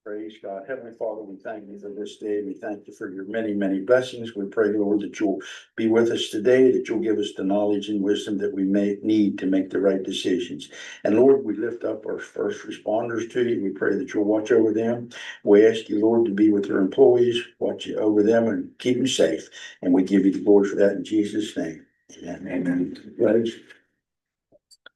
Praise God. Heavenly Father, we thank you for this day. We thank you for your many, many blessings. We pray, Lord, that you'll be with us today, that you'll give us the knowledge and wisdom that we may need to make the right decisions. And Lord, we lift up our first responders to you. We pray that you'll watch over them. We ask you, Lord, to be with their employees, watch over them and keep them safe. And we give you the glory for that in Jesus' name. Amen. Amen. Pledge.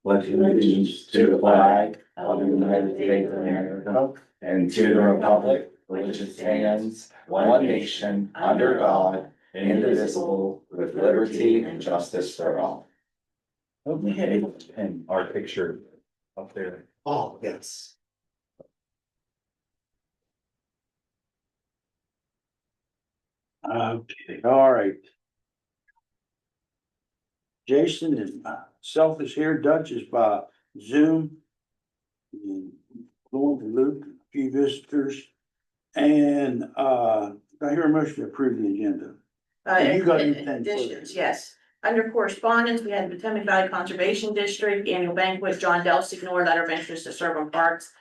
Pledge allegiance to the flag of the United States of America and to the republic which stands one nation under God, indivisible, with liberty and justice for all. Okay. And our picture up there. Oh, yes. Okay, all right. Jason and myself is here, Dutch is by Zoom. And Lord and Luke, a few visitors. And I hear a motion to approve the agenda. You got anything for Additions, us? yes. Under correspondence, we had the Potomac Valley Conservation District Annual Banquet, John Delsignor, letter of interest to serve on Parks,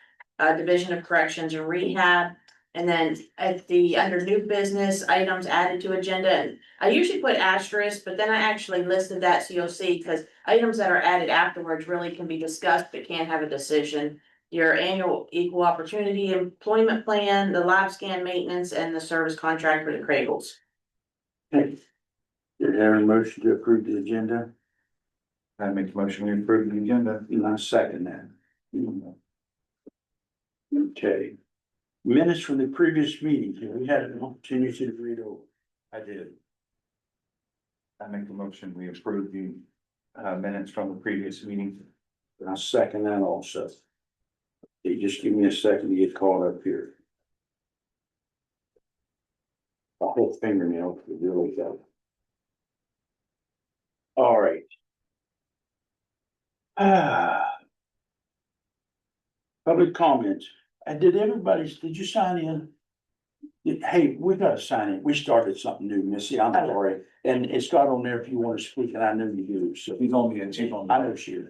Division of Corrections and Rehab. And then at the, under new business items added to agenda, and I usually put asterisk, but then I actually listed that so you'll see, because items that are added afterwards really can be discussed, but can't have a decision. Your annual equal opportunity employment plan, the live scan maintenance, and the service contract for the Cradles. Okay. Did I hear a motion to approve the agenda? I make the motion, we approve the agenda. And I second that. Okay. Minutes from the previous meeting, have we had an opportunity to read over? I did. I make the motion, we approve the minutes from the previous meeting. And I second that also. Okay, just give me a second to get caught up here. My whole fingernail is really bad. All right. Public comments. Did you sign in? Hey, we gotta sign in. We started something new, Missy. I'm sorry. And it's got on there if you wanna speak, and I know you do, so. He's on the agenda. I know she is.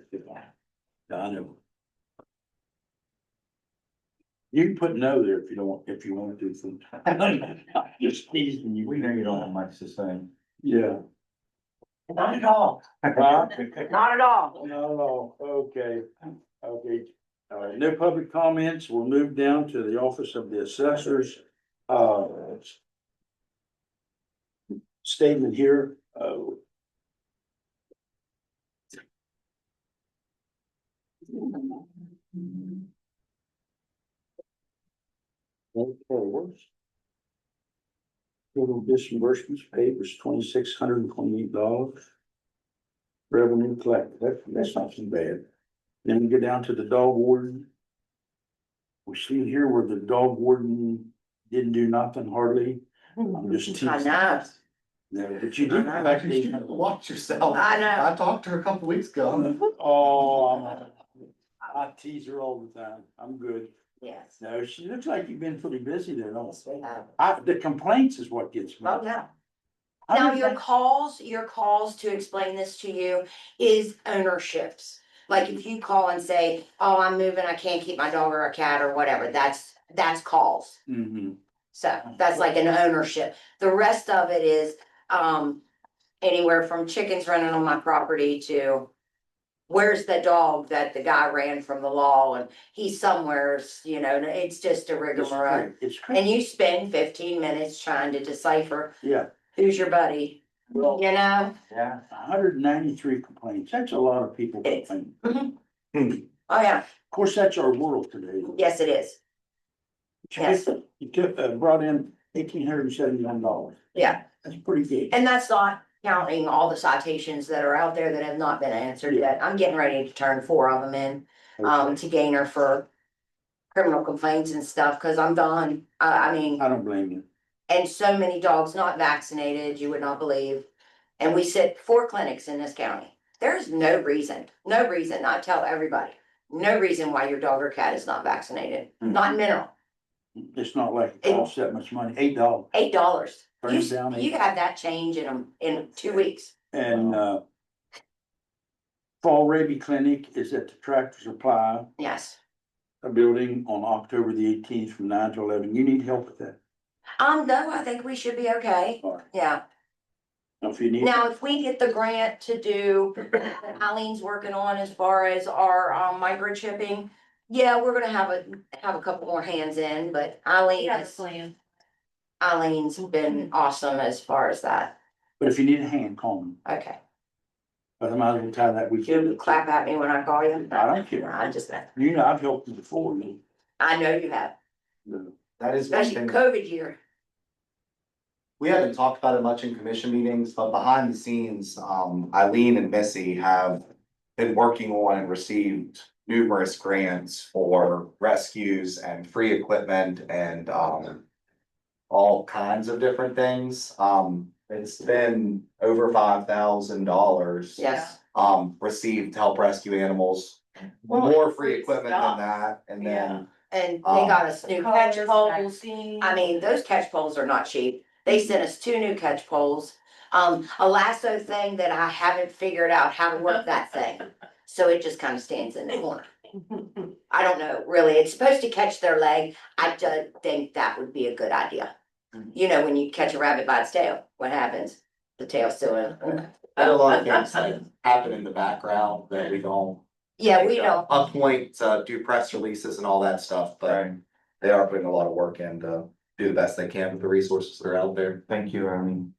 I know. You can put no there if you don't, if you want to. Just teasing you. We know you don't have much to say. Yeah. Not at all. Not at all. No, okay, okay. All right, no public comments. We'll move down to the office of the assessors. Statement here, okay, where's total disbursements paid was $2,628. Revenue collected, that's not too bad. Then we go down to the dog warden. We see here where the dog warden didn't do nothing hardly. I'm just teasing. I know. No, but you did. Watch yourself. I know. I talked to her a couple weeks ago. Oh, I tease her all the time. I'm good. Yes. No, she looks like you've been pretty busy there, don't Yes, we have. the complaints is what gets me. Oh, yeah. I Now, don't your calls to explain this to you is ownerships. Like if you call and say, oh, I'm moving, I can't keep my dog or a cat or whatever, that's calls. Mhm. So that's like an ownership. The rest of it is, anywhere from chickens running on my property to where's the dog that the guy ran from the law and he's somewheres, it's just a It's rigmarole. great. It's And great. you spend 15 minutes trying to decipher Yeah, who's your buddy, you know? Yeah. 193 complaints. That's a lot of people It- complaining. Oh, yeah, Of course, that's our world today. yes, it is. Yes. You took, brought in $1,871. Yeah, That's pretty good. and that's not counting all the citations that are out there that have not been answered yet. I'm getting ready to turn 4 of them in, to Gainer for criminal complaints and stuff, cause I'm done. I mean, I don't blame you. and so many dogs not vaccinated, you would not believe. And we sit 4 clinics in this county. There's no reason, I tell everybody, no reason why your dog or cat is not vaccinated, not mineral. It's not like it costs that much money, $8. $8. Turn it down You $8. have that change in 2 weeks. And, Fall Rabies Clinic is at the Tractor Supply. Yes. a building on October the 18th from 9 to 11. You need help with that? No, I think we should be okay. All right. Yeah. Now, if you need. Now, if we get the grant to do, that Eileen's working on as far as our microchipping. Yeah, we're gonna have a couple more hands in, but Eileen's been awesome as far as that. But if you need a hand, call me. Okay. But I might as well try that with You you. clap at me when I call you. I don't care. I just, You know, I've helped you before. I know you have, That is one especially thing. COVID year. We haven't talked about it much in commission meetings, but behind the scenes, Eileen and Missy have been working on and received numerous grants for rescues and free equipment and, all kinds of different things. It's been over $5,000. Yes. Received to help rescue animals, Well, more free free equipment stuff. than that, and then. And they got us new catch poles. Vaccine. I mean, those catch poles are not cheap. They sent us 2 new catch poles. A lasso thing that I haven't figured out how to work that thing. So it just kind of stands in the corner. I don't know, really. It's supposed to catch their leg. I don't think that would be a good idea. You know, when you catch a rabbit by its tail, what happens? The tail's still in. There are a lot of things that happen in the background that we don't. Yeah, we don't. Appoint, do press releases and all that stuff, but they are putting a lot of work in to do the best they can with the resources that are out there. Thank you, Irene.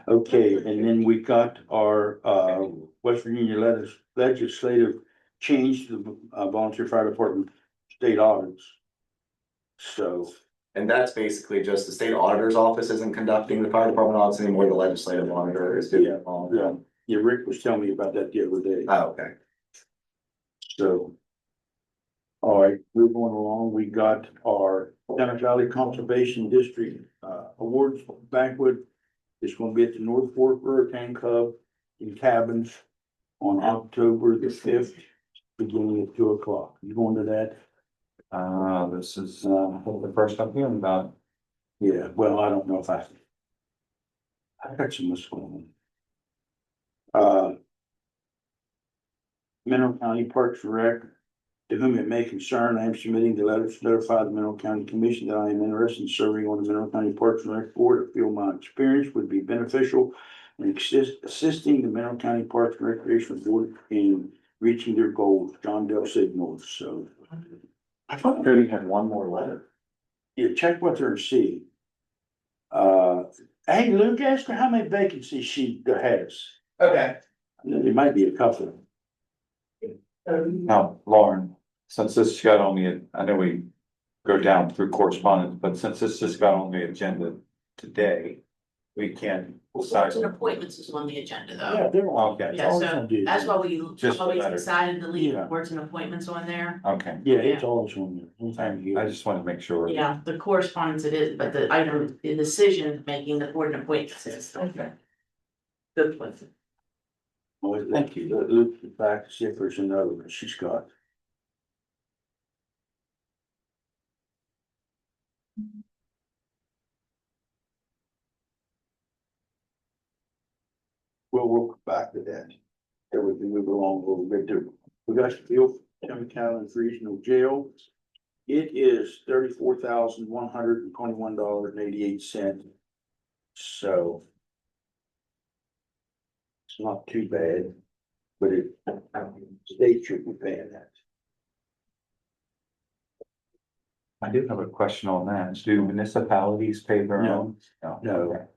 Okay, and then we got our West Virginia legislative change to the volunteer fire department state audits. So, And that's basically just the state auditor's office isn't conducting the fire department audits anymore, the legislative auditor is doing all of yeah, them. yeah, Rick was telling me about that the other day. Oh, okay. So. All right, moving along, we got our Tennant Valley Conservation District awards banquet. It's gonna be at the North Fork Hurricane Club in Cabins on October the 5th, beginning at 2 o'clock. You going to that? This is, the first I'm hearing about. Yeah, well, I don't know if I got some what's going on. Mineral County Parks and Rec, to whom it may concern, I am submitting the letter to notify the Mineral County Commission that I am interested in serving on the Mineral County Parks and Rec Board. I feel my experience would be beneficial in assisting the Mineral County Parks and Recreation Board in reaching their goals. John Del Signo, so. I thought Cody had one more letter. Yeah, check with her and see. Hey, Luke, ask her how many vacancies she has. Okay. There might be a couple. Now, Lauren, since this got on the, I know we go down through correspondence, but since this just got on the agenda today, we can decide. Boards and appointments is on the agenda Yeah, though. they're on. Okay. Yeah, so that's why we Just the always letter. decided to leave Yeah. boards and appointments on there. Okay, Yeah, it's always on there. Sometime you. I just wanted to make sure. Yeah, the correspondence it is, but the item, the decision making the board and appointments is. Okay. Good place. Well, thank you. Luke, back to see if there's another one she's got. We'll come back to that. So we can move along a little bit too. We got the bill for Tennant County Regional Jail. It is $34,121.88. So. It's not too bad, but state should be paying that. I do have a question on that. Do municipalities pay their No. own? No.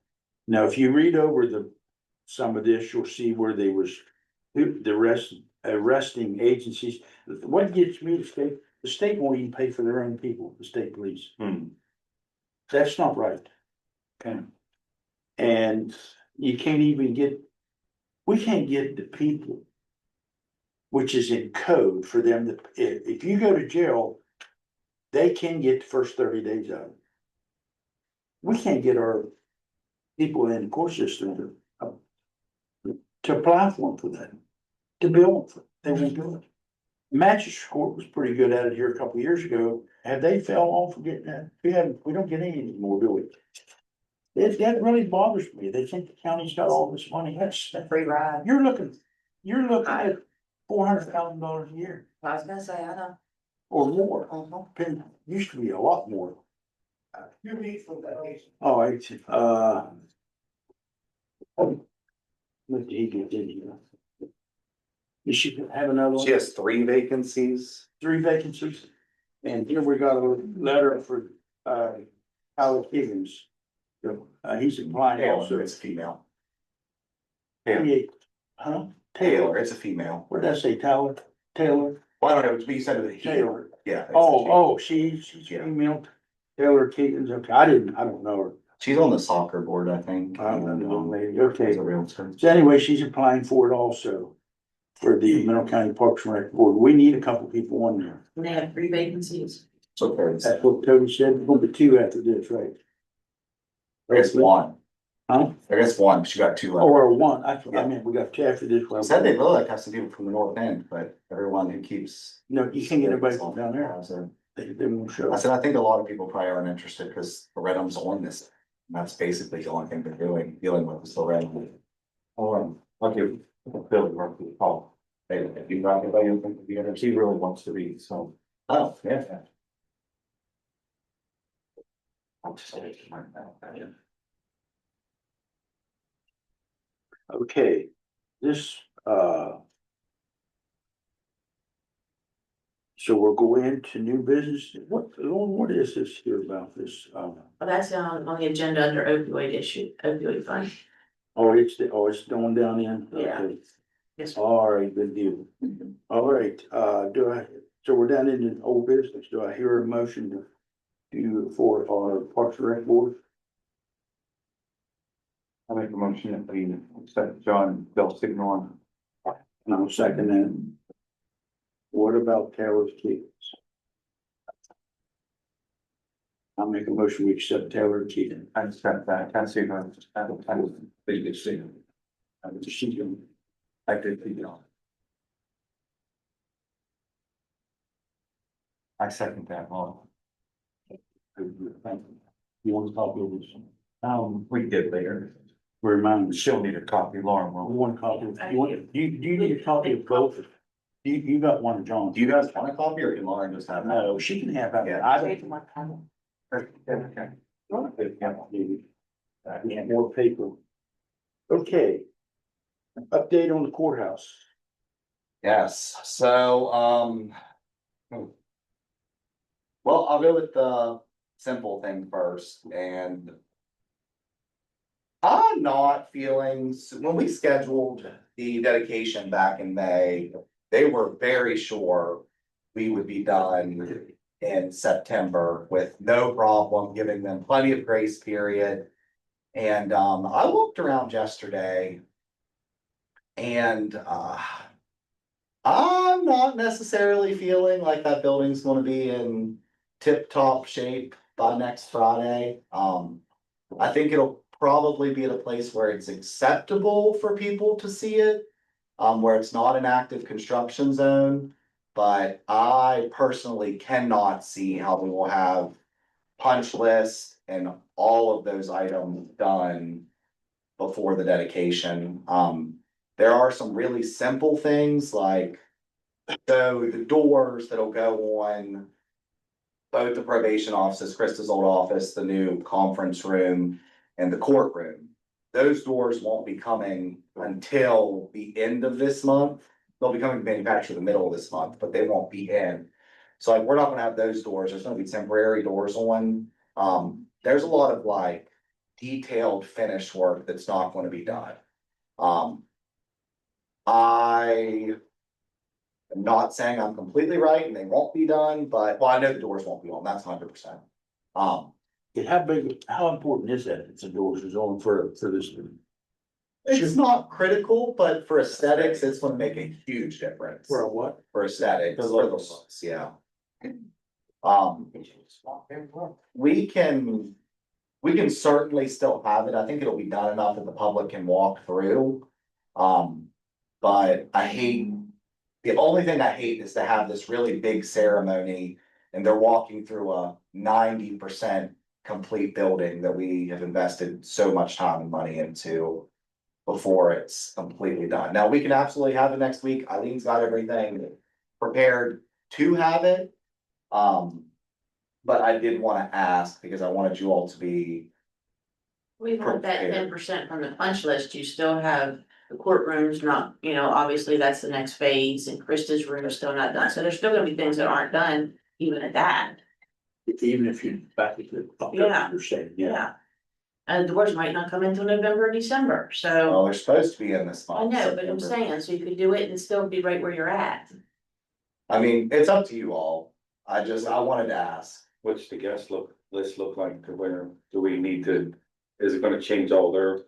Now, if you read over some of this, you'll see where they was, arresting agencies. What gets me, the state won't even pay for their own people, the state police. That's not right. Okay. And you can't even we can't get the people, which is in code for them to, if you go to jail, they can get the first 30 days out. We can't get our people in the court system to apply for that, to bill them for it. They won't do it. Magistrate Court was pretty good at it here a couple of years ago. Have they fell off for getting that? We don't get any anymore, do we? That really bothers me. They think the county's got all this money. That's, Free ride. you're looking at $400,000 a year. I was gonna say, I know. or more. Used to be a lot more. All right, what did he get in here? You should have another one. She has 3 vacancies. 3 vacancies. And here we got a letter for, Howard Higgins. He's applying Taylor, also. it's female. Huh? Taylor, it's a female. What did I say, Tyler? Taylor? Well, I don't know, but you said it was a he. Taylor. Yeah. it's a she. Oh, she's Yeah. female. Taylor Higgins, okay, I don't know her. She's on the soccer board, I think. I don't know, lady, She's okay. a realtor. So anyway, she's applying for it also. For the Mineral County Parks and Rec Board. We need a couple people on there. And they have 3 vacancies. So there's, That's what Toby said, we'll be 2 after this, right? I guess 1. Huh? I guess 1, but you got 2 left. Or 1, I mean, we got 2 after this one. Said they'd really like to have some people from the north end, but everyone who keeps. No, you can't get anybody from down there. I said, They won't show. I think a lot of people probably aren't interested because the Redham's on this. And that's basically the only thing they're dealing with is the Redham. I'll give Bill Murphy a call. Hey, if you got anybody who thinks the others, he really wants to be, so. Oh, yeah. I'll just say it right now. Okay, this, so we'll go into new business. What is this here about this? Well, that's on the agenda under opioid fund. It's going down in? Yeah. Okay. Yes. All right, good deal. All right, so we're down into old business. Do I hear a motion for our Parks and Rec Board? I make a motion that we accept John Bell Signor. And I'll second that. What about Taylor's Keys? I'll make a motion, we accept Taylor Keaton. I accept that, can't see her, I was, they could see him. She's gonna, I did, you know. I second that, all. you want a copy of this? We can get it later. Remind me. She'll need a copy, Lauren will. One copy, do you need a copy of both? You got one, John? Do you guys want a copy or can Lauren just have that? No, she can have that. Yeah. I don't. Okay. Yeah, more paper. Okay. Update on the courthouse. Yes, so, well, I'll go with the simple thing first and I'm not feeling, when we scheduled the dedication back in May, they were very sure we would be done in September with no problem, giving them plenty of grace period. And, I looked around yesterday and, I'm not necessarily feeling like that building's gonna be in tip-top shape by next Friday. I think it'll probably be at a place where it's acceptable for people to see it. Where it's not an active construction zone, but I personally cannot see how we will have punch list and all of those items done before the dedication. There are some really simple things like, so the doors that'll go on both the probation offices, Krista's old office, the new conference room, and the courtroom. Those doors won't be coming until the end of this month. They'll be coming manufactured in the middle of this month, but they won't be in. So like, we're not gonna have those doors. There's gonna be temporary doors on. There's a lot of like detailed finish work that's not gonna be done. I am not saying I'm completely right and they won't be done, but, well, I know the doors won't be on, that's 100%. How important is that? It's a doors is on for this. It's not critical, but for aesthetics, it's gonna make a huge difference. For a what? For aesthetics, The for the looks. looks, yeah. We can certainly still have it. I think it'll be done enough that the public can walk through. But the only thing I hate is to have this really big ceremony and they're walking through a 90% complete building that we have invested so much time and money into before it's completely done. Now, we can absolutely have it next week. Eileen's got everything prepared to have it. But I did wanna ask, because I wanted you all to be, We want that Prepared. 10% from the punch list, you still have the courtrooms not, obviously that's the next phase, and Krista's room is still not done, so there's still gonna be things that aren't done, even at that. Even if you back it up, Yeah. you're saying, yeah. Yeah. And doors might not come until November or December, so, well, they're supposed to be in this I month. know, but I'm September. saying, so you could do it and still be right where you're at. I mean, it's up to you all. I wanted to ask. What's the list look like to where, do we need to, is it gonna change all their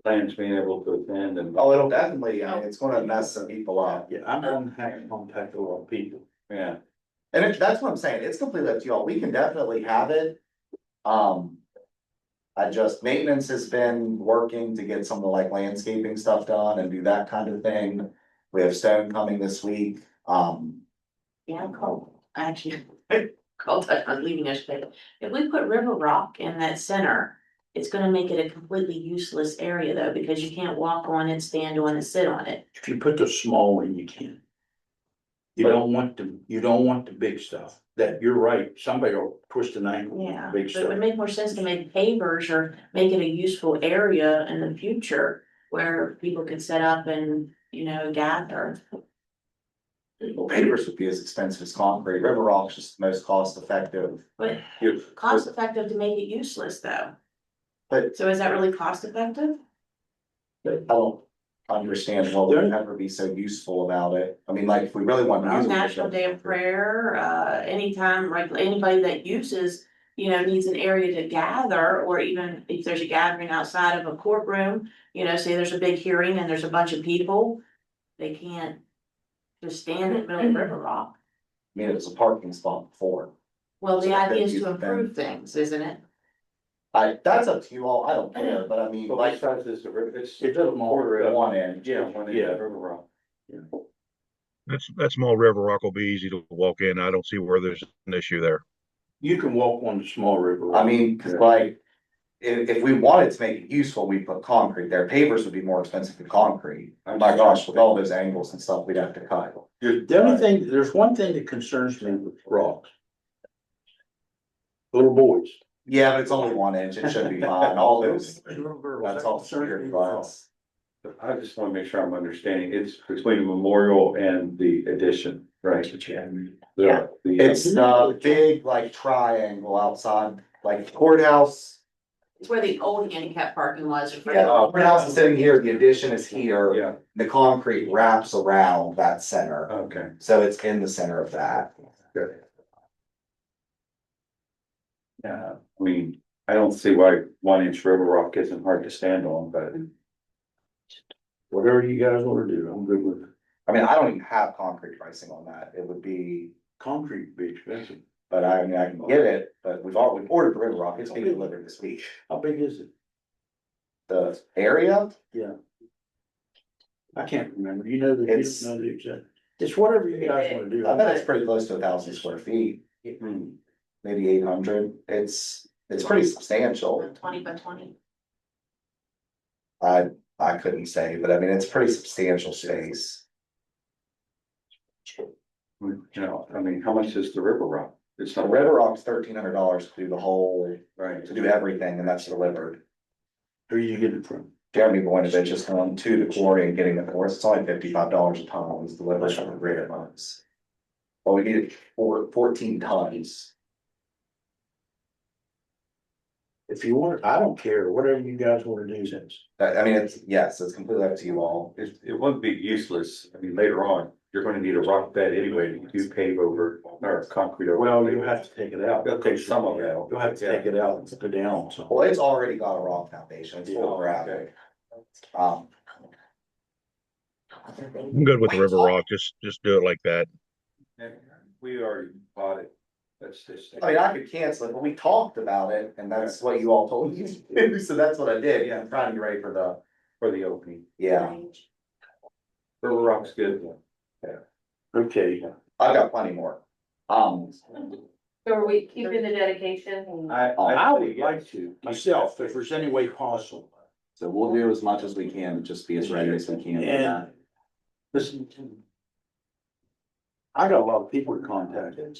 plans being able to attend and? Oh, it'll definitely, I mean, it's gonna mess some people up. Yeah, I'm gonna have to contact a lot of people. Yeah, And that's what I'm saying, it's completely up to y'all, we can definitely have it. Maintenance has been working to get some of the like landscaping stuff done and do that kind of thing. We have stone coming this week, Yeah, I actually called that, I was leaving yesterday. If we put River Rock in that center, it's gonna make it a completely useless area though, because you can't walk on it, stand on it, sit on it. If you put the small in, you can. You don't want the big stuff. That, you're right, somebody will twist an ankle with Yeah, the big but it would stuff. make more sense to make pavers or make it a useful area in the future where people can set up and, gather. pavers would be as expensive as concrete, River Rock's just the most cost effective. But cost effective to make it useless though. But So is that really cost effective? I don't understand what would ever be so useful about it. I mean, like, if we really want to use it. National Day of Prayer, anytime, like anybody that uses, needs an area to gather, or even if there's a gathering outside of a courtroom, say there's a big hearing and there's a bunch of people, they can't just stand in the middle of River Rock. I mean, it was a parking spot before. Well, the So idea is use to it then. improve things, isn't it? That's up to you all, I don't care, but I mean, but like, which size is the river? It's It doesn't matter. quarter of one end. Yeah, one end Yeah. of River Rock. That small river rock will be easy to walk in. I don't see where there's an issue there. You can walk on the small river. I mean, cause like, if we wanted to make it useful, we put concrete there, pavers would be more expensive than concrete. Oh my gosh, with all those angles and stuff, we'd have to cut. The only thing, there's one thing that concerns me with rocks. Little boys. Yeah, but it's only 1 inch, it should be fine, all those, that's all security glass. I just wanna make sure I'm understanding, it's between the memorial and the addition, right? Yeah. It's the big like triangle outside, like courthouse. It's where the old handicap parking was. Yeah, the courthouse is sitting here, the addition is here, Yeah, the concrete wraps around that center, okay, so it's in the center of that. good. Yeah, I mean, I don't see why 1 inch River Rock isn't hard to stand on, but Whatever you guys wanna do, I'm good with it. I mean, I don't even have concrete pricing on that, it would be, Concrete would be expensive. but I mean, I can get it, but we've ordered the River Rock, it's being delivered this week. How big is it? The area, Yeah. I can't remember. You don't It's- know the exact. It's whatever you guys wanna do. I bet it's pretty close to 1,000 square feet, hmm, maybe 800, it's pretty substantial. 20 by 20. I couldn't say, but I mean, it's pretty substantial space. I mean, how much is the River Rock? It's The not, River Rock's $1,300 to do the whole, right, to do everything, and that's delivered. Who you get it from? Jeremy Boynovich is going to the quarry and getting it for us, it's only $55 a ton, it's delivered from the greater months. Well, we needed 14 tons. If you want, I don't care, whatever you guys wanna do, since. I mean, it's completely up to you all. it wouldn't be useless, I mean, later on, you're gonna need a rock bed anyway, to do pave over, or concrete over. Well, you'll have to take it out. You'll take some of it out. You'll have to take it out and put it down, so. Well, it's already got a rock foundation, it's full of gravel. I'm good with the river rock. Just do it like that. And we already bought it, that's just. I mean, I could cancel it, but we talked about it, and that's what you all told me to do, so that's what I did, yeah, I'm trying to get ready for For the opening, yeah, River Rock's good. Okay, I've got plenty more. So are we keeping the dedication? I would like to, myself, if there's any way possible. So we'll do as much as we can, just be as ready as we can. And listen to me. I got a lot of people to contact. Okay,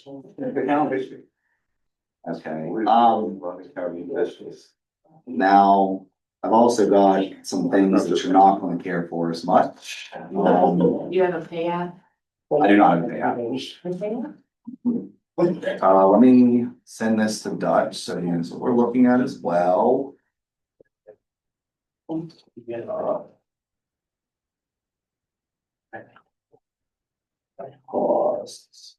now, I've also got some things that you're not gonna care for as much. You have a payout? I do not have that. Let me send this to Dutch, so he knows what we're looking at as well. Costs.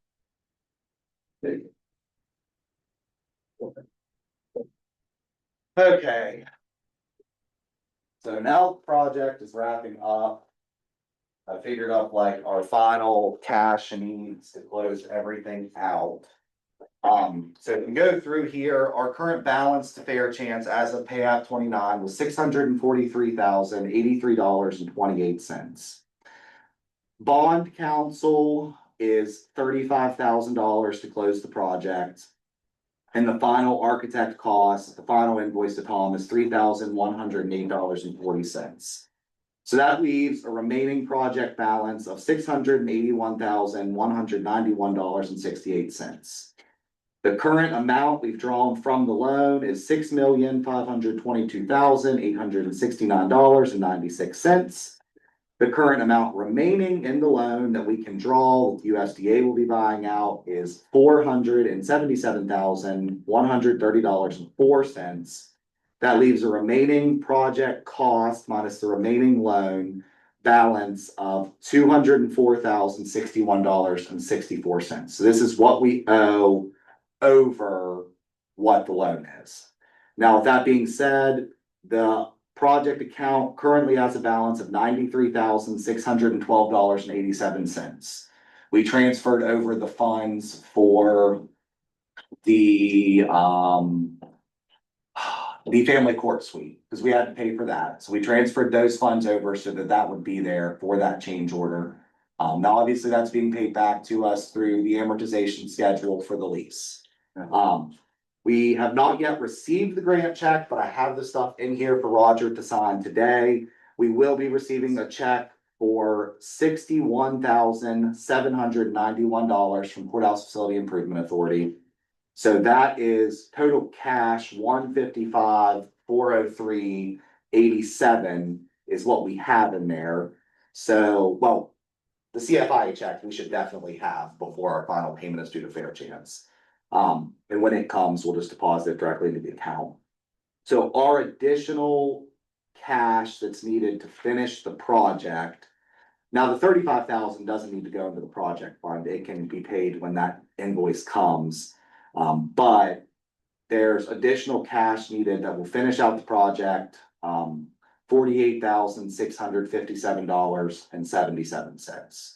Okay. So now the project is wrapping up. I figured up like our final cash needs to close everything out. So if we go through here, our current balance to Fair Chance as of payout 29 was $643,083.28. Bond counsel is $35,000 to close the project. And the final architect cost, the final invoice to Tom is $3,108.40. So that leaves a remaining project balance of $681,191.68. The current amount we've drawn from the loan is $6,522,869.96. The current amount remaining in the loan that we can draw, that USDA will be buying out, is $477,130.04. That leaves a remaining project cost minus the remaining loan balance of $204,061.64. So this is what we owe over what the loan is. Now, with that being said, the project account currently has a balance of $93,612.87. We transferred over the funds for the family court suite, because we had to pay for that. So we transferred those funds over so that that would be there for that change order. Now, obviously, that's being paid back to us through the amortization schedule for the lease. We have not yet received the grant check, but I have the stuff in here for Roger to sign today. We will be receiving a check for $61,791 from Courthouse Facility Improvement Authority. So that is total cash, $155,403.87 is what we have in there. So, well, the CFI check we should definitely have before our final payment is due to Fair Chance. And when it comes, we'll just deposit it directly into the account. So our additional cash that's needed to finish the project. Now, the $35,000 doesn't need to go into the project fund. It can be paid when that invoice comes. But there's additional cash needed that will finish out the project. $48,657.77.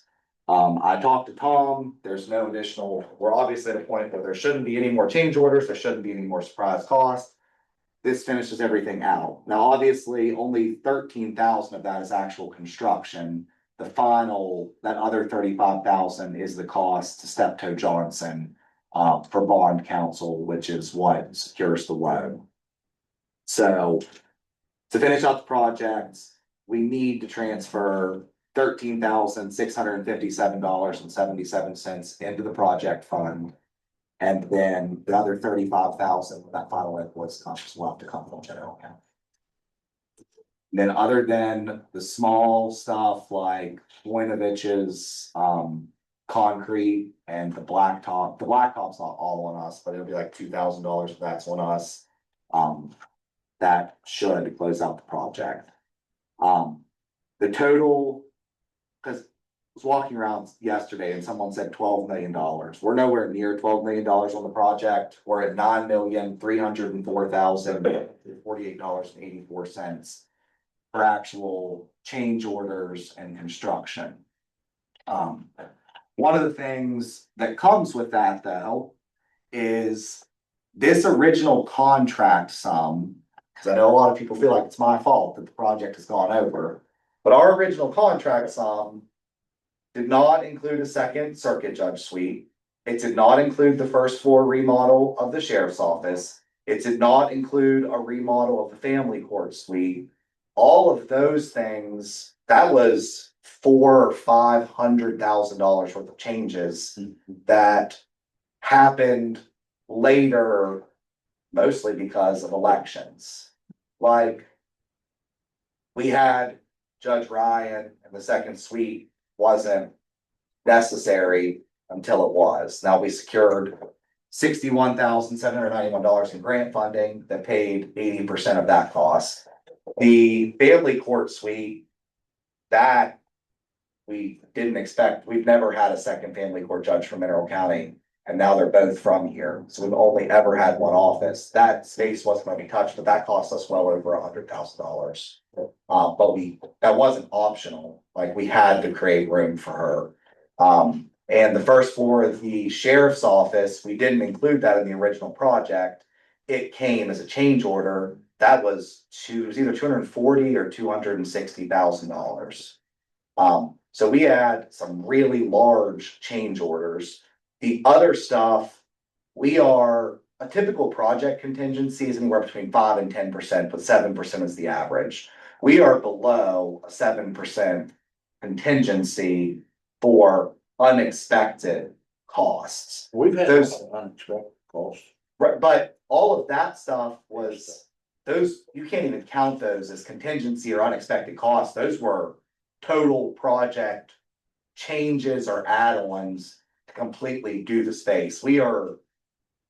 I talked to Tom, there's no additional, we're obviously at a point where there shouldn't be any more change orders, there shouldn't be any more surprise costs. This finishes everything out. Now, obviously, only 13,000 of that is actual construction. The final, that other 35,000 is the cost to Steptoe Johnson for bond counsel, which is what secures the loan. So to finish out the project, we need to transfer $13,657.77 into the project fund. And then the other 35,000, that final invoice comes, will have to come from general account. And then other than the small stuff like Voinovic's concrete and the blacktop's not all on us, but it'll be like $2,000 if that's on us. That should close out the project. The total, because I was walking around yesterday and someone said $12 million. We're nowhere near $12 million on the project. We're at $9,304,048.84 for actual change orders and construction. One of the things that comes with that, though, is this original contract sum, because I know a lot of people feel like it's my fault that the project has gone over, but our original contract sum did not include a second circuit judge suite. It did not include the first floor remodel of the sheriff's office. It did not include a remodel of the family court suite. All of those things, that was $400,000 or $500,000 worth of changes that happened later, mostly because of elections. Like, we had Judge Ryan and the second suite wasn't necessary until it was. Now we secured $61,791 in grant funding that paid 80% of that cost. The family court suite, that we didn't expect, we've never had a second family court judge from Mineral County. And now they're both from here, so we've only ever had one office. That space wasn't gonna be touched, but that cost us well over $100,000. But that wasn't optional, like we had to create room for her. And the first floor of the sheriff's office, we didn't include that in the original project. It came as a change order, that was it was either $240,000 or $260,000. So we had some really large change orders. The other stuff, we are, a typical project contingency is anywhere between 5% and 10%, but 7% is the average. We are below a 7% contingency for unexpected costs. We've had Those- unexpected costs. Right, but all of that stuff was, those, you can't even count those as contingency or unexpected costs. Those were total project changes or add-ons to completely do the space. We are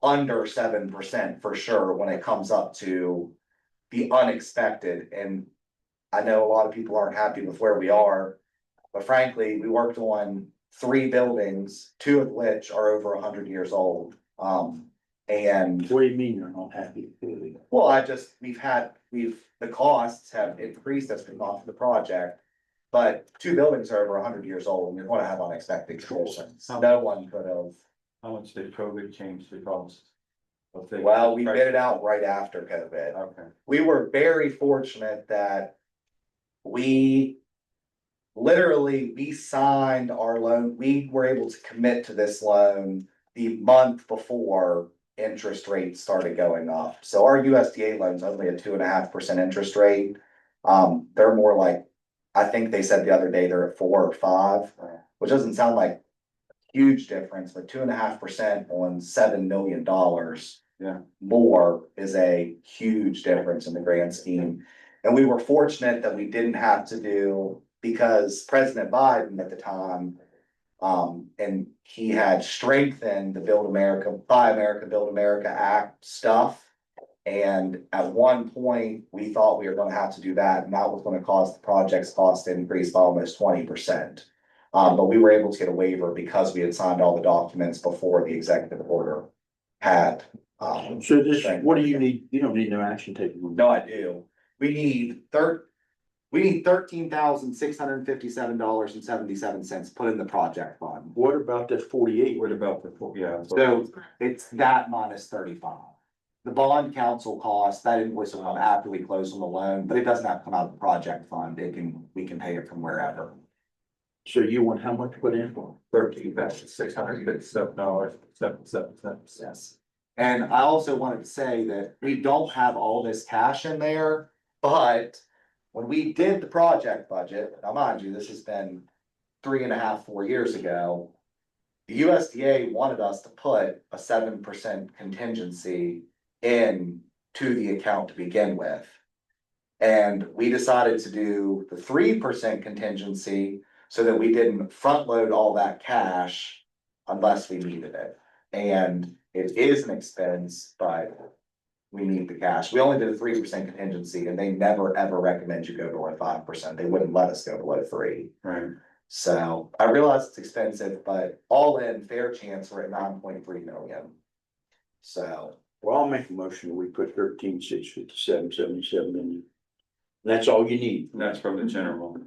under 7% for sure when it comes up to the unexpected. And I know a lot of people aren't happy with where we are, but frankly, we worked on 3 buildings, 2 of which are over 100 years old. And What do you mean you're not happy? well, the costs have increased as we've gone through the project. But 2 buildings are over 100 years old and you're gonna have unexpected conditions. No one could have. How much did COVID change the cost? of things? Well, we bid it out right after COVID. Okay. We were very fortunate that we signed our loan, we were able to commit to this loan the month before interest rates started going up. So our USDA loan's only a 2.5% interest rate. They're more like, I think they said the other day they're at 4 or 5, which doesn't sound like a huge difference, but 2.5% on $7 million. Yeah. More is a huge difference in the grand scheme. And we were fortunate that we didn't have to do, because President Biden at the time, and he had strengthened the Buy America, Build America Act stuff. And at one point, we thought we were gonna have to do that, and that was gonna cause the project's cost to increase by almost 20%. But we were able to get a waiver because we had signed all the documents before the executive order had. So this, what do you need? You don't need no action taken. No, I do. We need $13,657.77 put in the project fund. What about that 48? What about the, yeah. So it's that minus 35. The bond council cost, that invoice will come after we close on the loan, but it doesn't have to come out of the project fund. We can pay it from wherever. So you want how much put in? $13,657.77. Yes. And I also wanted to say that we don't have all this cash in there, but when we did the project budget, now mind you, this has been 3.5, 4 years ago. The USDA wanted us to put a 7% contingency in to the account to begin with. And we decided to do the 3% contingency so that we didn't front load all that cash unless we needed it. And it is an expense, but we need the cash. We only did a 3% contingency and they never, ever recommend you go to 5%. They wouldn't let us go below 3. Right. So I realize it's expensive, but all in, fair chance, we're at 9.3 million. So, Well, I'll make a motion that we put 13,657.77 in. That's all you need. And that's from the general.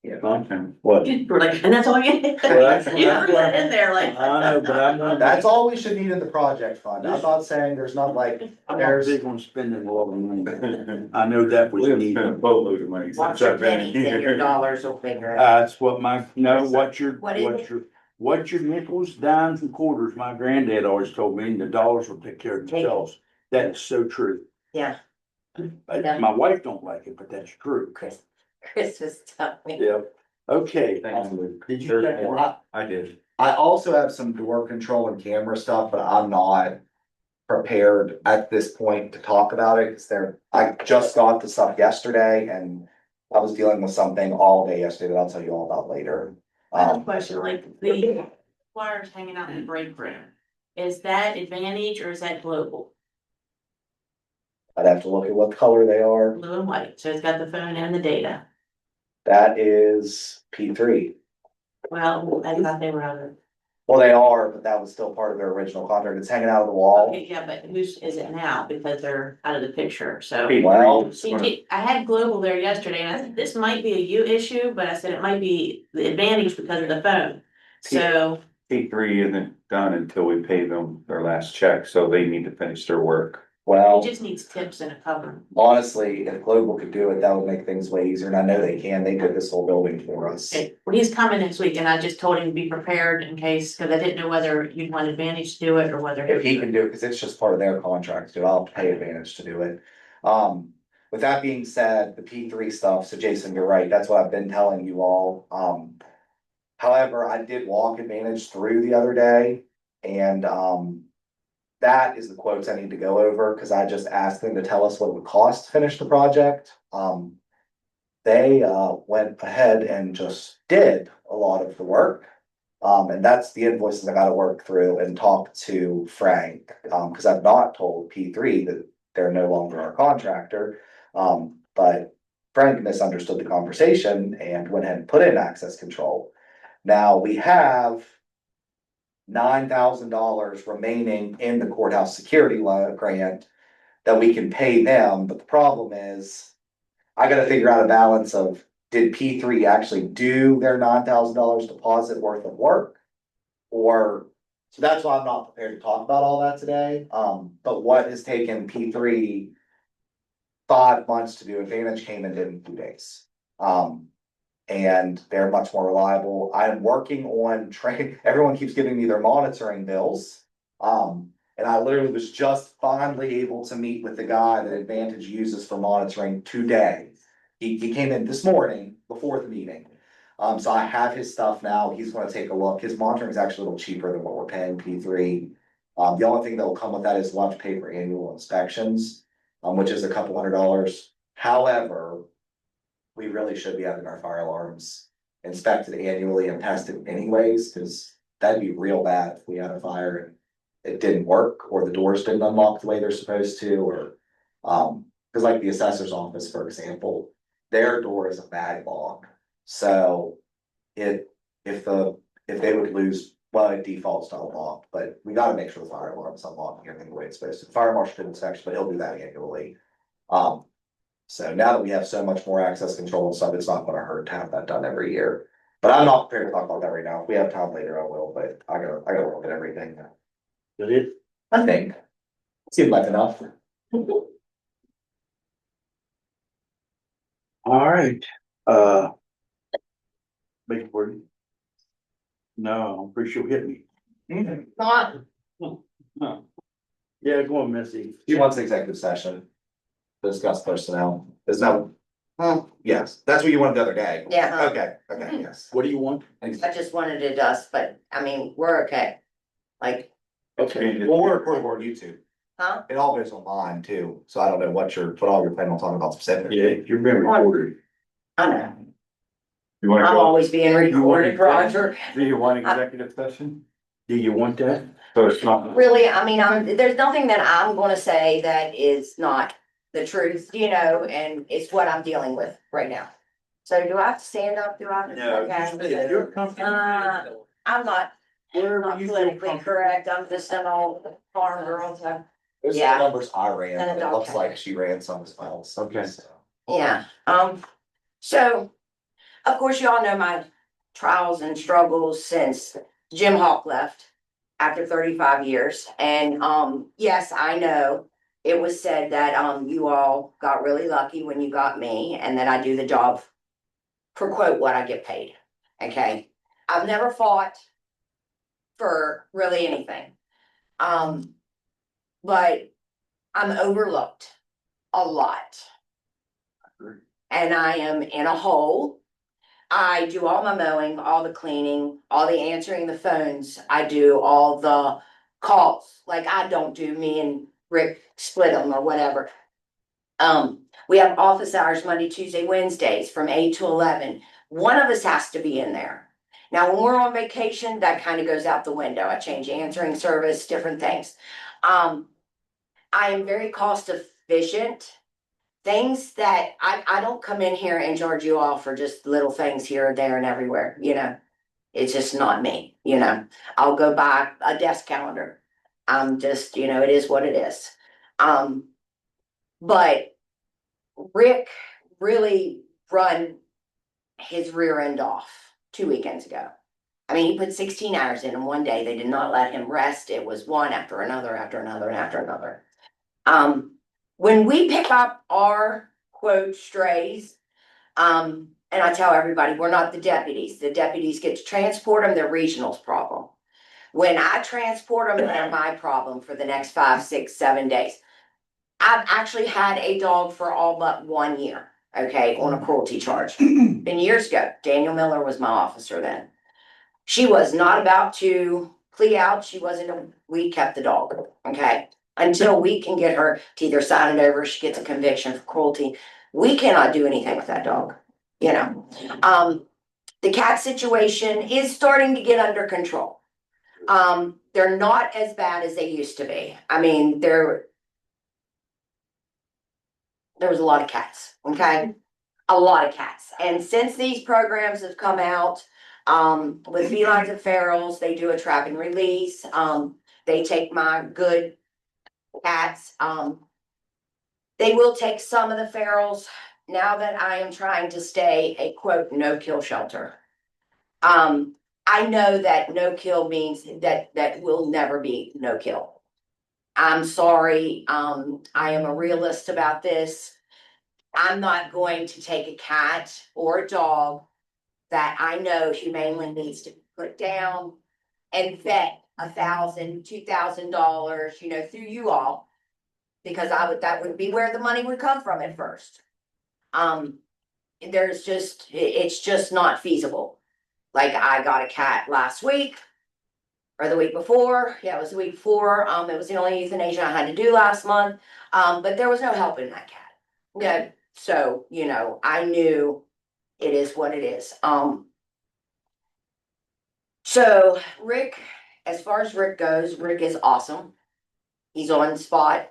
yeah. Okay. What? We're like, and that's all you. You Well, that's- put it in there like. I know, but I'm not. That's all we should need in the project fund. I'm not saying there's not like, I'm not big on spending a lot of money. I know that was We have needed. spent a boatload of money. Watch since your I've been pennies and your here. dollars will figure it. That's what what's your, What is it? what's your nickels, dimes and quarters? My granddad always told me, and the dollars will take care of themselves. That is so true. Yeah, My wife don't like it, but that's true. Chris was telling me. Yeah. Okay, Thanks, Luke. did you check it? I did. I also have some door control and camera stuff, but I'm not prepared at this point to talk about it, because I just got the stuff yesterday and I was dealing with something all day yesterday that I'll tell you all about later. I have a question, like the wires hanging out in the break room, is that Advantage or is that Global? I'd have to look at what color they are. Blue and white, so it's got the phone and the data. That is P3. Well, I thought they were out of. Well, they are, but that was still part of their original contract. It's hanging out of the wall. Okay, yeah, but whose is it now? Because they're out of the picture, so. Well, See, I had Global there yesterday and I said, this might be a you issue, but I said it might be the Advantage because of the phone. So, P3 isn't done until we pay them their last check, so they need to finish their work. well, it just needs tips and a cover. honestly, if Global could do it, that would make things way easier. And I know they can. They did this whole building for us. Okay, well, he's coming next week and I just told him to be prepared in case, cause I didn't know whether you'd want Advantage to do it or whether. If he can do it, because it's just part of their contract to do, I'll pay Advantage to do it. With that being said, the P3 stuff, so Jason, you're right, that's what I've been telling you all. However, I did walk Advantage through the other day and, that is the quotes I need to go over, because I just asked them to tell us what it would cost to finish the project. They went ahead and just did a lot of the work. And that's the invoices I gotta work through and talk to Frank, because I've not told P3 that they're no longer our contractor. But Frank misunderstood the conversation and went ahead and put in access control. Now we have $9,000 remaining in the courthouse security grant that we can pay them, but the problem is I gotta figure out a balance of, did P3 actually do their $9,000 deposit worth of work? Or, so that's why I'm not prepared to talk about all that today, but what has taken P3 5 months to do, Advantage came and did in 2 days. And they're much more reliable. I'm working on everyone keeps giving me their monitoring bills. And I literally was just finally able to meet with the guy that Advantage uses for monitoring today. He came in this morning before the meeting. So I have his stuff now. He's gonna take a look. His monitoring is actually a little cheaper than what we're paying P3. The only thing that will come with that is we'll have to pay for annual inspections, which is a couple $100. However, we really should be having our fire alarms inspected annually and tested anyways, because that'd be real bad if we had a fire and it didn't work, or the doors didn't unlock the way they're supposed to, or, because like the assessor's office, for example, their door is a bag lock. So if they would lose, well, it defaults to unlocked, but we gotta make sure the fire alarm is unlocking everything the way it's supposed to. The fire marshal did inspection, but he'll do that annually. So now that we have so much more access control and stuff, it's not gonna hurt to have that done every year. But I'm not prepared to talk about that right now. If we have time later, I will, but I gotta look at everything. Did it? I think. Seemed like enough. All right, beg your pardon? No, I'm pretty sure you hit me. Not, No. Yeah, go on, Missy. She wants executive session. to Discuss personnel. Is that, yes, that's what you wanted the other day. yeah, Okay, yes. What do you want? I just wanted it us, but I mean, we're okay. Like, Okay, Well, we're recording on YouTube. huh? It all goes online too, so I don't know what all you're planning on talking about specifically. yeah, you're being recorded. I know, You wanna I'm go, always being recorded, Roger. do you want executive session? Do you want that? So it's not. Really, I mean, there's nothing that I'm gonna say that is not the truth, you know, and it's what I'm dealing with right now. So do I have to stand up? Do I? have to- Okay. If you're comfortable. I'm not Wherever not you feel politically comfortable. correct, I'm just an old farm girl, so, There's Yeah. some numbers I ran, And a but it dog looks catcher. like she ran some as well. So, Okay. yeah, so. Of course, y'all know my trials and struggles since Jim Hawk left after 35 years. And, yes, I know it was said that, you all got really lucky when you got me and that I do the job for quote what I get paid, okay? I've never fought for really anything. But I'm overlooked a lot. And I am in a hole. I do all my mowing, all the cleaning, all the answering the phones. I do all the calls. Like I don't do, me and Rick split them or whatever. We have office hours Monday, Tuesday, Wednesdays from 8 to 11. One of us has to be in there. Now, when we're on vacation, that kind of goes out the window. I change answering service, different things. I am very cost efficient. Things that I don't come in here and charge you all for just little things here, there, and everywhere, you know. It's just not me, you know. I'll go buy a desk calendar. I'm just, you know, it is what it is. But Rick really run his rear end off 2 weekends ago. I mean, he put 16 hours in one day. They did not let him rest. It was one after another, after another, and after another. When we pick up our quote strays, and I tell everybody, we're not the deputies. The deputies get to transport them, they're regional's problem. When I transport them, they're my problem for the next 5, 6, 7 days. I've actually had a dog for all but 1 year, okay, on a cruelty charge. Been years ago. Daniel Miller was my officer then. She was not about to plea out. We kept the dog, okay? Until we can get her to either sign it over, she gets a conviction for cruelty. We cannot do anything with that dog, you know? The cat situation is starting to get under control. They're not as bad as they used to be. I mean, there was a lot of cats, okay? A lot of cats. And since these programs have come out, with felines and ferals, they do a trap and release. They take my good cats. They will take some of the ferals now that I am trying to stay a quote, no kill shelter. I know that no kill means that will never be no kill. I'm sorry. I am a realist about this. I'm not going to take a cat or a dog that I know humanely needs to be put down and vet $1,000, $2,000, you know, through you all. Because that would be where the money would come from at first. It's just not feasible. Like I got a cat last week or the week before. Yeah, it was the week before. It was the only euthanasia I had to do last month. But there was no helping that cat. Yeah. So, you know, I knew it is what it is. So Rick, as far as Rick goes, Rick is awesome. He's on the spot.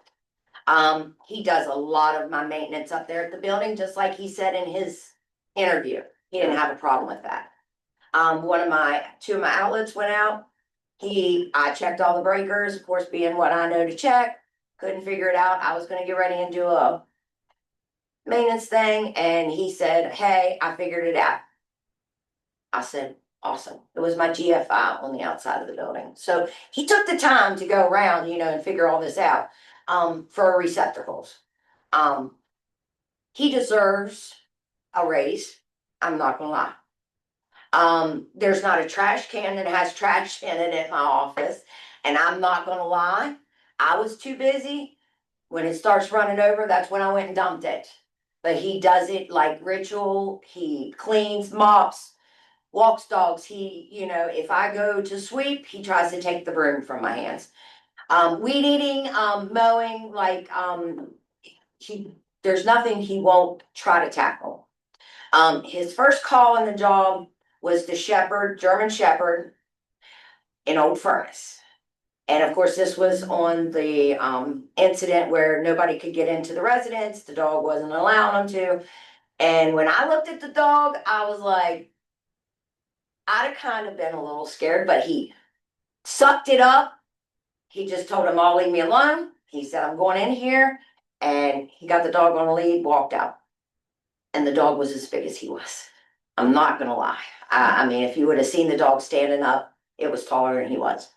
He does a lot of my maintenance up there at the building, just like he said in his interview. He didn't have a problem with that. Two of my outlets went out. I checked all the breakers, of course, being what I know to check. Couldn't figure it out. I was gonna get ready and do a maintenance thing, and he said, "Hey, I figured it out." I said, "Awesome." It was my GFI on the outside of the building. So he took the time to go around, you know, and figure all this out, for receptacles. He deserves a raise. I'm not gonna lie. There's not a trash can that has trash in it at my office. And I'm not gonna lie, I was too busy. When it starts running over, that's when I went and dumped it. But he does it like ritual. He cleans, mops, walks dogs. You know, if I go to sweep, he tries to take the broom from my hands. Weed eating, mowing, like, there's nothing he won't try to tackle. His first call in the job was the German Shepherd in Old Furnace. And of course, this was on the incident where nobody could get into the residence. The dog wasn't allowing them to. And when I looked at the dog, I was like, I'd have kind of been a little scared, but he sucked it up. He just told him, "All leave me alone." He said, "I'm going in here." And he got the dog on a lead, walked out. And the dog was as big as he was. I'm not gonna lie. I mean, if you would have seen the dog standing up, it was taller than he was.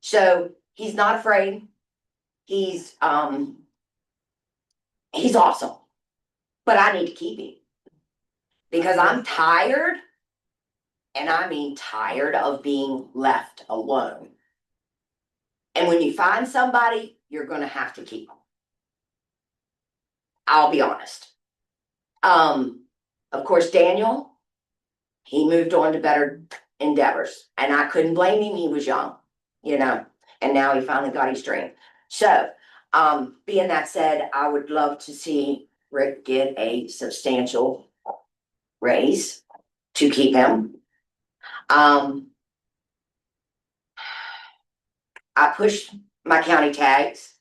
So he's not afraid. He's awesome. But I need to keep him. Because I'm tired, and I mean tired of being left alone. And when you find somebody, you're gonna have to keep them. I'll be honest. Of course, Daniel, he moved on to better endeavors, and I couldn't blame him, he was young, you know, and now he finally got his dream. So, being that said, I would love to see Rick get a substantial raise to keep him. I pushed my county tags.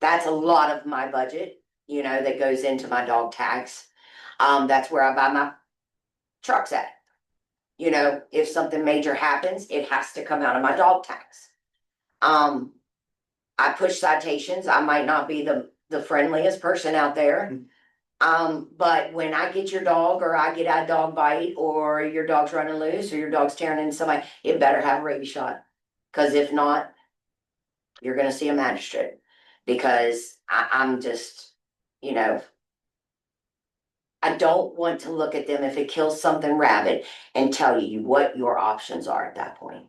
That's a lot of my budget, you know, that goes into my dog tags. That's where I buy my trucks at. You know, if something major happens, it has to come out of my dog tags. I push citations. I might not be the friendliest person out there. But when I get your dog, or I get a dog bite, or your dog's running loose, or your dog's tearing into somebody, it better have a rabies shot. Cause if not, you're gonna see a magistrate. Because I'm just, you know, I don't want to look at them if it kills something rabid and tell you what your options are at that point.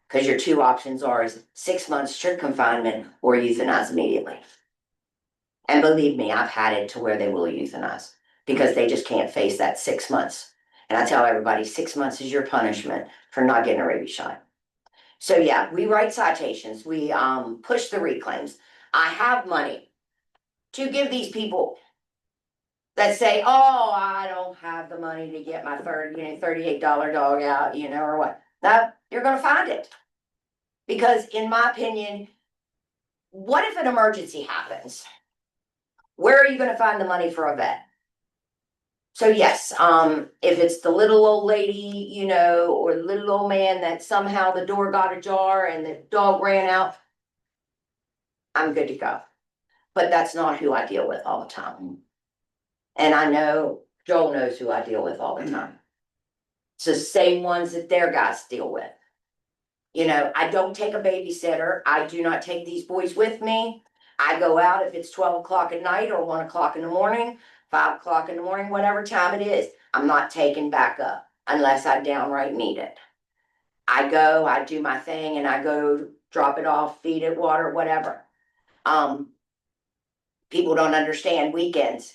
Cause your two options are is 6 months strict confinement or euthanize immediately. And believe me, I've had it to where they will euthanize because they just can't face that 6 months. And I tell everybody, 6 months is your punishment for not getting a rabies shot. So yeah, we write citations, we push the reclaims. I have money to give these people that say, oh, I don't have the money to get my $38 dog out, you know, or what. No, you're gonna find it. Because in my opinion, what if an emergency happens? Where are you gonna find the money for a vet? So yes, if it's the little old lady, you know, or the little old man that somehow the door got ajar and the dog ran out, I'm good to go. But that's not who I deal with all the time. And I know Joel knows who I deal with all the time. It's the same ones that their guys deal with. You know, I don't take a babysitter. I do not take these boys with me. I go out if it's 12 o'clock at night or 1 o'clock in the morning, 5 o'clock in the morning, whatever time it is. I'm not taking back up unless I downright need it. I go, I do my thing, and I go drop it off, feed it water, whatever. People don't understand weekends.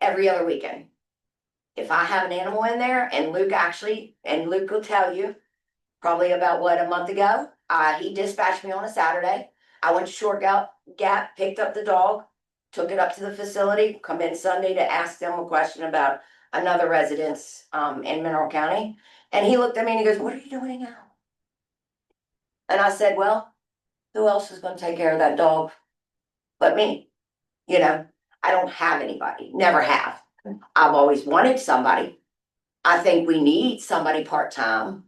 Every other weekend, if I have an animal in there, and Luke will tell you, probably about a month ago, he dispatched me on a Saturday. I went to Short Gap, picked up the dog, took it up to the facility, come in Sunday to ask them a question about another residence in Mineral County. And he looked at me and he goes, what are you doing now? And I said, well, who else is gonna take care of that dog but me? You know, I don't have anybody, never have. I've always wanted somebody. I think we need somebody part-time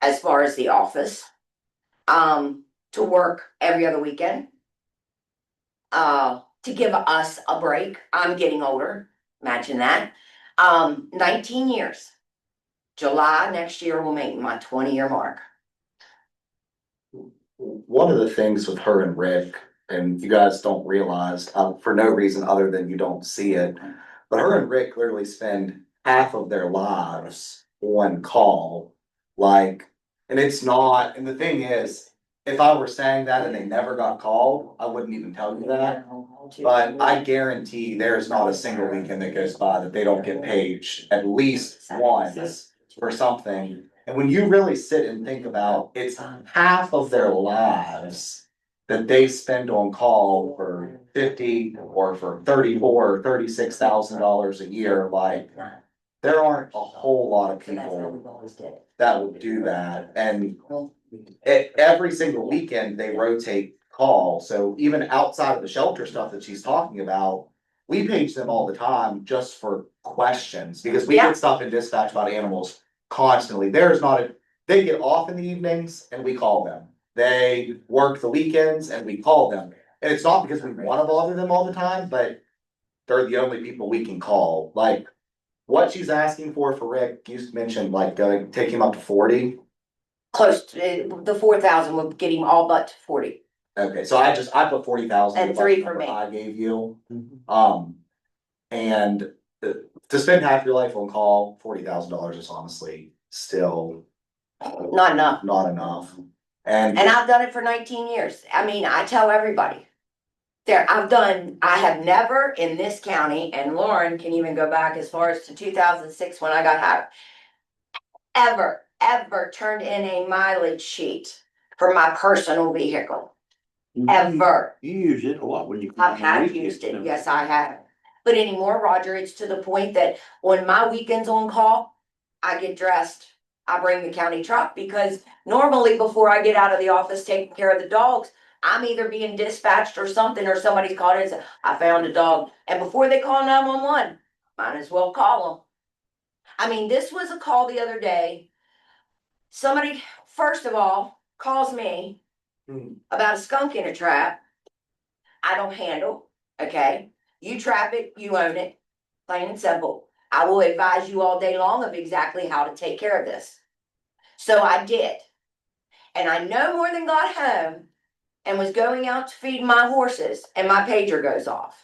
as far as the office, to work every other weekend. To give us a break. I'm getting older, imagine that. 19 years. July next year will make my 20-year mark. One of the things with her and Rick, and you guys don't realize, for no reason other than you don't see it, but her and Rick literally spend half of their lives on call. Like, and it's not, and the thing is, if I were saying that and they never got called, I wouldn't even tell you that. But I guarantee there's not a single weekend that goes by that they don't get paged at least once for something. And when you really sit and think about, it's half of their lives that they spend on call for 50 or for 34 or $36,000 a year. Like, there aren't a whole lot of people that would do that. And every single weekend they rotate call. So even outside of the shelter stuff that she's talking about, we page them all the time just for questions, because we get stuff in dispatch about animals constantly. They get off in the evenings and we call them. They work the weekends and we call them. And it's not because we want to bother them all the time, but they're the only people we can call. Like, what she's asking for Rick, you mentioned like take him up to 40. Close to the 4,000 will get him all but to 40. Okay, so I put 40,000. And 3 for me. I gave you. And to spend half your life on call, $40,000 is honestly still Not enough. not enough. And And I've done it for 19 years. I mean, I tell everybody, I have never in this county, and Lauren can even go back as far as to 2006 when I got hired. Ever turned in a mileage sheet for my personal vehicle, ever. You use it a lot when you. I have used it, yes, I have. But anymore, Roger, it's to the point that on my weekends on call, I get dressed. I bring the county truck because normally before I get out of the office taking care of the dogs, I'm either being dispatched or something, or somebody's called in and said, I found a dog. And before they call 911, might as well call them. I mean, this was a call the other day. Somebody, first of all, calls me about a skunk in a trap. I don't handle, okay? You trap it, you own it, plain and simple. I will advise you all day long of exactly how to take care of this. So I did. And I no more than got home and was going out to feed my horses and my pager goes off.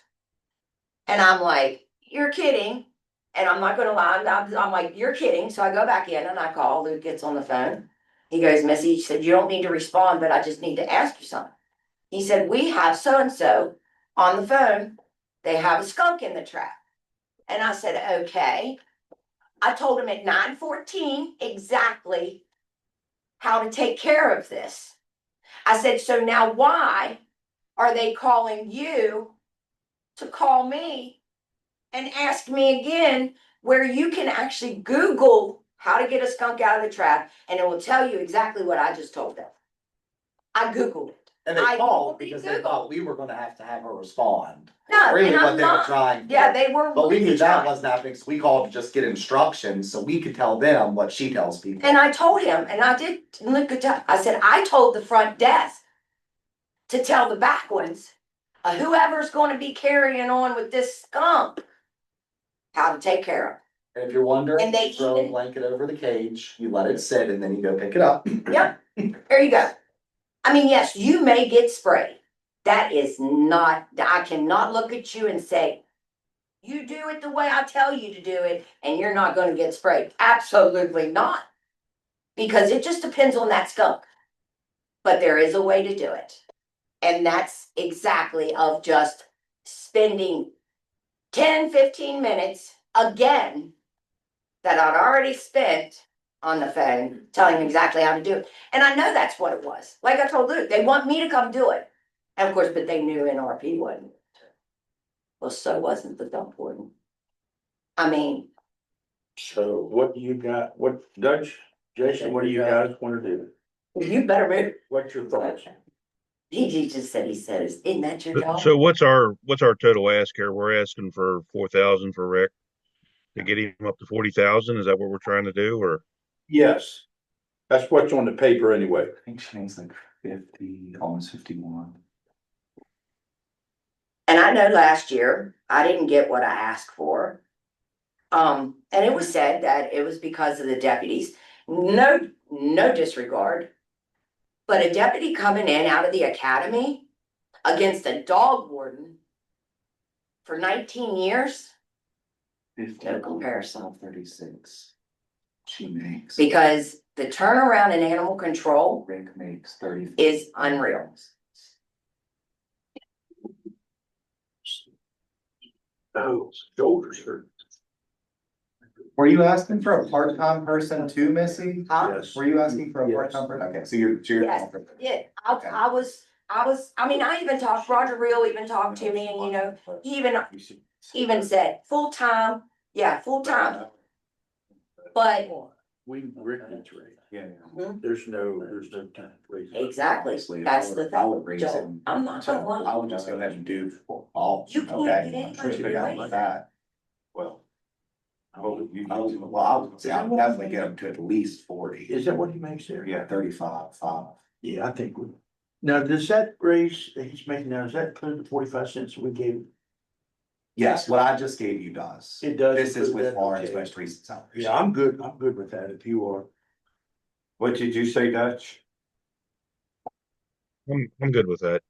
And I'm like, you're kidding. And I'm not gonna lie, I'm like, you're kidding. So I go back in and I call, Luke gets on the phone. He goes, Missy, he said, you don't need to respond, but I just need to ask you something. He said, we have so-and-so on the phone. They have a skunk in the trap. And I said, okay. I told him at 9:14 exactly how to take care of this. I said, so now why are they calling you to call me and ask me again where you can actually Google how to get a skunk out of the trap and it will tell you exactly what I just told them. I Googled it. And they I called will be because they Googled. thought we were gonna have to have her respond. No, Really and what I'm they were not. trying. Yeah, they were. But we really knew that trying. wasn't happening, so we called to just get instructions, so we could tell them what she tells people. And I told him, and I did look at that. I said, I told the front desk to tell the back ones, whoever's going to be carrying on with this skunk, how to take care of it. And if you're wondering, And they you throw a even- blanket over the cage, you let it sit, and then you go pick it up. Yep, there you go. I mean, yes, you may get sprayed. That is not, I cannot look at you and say, you do it the way I tell you to do it, and you're not gonna get sprayed. Absolutely not. Because it just depends on that skunk. But there is a way to do it. And that's exactly of just spending 10-15 minutes again that I'd already spent on the phone telling them exactly how to do it. And I know that's what it was. Like I told Luke, they want me to come do it. And of course, but they knew NRP wasn't. Well, so wasn't the dump warden. I mean, So what do you got, what, Dutch, Jason, what do you guys wanna do? you better move. What's your thoughts? He just said, isn't that your dog? So what's our total ask here? We're asking for 4,000 for Rick to get him up to 40,000. Is that what we're trying to do, or? Yes, that's what's on the paper anyway. I think she needs like 50, almost 51. And I know last year I didn't get what I asked for. And it was said that it was because of the deputies. No disregard. But a deputy coming in out of the academy against a dog warden for 19 years, 50, no comparison. 36. She makes. Because the turnaround in animal control Rick makes 30. is unreal. Oh, shoulders hurt. Were you asking for a part-time person too, Missy? Huh? Yes. Were you asking for a Yes. part-time person? Okay, so you're. Yes, yeah, I mean, I even talked, Roger Real even talked to me and, you know, he even said, full-time, yeah, full-time. But We, Rick needs raise. Yeah. There's no time to raise. exactly, Honestly, that's the I would thing, raise Joe, him. I'm not gonna So I lie. would just go ahead and do all. You can't okay? get anybody Sure, to yeah, raise like it. that. Well. Well, I would say I would definitely get him to at least 40. Is that what he makes there? Yeah, 35, 5. Yeah, I think we. Now, does that raise that he's making now, does that include the 45 cents we gave him? Yes, what I just gave you does. It does This is include with that, Lauren's okay. most recent salary. Yeah, I'm good with that if you are. What did you say, Dutch? I'm good with that.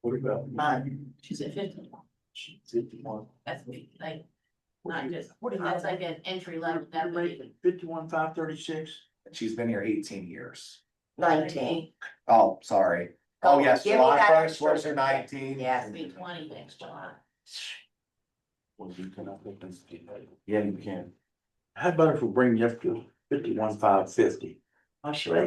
What about? Mine, she said 50. 51. That's me, like, not just, that's like an entry level, that would be. 51, 536. She's been here 18 years. 19. Oh, sorry. Oh, yes, Give me July that first, extra. works are 19. Yes. Be 20 next July. Yeah, you can. How about if we bring you up to 51,550? Oh, sure.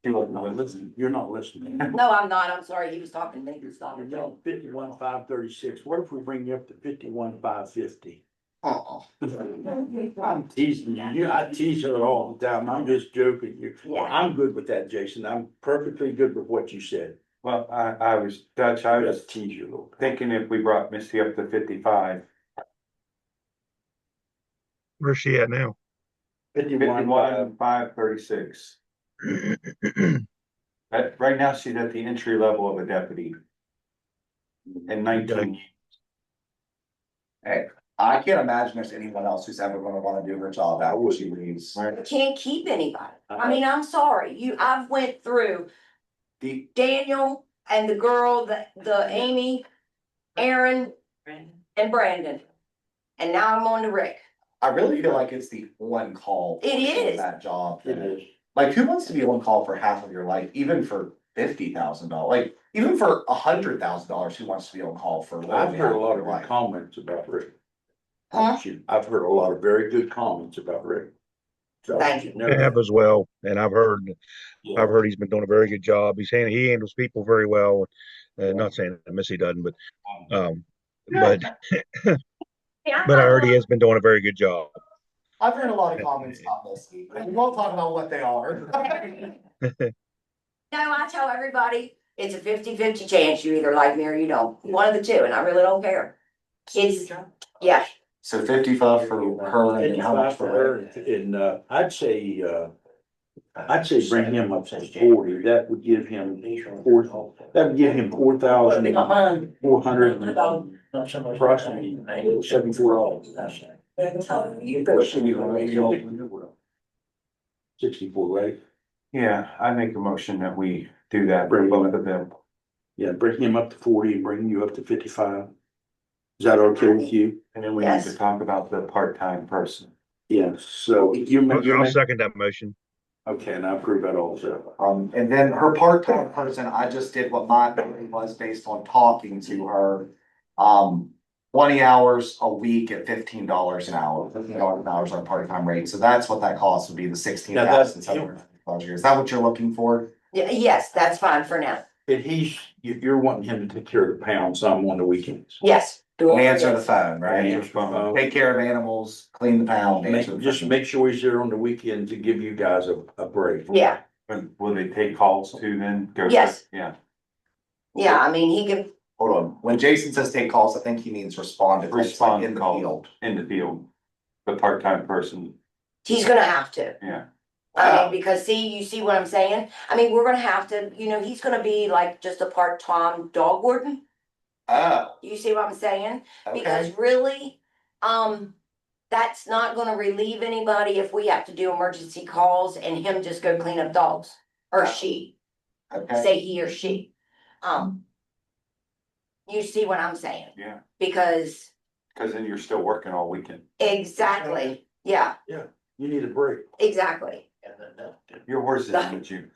You're not listening. You're not listening. No, I'm not. I'm sorry. He was talking to me. He was talking to me. 51,536. What if we bring you up to 51,550? Uh-uh. I'm teasing you. I tease her all the time. I'm just joking you. Yeah. I'm good with that, Jason. I'm perfectly good with what you said. Well, I was, Dutch, I was Just tease you a little. thinking if we brought Missy up to 55, Where's she at now? 51, 536. Right now, she's at the entry level of a deputy. And 19, I can't imagine there's anyone else who's ever gonna wanna do her job after she leaves. You can't keep anybody. I mean, I'm sorry. I've went through The, Daniel and the girl, the Amy, Aaron and Brandon. And now I'm on to Rick. I really feel like it's the on call. It portion of is. That job. It is. Like, who wants to be on call for half of your life, even for $50,000? Like, even for $100,000, who wants to be on call for? I've heard a lot of your good life? comments about Rick. Huh? I've heard a lot of very good comments about Rick. So, Thank you. I have as well, and I've heard he's been doing a very good job. He handles people very well. Not saying that Missy doesn't, but but Yeah, I heard he has been doing a very good job. I've heard a lot of comments about Misty, but we won't talk about what they are. No, I tell everybody, it's a 50-50 chance. You either like me or you don't. One of the two, and I really don't care. It's, yeah, So 55 for her and how much for her? And, I'd say bring him up to 40. That would give him that would give him 4,400 approximately $74. 64, right? yeah, I make a motion that we do that for both of them. Yeah, bring him up to 40 and bring you up to 55. Is that okay with you? And then we need to Yes. talk about the part-time person. Yes, so I'll second that motion. okay, and I approve that also. And then her part-time person, I just did what my opinion was based on talking to her. 20 hours a week at $15 an hour, $15 an hour is our part-time rate. So that's what that cost would be, the 16,700. Is that what you're looking for? yes, that's fine for now. And you're wanting him to take care of the pound some on the weekends. Yes. Answer the phone, right? Answer the phone. Take care of animals, clean the pound. answer the Just phone. make sure he's there on the weekend to give you guys a break. Yeah, And will they take calls too then? Go- Yes. Yeah, yeah, I mean, he can, Hold on, when Jason says take calls, I think he means respond to calls, like respond in the calls field. in the field. The part-time person, he's gonna have to. yeah. I mean, because you see what I'm saying? I mean, we're gonna have to, he's gonna be like just a part-time dog warden. Oh, You see what I'm saying? okay. Because really, that's not gonna relieve anybody if we have to do emergency calls and him just go clean up dogs. Or she, Okay, say he or she. You see what I'm saying? Yeah, Because because then you're still working all weekend. exactly, yeah, You need a break. exactly. Your horses need you.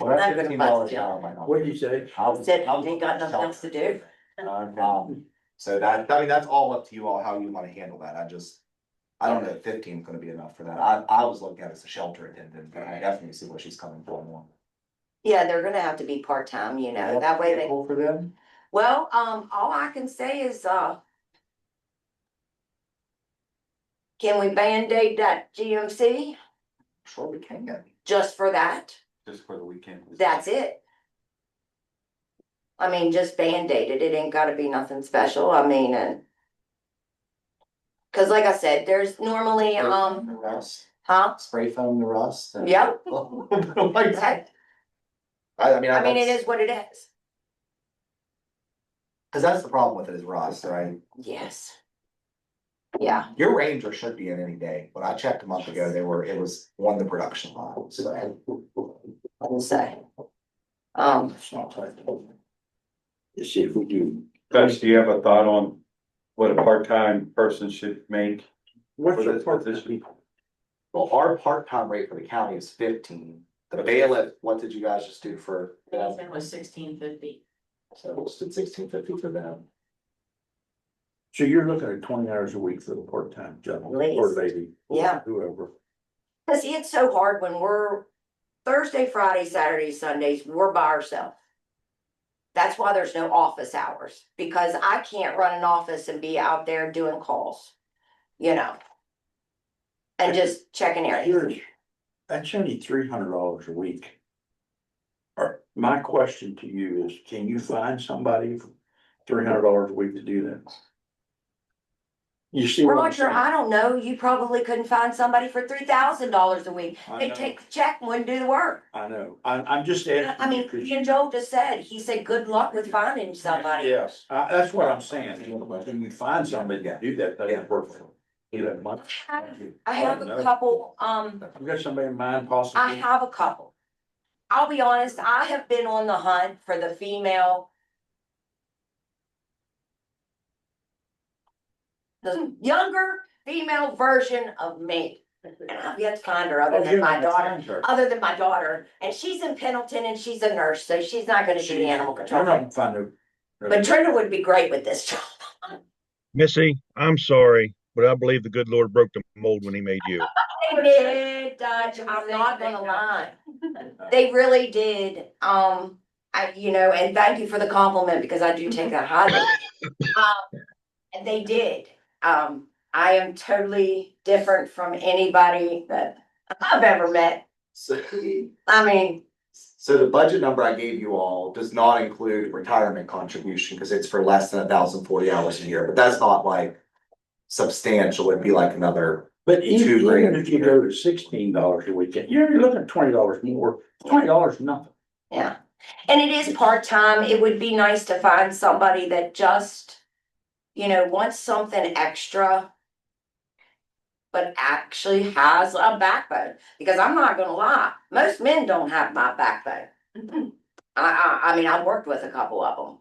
well, that's I'm not gonna $15 bust an you. hour might not. What did you say? Said, ain't got nothing else to do. So that's all up to you all, how you wanna handle that, I don't know if 15 is gonna be enough for that, I was looking at it as a shelter attendant, but I definitely see where she's coming from more. Yeah, they're gonna have to be part-time, that way they, Cool for them? well, all I can say is, can we Band-Aid that GMC Sure we can. just for that? Just for the weekend. That's it. I mean, just Band-Aid it, it ain't gotta be nothing special, I mean, and. Cause like I said, there's normally, The rust, huh? spray foam the rust. and- Yep. Like, Heck, I mean, I mean, it is what it is. Cause that's the problem with it is rust, right? Yes. Yeah, Your Ranger should be in any day. When I checked a month ago, it was on the production line, so. I will say. Let's see if we do. Dutch, do you have a thought on what a part-time person should make? What's For your this part position? Well, our part-time rate for the county is 15. The bailiff, what did you guys just do for them? It was 1650. So what's the 1650 for them? So you're looking at 20 hours a week for the part-time job or Least. lady, Yeah, whoever. cause see, it's so hard when we're Thursday, Friday, Saturday, Sundays, we're by ourselves. That's why there's no office hours, because I can't run an office and be out there doing calls, you know. And just checking areas. Here's, that's only $300 a week. My question to you is, can you find somebody for $300 a week to do that? You see what I'm Roger, saying? I don't know, you probably couldn't find somebody for $3,000 a week. I They'd know. take the check and wouldn't do the work. I know, I'm just asking. I mean, you 'cause- Ian Joel just said, he said, good luck with finding somebody. Yes, that's what I'm saying. Can you find somebody to do that? That work for you that much? I have a couple, You got somebody in mind possibly? I have a couple. I'll be honest, I have been on the hunt for the female. The younger female version of me. And I've yet to find her other than my daughter, and she's in Pendleton and she's a nurse, so she's not gonna do the animal I'm control. not gonna find her. But Trina would be great with this job. Missy, I'm sorry, but I believe the good Lord broke the mold when he made you. They did, Dutch, I'm not gonna lie. They really did, and thank you for the compliment, because I do take that highly. And they did, I am totally different from anybody that I've ever met. So, I mean, so the budget number I gave you all does not include retirement contribution, because it's for less than 1,040 hours a year, but that's not like substantial, it'd be like another. But even $2,000. if you go to $16 a week, you're looking at $20 more. $20 is nothing. yeah, and it is part-time, it would be nice to find somebody that just, wants something extra. But actually has a backbone, because I'm not gonna lie, most men don't have my backbone. I mean, I've worked with a couple of them.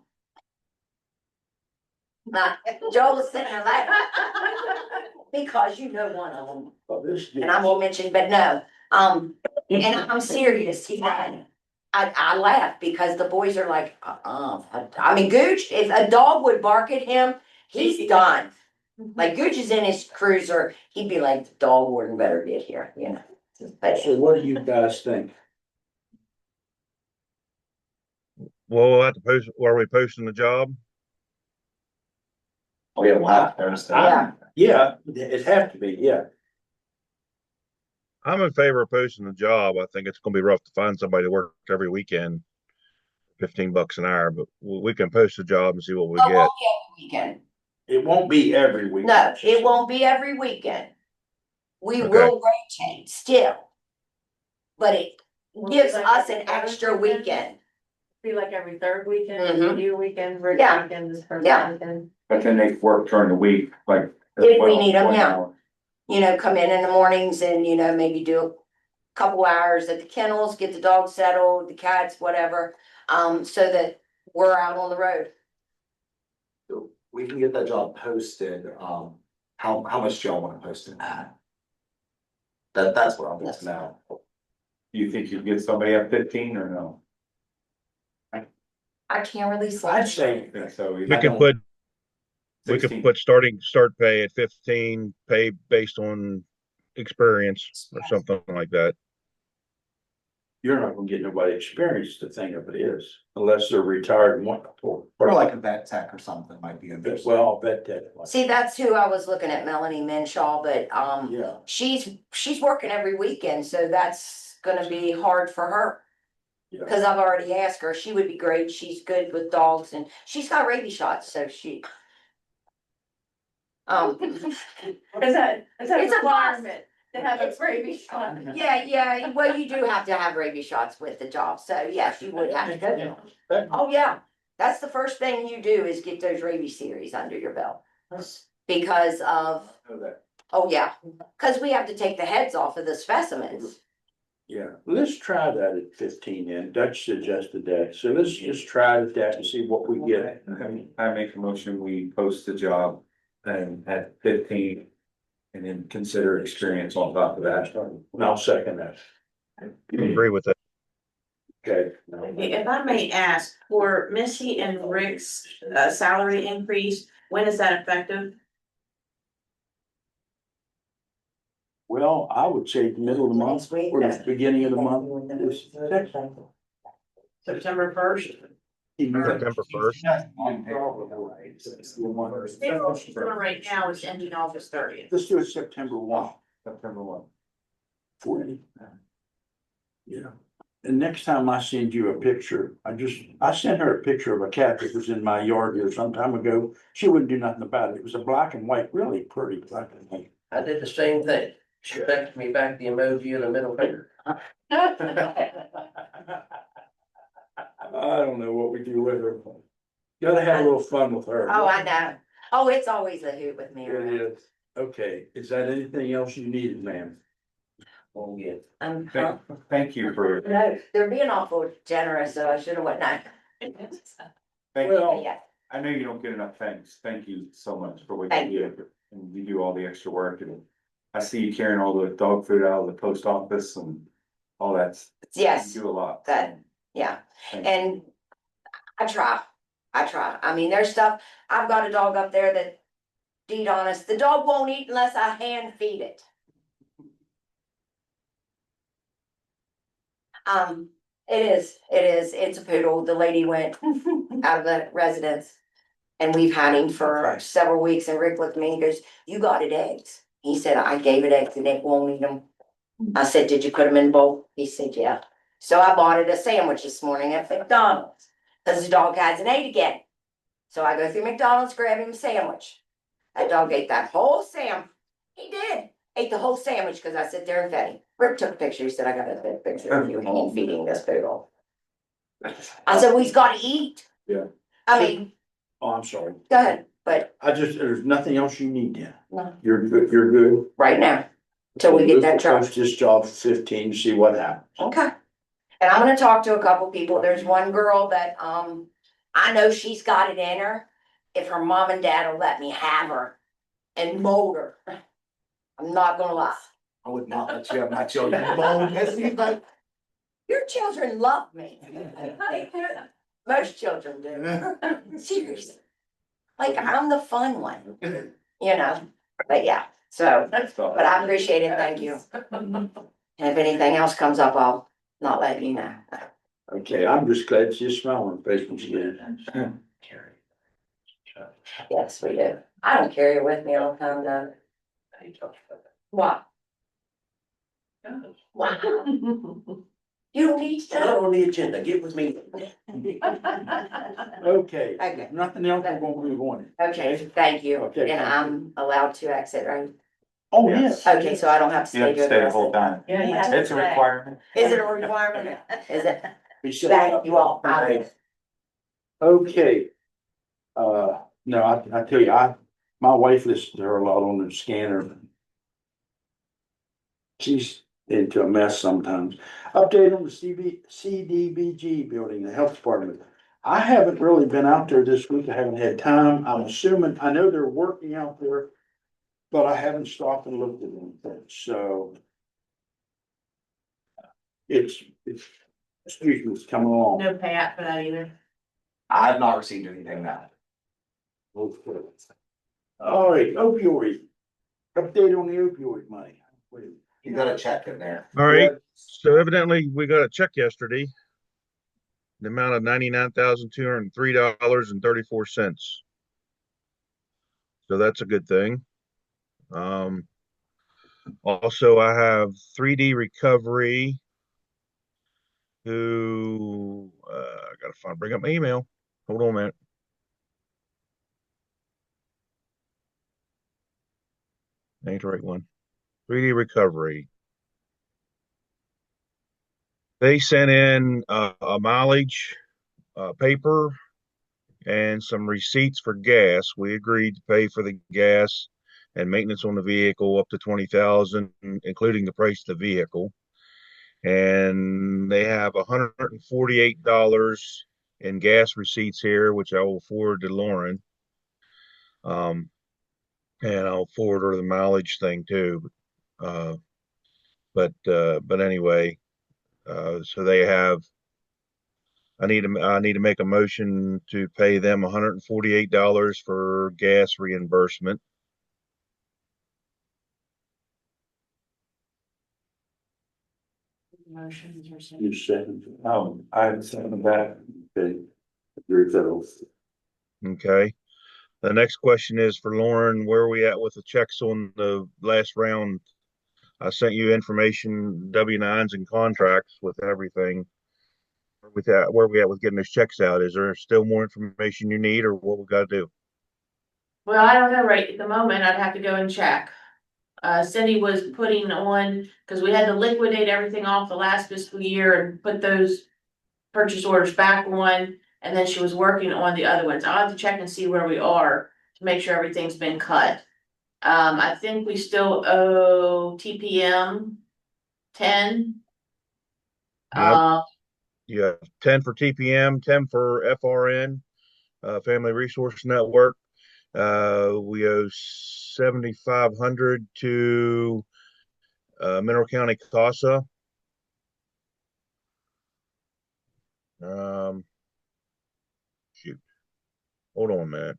Now, Joel is sitting there laughing, because you know one of them, But this. and I won't mention, but no, and I'm serious, I laugh because the boys are like, I mean, Gooch, if a dog would bark at him, he's done. Like Gooch is in his cruiser, he'd be like, the dog warden better get here, But So what do you guys think? Well, we'll have to post, are we posting the job? Oh, yeah, we'll have Thursday. Yeah. Yeah, it have to be, yeah. I'm in favor of posting the job. I think it's gonna be rough to find somebody to work every weekend. $15 an hour, but we can post the job and see what we it get. won't be every weekend. It won't be every week. No, it won't be every weekend. We Okay. will rotate still. But it gives us an extra weekend. Be like every third weekend, Mhm. you weekend, Rick Yeah. weekend, this person Yeah. weekend. But then they work during the week, like. If we need 'em, 12 yeah. hours. Come in the mornings and, maybe do a couple hours at the kennels, get the dogs settled, the cats, whatever. So that we're out on the road. We can get that job posted, how much do y'all wanna post it at? That's what I'm looking at. You think you'd get somebody at 15 or no? I can't really say. I'd say, I think so. We can put, we 16. could put start pay at 15, pay based on experience or something like that. you're not gonna get nobody experienced, the thing of it is, unless they're retired and want to. Or like a vet tech or something might be a good. Well, I'll bet that. See, that's who I was looking at, Melanie Menshaw, but, Yeah, she's working every weekend, so that's gonna be hard for her. yeah. Cause I've already asked her, she would be great, she's good with dogs and she's got rabies shots, so she. Is that It's a must. requirement to have a rabies shot? Yeah, well, you do have to have rabies shots with the job, so yes, you would have to go. Oh, yeah, that's the first thing you do is get those rabies series under your belt. Because of, oh, yeah, cause we have to take the heads off of the specimens. Yeah, let's try that at 15 then. Dutch suggested that, so let's just try that and see what we get. I make a motion, we post the job and at 15. And then consider experience on top of that. And I'll second that. I agree with that. Okay. If I may ask, for Missy and Rick's salary increase, when is that effective? Well, I would say the middle of the month or the beginning of the month. September first? September 1st. Right now is ending August 30th. Let's do it September 1. September 1. 40. Yeah. And next time I send you a picture, I sent her a picture of a cat that was in my yard here some time ago. She wouldn't do nothing about it. It was a black and white, really pretty black and white. I did the same thing. She texted me back the emoji and the middle finger. I don't know what we do with her. Gotta have a little fun with her. Oh, I know. Oh, it's always a hoot with me. It is. Okay, is that anything else you needed, ma'am? Oh, yeah. Thank you for, No, they're being awful generous, so I should have went that. thank, Well, Yeah, I know you don't get enough thanks. Thank you so much for what Thank you do. And you do all the extra work, and I see you carrying all the dog food out of the post office and all that. yes, You do a lot. that, yeah, Thank you. and I try. I mean, there's stuff, I've got a dog up there that, deed honest, the dog won't eat unless I hand feed it. It's a poodle. The lady went out of the residence. And we've had him for several weeks, and Rick looked at me and he goes, "You got it eggs." He said, "I gave it eggs and it won't eat them." I said, "Did you put them in the bowl?" He said, "Yeah." So I bought it a sandwich this morning at McDonald's, cause the dog hasn't ate again. So I go through McDonald's, grab him a sandwich. That dog ate that whole He did, ate the whole sandwich, cause I sit there and fed him. Rick took a picture, he said, "I got a picture of you hand feeding this poodle." I said, "Well, he's gotta eat." Yeah. I mean, Oh, I'm sorry. go ahead, but There's nothing else you need then. no, You're good. right now, till we get that truck. Post this job for 15, see what happens. Okay. And I'm gonna talk to a couple people. There's one girl that, I know she's got it in her. If her mom and dad will let me have her and mold her. I'm not gonna lie. I would not let you have my children alone. Your children love me. Most children do. Seriously. Like, I'm the fun one, you know, but yeah, so, but I appreciate it. Thank you. And if anything else comes up, I'll not let you know. Okay, I'm just glad to see a smile on your face when you get it. Yes, we do. I don't carry it with me all the time though. Why? Why? You don't need Not to. on the agenda, get with me. Okay, Okay. nothing else, we're gonna move on. Okay, thank you. Okay. And I'm allowed to exit, right? Oh, yes. Okay, so I don't have to You have stay to to stay the address whole it. time. It's a requirement. Is it a requirement? Is it? We set Thank up. you all. I will. Okay. No, I tell you, my wife listens to her a lot on the scanner. She's into a mess sometimes. Update on the CDBG building, the health department. I haven't really been out there this week. I haven't had time. I'm assuming, I know they're working out there, but I haven't stopped and looked at anything, so. Excuse me, it's coming along. No payout for that either. I've not received anything now. All right, opioid. Update on the opioid money. You got a check in there. All right, so evidently we got a check yesterday. The amount of $99,203.34. So that's a good thing. Also I have 3D Recovery who, I gotta bring up my email. Hold on a minute. Ain't the right one. 3D Recovery. They sent in a mileage paper and some receipts for gas. We agreed to pay for the gas and maintenance on the vehicle up to 20,000, including the price of the vehicle. And they have $148 in gas receipts here, which I will forward to Lauren. And I'll forward her the mileage thing too. But anyway, so they have I need to make a motion to pay them $148 for gas reimbursement. Motions or something. You second. I second that. Okay. Agree with that also. Okay. The next question is for Lauren. Where are we at with the checks on the last round? I sent you information, W-9s and contracts with everything. With that, where are we at with getting those checks out? Is there still more information you need, or what we got to do? Well, I don't know, right at the moment, I'd have to go and check. Cindy was putting on, cause we had to liquidate everything off the last fiscal year and put those purchase orders back on, and then she was working on the other ones. I'll have to check and see where we are to make sure everything's been cut. I think we still owe TPM 10. Yep. Yeah, 10 for TPM, 10 for FRN, Family Resource Network. We owe 7,500 to Mineral County CASA. Shoot, hold on a minute.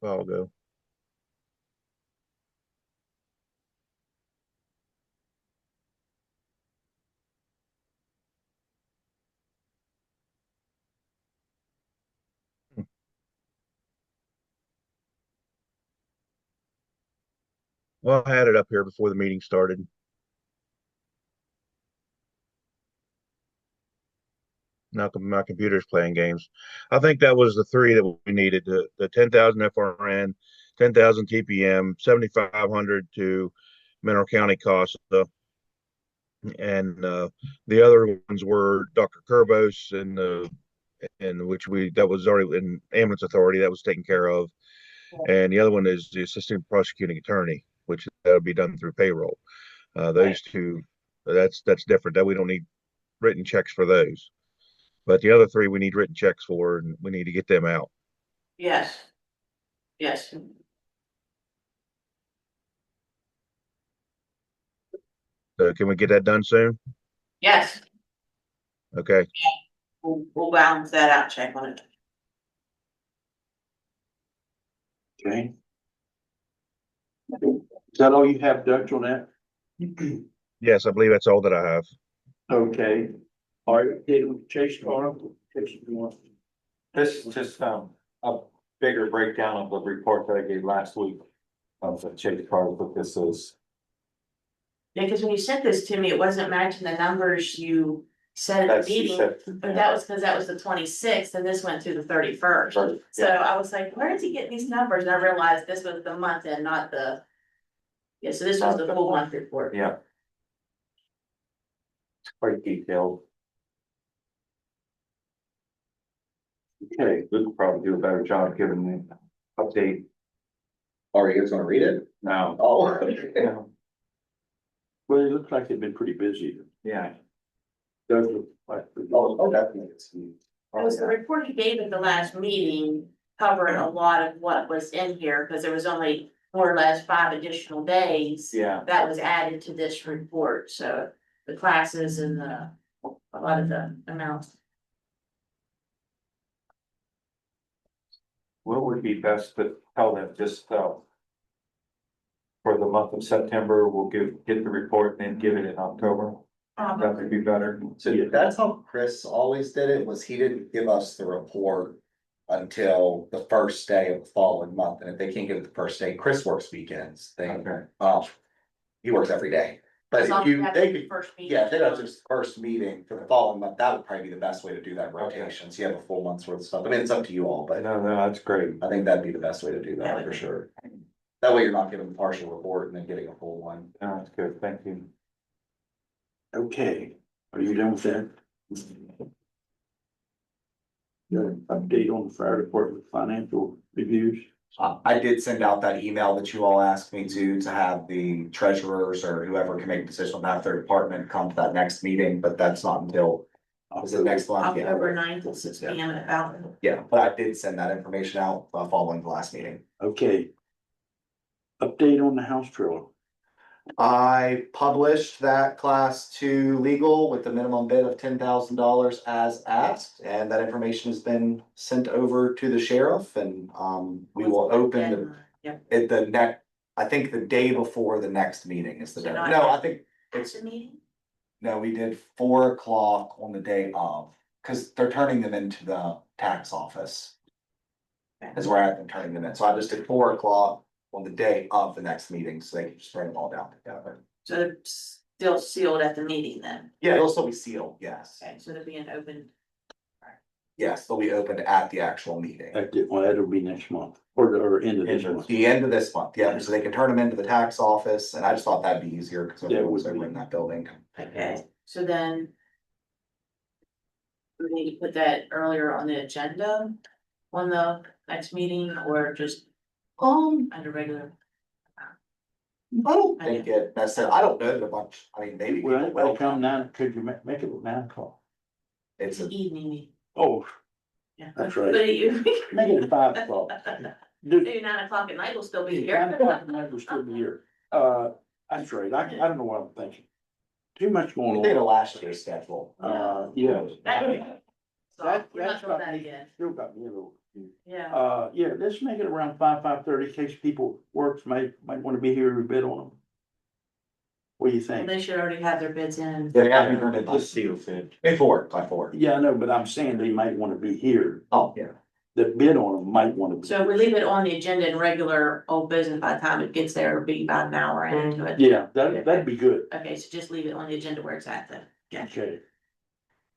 I'll go. Well, I had it up here before the meeting started. Now my computer's playing games. I think that was the three that we needed: the 10,000 FRN, 10,000 TPM, 7,500 to Mineral County CASA, and the other ones were Dr. Kerbos and which that was already in Ambulance Authority, that was taken care of, and the other one is the Assistant Prosecuting Attorney, which that'll be done through payroll. Those two, that's different. That we don't need written checks for those. But the other three we need written checks for, and we need to get them out. Yes. Yes. So can we get that done soon? Yes, Okay. we'll balance that out, check on it. Okay. Is that all you have, Dutch, on that? Yes, I believe that's all that I have. Okay. All right, Chase, Carl, Chase, if you want. This is just, a bigger breakdown of the report that I gave last week. Of the Chase card, what this is. Yeah, because when you sent this to me, it wasn't matching the numbers you said at the meeting, but that was because that was the 26th and this went through the 31st. Right, So yeah. I was like, where is he getting these numbers? And I realized this was the month and not the. Yeah, so this was the full month report. Yeah. It's quite detailed. Okay, We could probably do a better job giving the update Are you guys gonna read it? now. Oh. Yeah. well, it looks like they've been pretty busy. Yeah. Does look like. Oh, definitely. It was the report you gave at the last meeting covering a lot of what was in here, because there was only more or less 5 additional days. Yeah. That was added to this report, so the classes and a lot of the amounts. What would be best to tell them, just, for the month of September, we'll get the report and then give it in October? That would be better. So that's how Chris always did it, was he didn't give us the report until the first day of the following month, and if they can't get it the first day, Chris works weekends, Okay. he works every day. But As long if as you, have they the could, first meeting. yeah, they have this first meeting for the following month, that would probably be the best way to do that rotation, so you have a full month's worth of stuff, I mean, it's up to you all, but No, that's great. I think that'd be the best way to do that, for sure. That way you're not getting a partial report and then getting a full one. No, that's good, thank you. Okay, are you done with that? Got an update on the fire department financial reviews? I did send out that email that you all asked me to have the treasurers or whoever can make a decision on that, their department come to that next meeting, but that's not until, is it next month? Yeah. October 9th at 6 p.m. at Fountain. Yeah, but I did send that information out, following the last meeting. Okay. Update on the house trailer. I published that class to legal with the minimum bid of $10,000 as asked, and that information has been sent over to the sheriff and, we will open the, Yep. at the next, I think the day before the next meeting is the So deadline. not- No, I think What's it's, the meeting? no, we did 4 o'clock on the day of, cause they're turning them into the tax office. Is where I've been turning them in, so I just did 4 o'clock on the day of the next meeting, so they can just bring them all down together. So they're still sealed at the meeting then? Yeah, it'll still be sealed, yes. Okay, so they'll be an open. Yes, they'll be opened at the actual meeting. Well, that'll be next month, or end of this End of- month. The end of this month, yeah, so they can turn them into the tax office, and I just thought that'd be easier, because Yeah, it everyone's would be. over in that building. Okay, so then. We need to put that earlier on the agenda on the next meeting or just under regular? I don't think it necessarily, I don't know that a bunch, I mean, maybe Well, people will it'll come come. 9, could you make it 9 o'clock? It's It's a, an evening meeting. Oh, Yeah. That's right. But you. make it 5 o'clock. Do, Maybe 9 o'clock at night will still be 9 here. o'clock tonight will still be here. That's right, I don't know what I'm thinking. Too much we going did a on. last year's schedule. Yeah. So we're not doing that again. Still got me a little. Yeah, Yeah, let's make it around 5:30 in case people works might wanna be here to bid on them. What do you well, think? they should already have their bids in. Yeah, they have to turn it Just seal it. by 4. Yeah, I know, but I'm saying they might wanna be here. Oh, yeah. The bid on them might wanna be. So if we leave it on the agenda in regular old business, by the time it gets there, it'll be about an hour into it. Yeah, that'd be good. Okay, so just leave it on the agenda where it's at then. Yeah. Okay.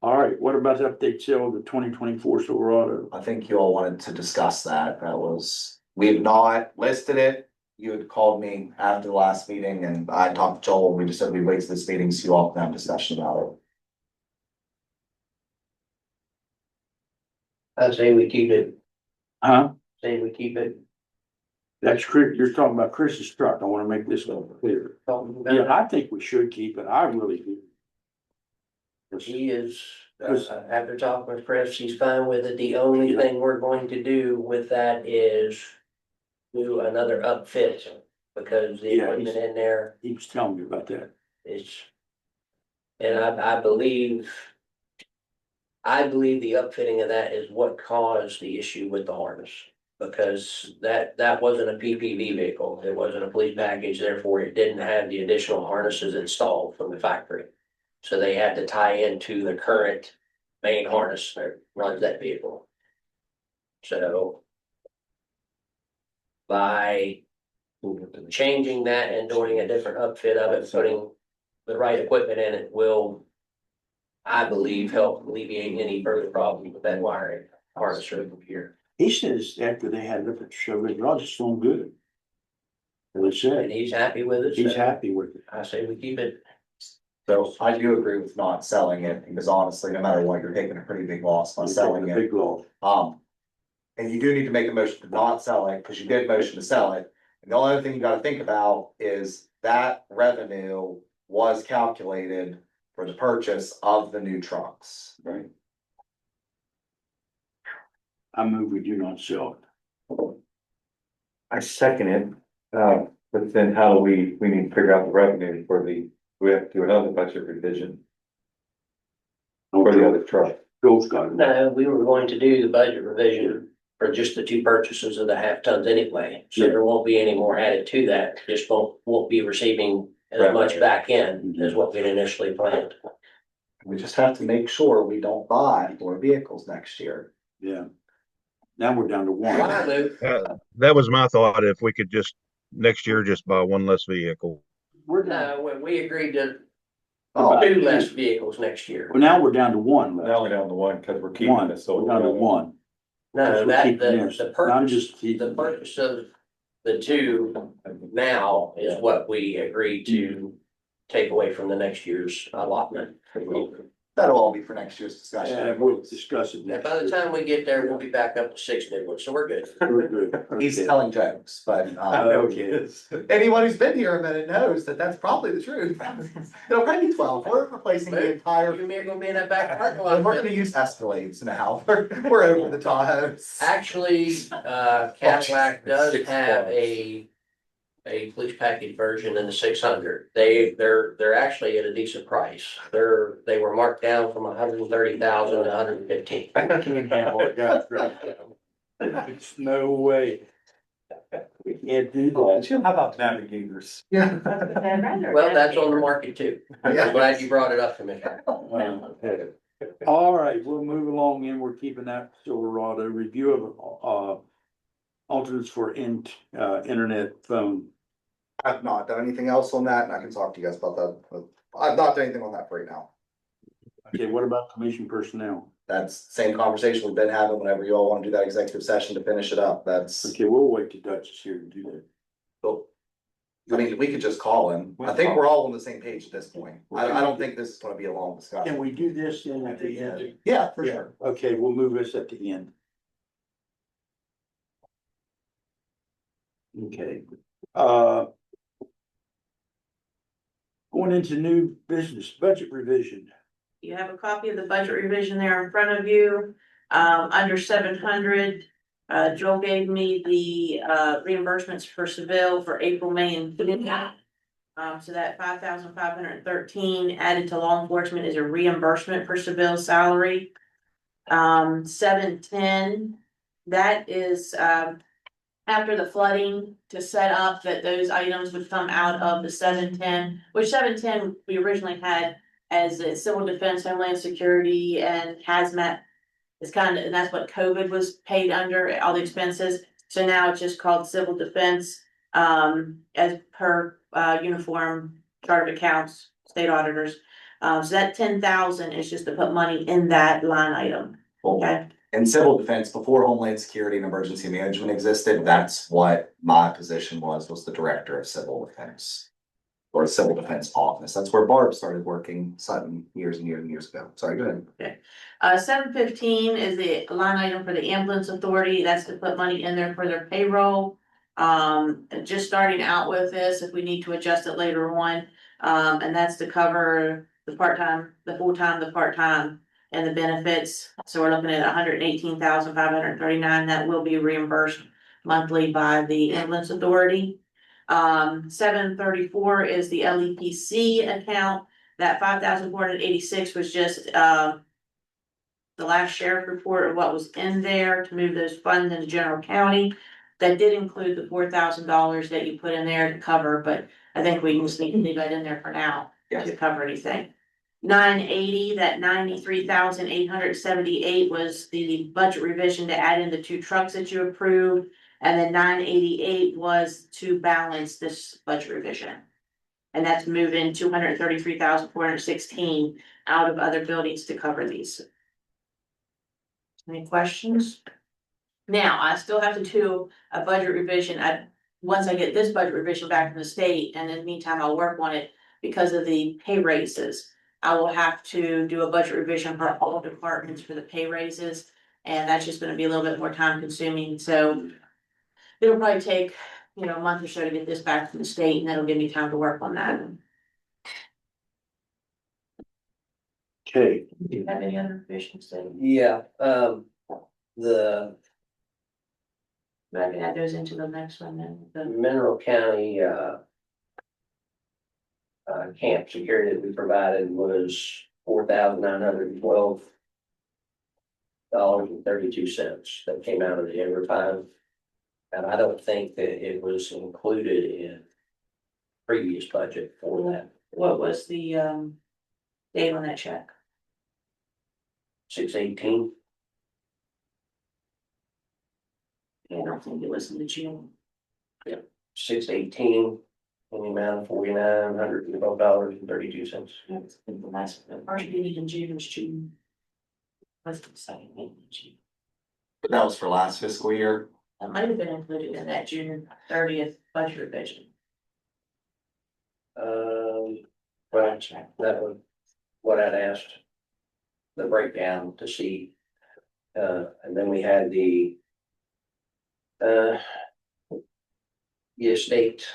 All right, what about the update sale of the 2024 Silverado? I think you all wanted to discuss that. That was, we have not listed it. You had called me after the last meeting and I talked to Joel. We just said we'd wait to this meeting so you all can have a discussion about I say we keep it, Huh? say we keep it. That's Chris, you're talking about Chris's truck. I wanna make this clear. Yeah, I think we should keep it. I really do. He is, after talking with Chris, he's fine with it. The only thing we're going to do with that is do another upfit. Because the Yeah, equipment in there He was telling me about that. is. And I believe. I believe the upfitting of that is what caused the issue with the harness. Because that wasn't a PPV vehicle. It wasn't a police package, therefore it didn't have the additional harnesses installed from the factory. So they had to tie into the current main harness that runs that vehicle. So. By changing that and doing a different upfit of it, putting the right equipment in it will. I believe help alleviate any further problems with that wiring harness over here. He says after they had looked at the show, it was just so good. They And said, he's happy with it. he's so happy with it. I say we keep it. So I do agree with not selling it because honestly, no matter what, you're taking a pretty big loss by He's selling taking a it. big loss. And you do need to make a motion to not sell it because you did motion to sell it. And the only other thing you gotta think about is that revenue was calculated for the purchase of the new trucks. Right. I move we do not sell it. I second it, but then how do we need to figure out the revenue for we have to do another budget revision for the other truck. Joel's got it. No, we were going to do the budget revision for just the two purchases of the half tons anyway. So there won't be any more added to that, just won't be receiving as much back in as what we'd initially planned. We just have to make sure we don't buy more vehicles next year. Yeah. Now we're down to one. Why, Luke? That was my thought, if we could just, next year, just buy one less vehicle. We're down. No, we agreed to Oh, two less vehicles next year. Well, now we're down to one left. Now we're down to one because we're keeping One, it, so. we're down to one. No, We're that, keeping the this. I'm purpose, just the purpose of the two now is what we agreed to take away from the next year's allotment. that'll all be for next year's discussion. Yeah, we'll discuss it And next. by the time we get there, we'll be back up to 6 new ones, so we're good. We're good. He's Okay. telling jokes, but, I know he is. anyone who's been here a minute knows that that's probably the truth. It'll probably be 12. We're replacing the entire. You and me are gonna be in that back parking We're lot. gonna use Escalades now. We're over the Tahoes. Actually, Cadillac does have a a police package version in the 600. They're actually at a decent price. They were marked down from 130,000 to 115. It's no way. We can't do that. How about navigators? Yeah. Well, that's on the market too. I'm Yeah. glad you brought it up, Commissioner. All right, we'll move along and we're keeping that Silverado review of alternates for internet phone. I've not done anything else on that, and I can talk to you guys about that, but I've not done anything on that for right now. Okay, what about commission personnel? That's the same conversation we've been having whenever you all wanna do that executive session to finish it up, that's. Okay, we'll wait till Dutch is here to do that. Cool. I mean, we could just call him. I think we're all on the same page at this point. I don't think this is gonna be a long Can discussion. we do this then at the end? Yeah, for sure. Okay, we'll move this at the end. Okay, going into new business budget revision. You have a copy of the budget revision there in front of you. Under 700, Joel gave me the reimbursements for Seville for April, May, and June. So that 5,513 added to law enforcement is a reimbursement for Seville salary. 710, that is after the flooding to set up that those items would come out of the 710, which 710 we originally had as a civil defense, homeland security, and hazmat. It's kind of, and that's what COVID was paid under, all the expenses. So now it's just called civil defense, as per uniform chart of accounts, state auditors. So that 10,000 is just to put money in that line item. Okay, In civil defense, before Homeland Security and Emergency Management existed, that's what my position was the director of civil defense. Or civil defense office, that's where Barb started working, Sutton, years and years and years ago, sorry, go ahead. 715 is the line item for the ambulance authority, that's to put money in there for their payroll. Just starting out with this, if we need to adjust it later on, and that's to cover the part-time, the full-time, the part-time, and the benefits. So we're looking at 118,539, that will be reimbursed monthly by the ambulance authority. 734 is the LEPC account. That 5,486 was just the last sheriff report of what was in there to move those funds into general county. That did include the $4,000 that you put in there to cover, but I think we just need to leave that in there for now to cover anything. 980, that 93,878 was the budget revision to add in the 2 trucks that you approved. And then 988 was to balance this budget revision. And that's moving 233,416 out of other buildings to cover these. Any questions? Now, I still have to do a budget revision once I get this budget revision back from the state, and in the meantime, I'll work on it because of the pay raises. I will have to do a budget revision for all departments for the pay raises, and that's just gonna be a little bit more time consuming, so it'll probably take, a month or so to get this back from the state, and that'll give me time to work on that. Okay, Do you have any other revisions that, Yeah, I can add those into the next one then? the Mineral County, camp security that we provided was $4,912.32 that came out of the overtime. And I don't think that it was included in previous budget for that. What was the date on that check? 618. I don't think it was in the June. 618 in the amount of $4,912.32. That's the last, the first meeting in June was June. What's the second meeting in June? But that was for last fiscal year. That might have been included in that June 30th budget revision. Well, that was what I'd asked. The breakdown to see. And then we had the estate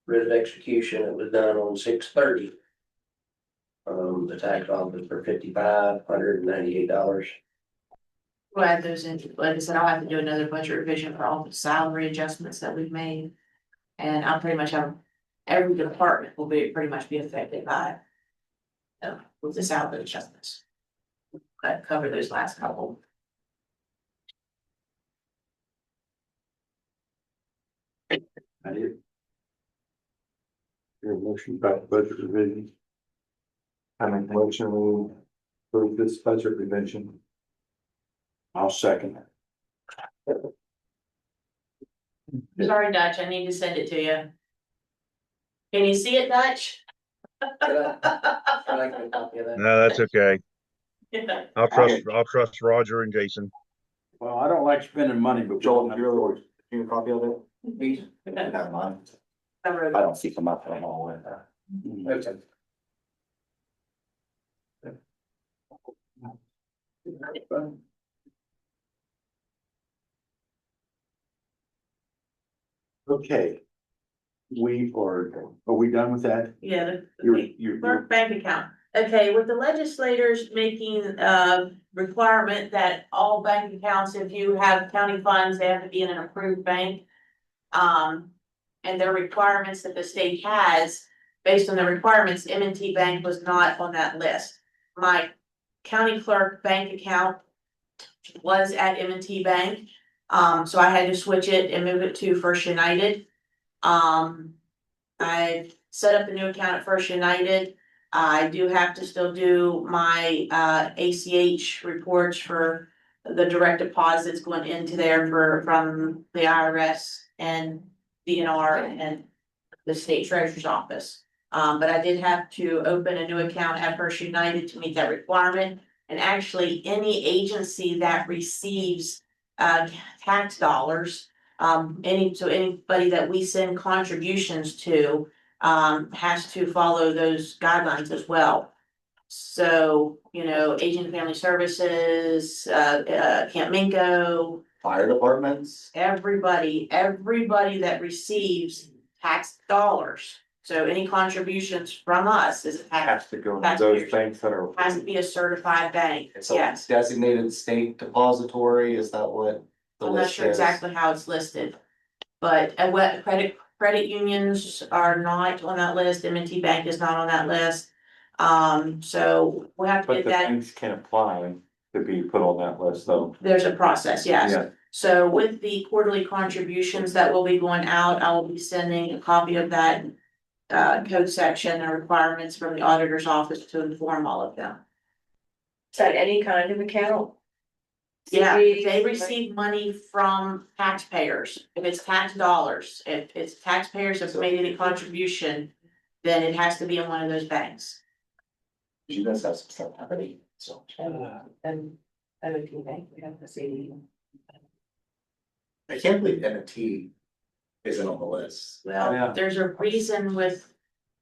writ of execution that was done on 6/30. The tax office for $5,598. We'll add those in, like I said, I'll have to do another budget revision for all the salary adjustments that we've made. And I'll pretty much have, every department will be, pretty much be affected by with the salary adjustments. But cover those last couple. I did. Your motion about budget revision. I make a motion to approve this budget revision. I'll second it. Sorry, Dutch, I need to send it to you. Can you see it, Dutch? Can I get a copy of that? No, that's okay. I'll trust Roger and Jason. Well, I don't like spending money, but. Joel, you really want a copy of it? Please. Never mind. I wrote I it. don't see them up at all with that. Okay. Okay. Are we done with that? Yeah, You're, clerk bank account. Okay, with the legislators making requirement that all bank accounts, if you have county funds, they have to be in an approved bank. And their requirements that the state has, based on the requirements, M&T Bank was not on that list. My county clerk bank account was at M&T Bank. So I had to switch it and move it to First United. I set up a new account at First United. I do have to still do my ACH reports for the direct deposits going into there from the IRS and DNR and the state treasurer's office. But I did have to open a new account at First United to meet that requirement. And actually, any agency that receives tax dollars, anybody that we send contributions to has to follow those guidelines as well. So, Aging and Family Services, Camp Minko, Fire departments? everybody that receives tax dollars. So any contributions from us is a tax, Has to go to those banks that are. has to be a certified bank, It's a yes. designated state depository, is that what the I'm not list sure is? exactly how it's listed. But what credit unions are not on that list, M&T Bank is not on that list. So we'll have to But get the that, banks can apply to be put on that list though. there's a process, yes. Yeah. So with the quarterly contributions that will be going out, I will be sending a copy of that code section and requirements from the auditor's office to inform all of them. Is that any kind of account? Yeah, CDs, they like- receive money from taxpayers, if it's tax dollars, if it's taxpayers have made any contribution, then it has to be in one of those banks. You guys have some stuff already, so. And M&T Bank, we have the CD. I can't believe M&T isn't on the list. Well, Yeah. there's a reason with,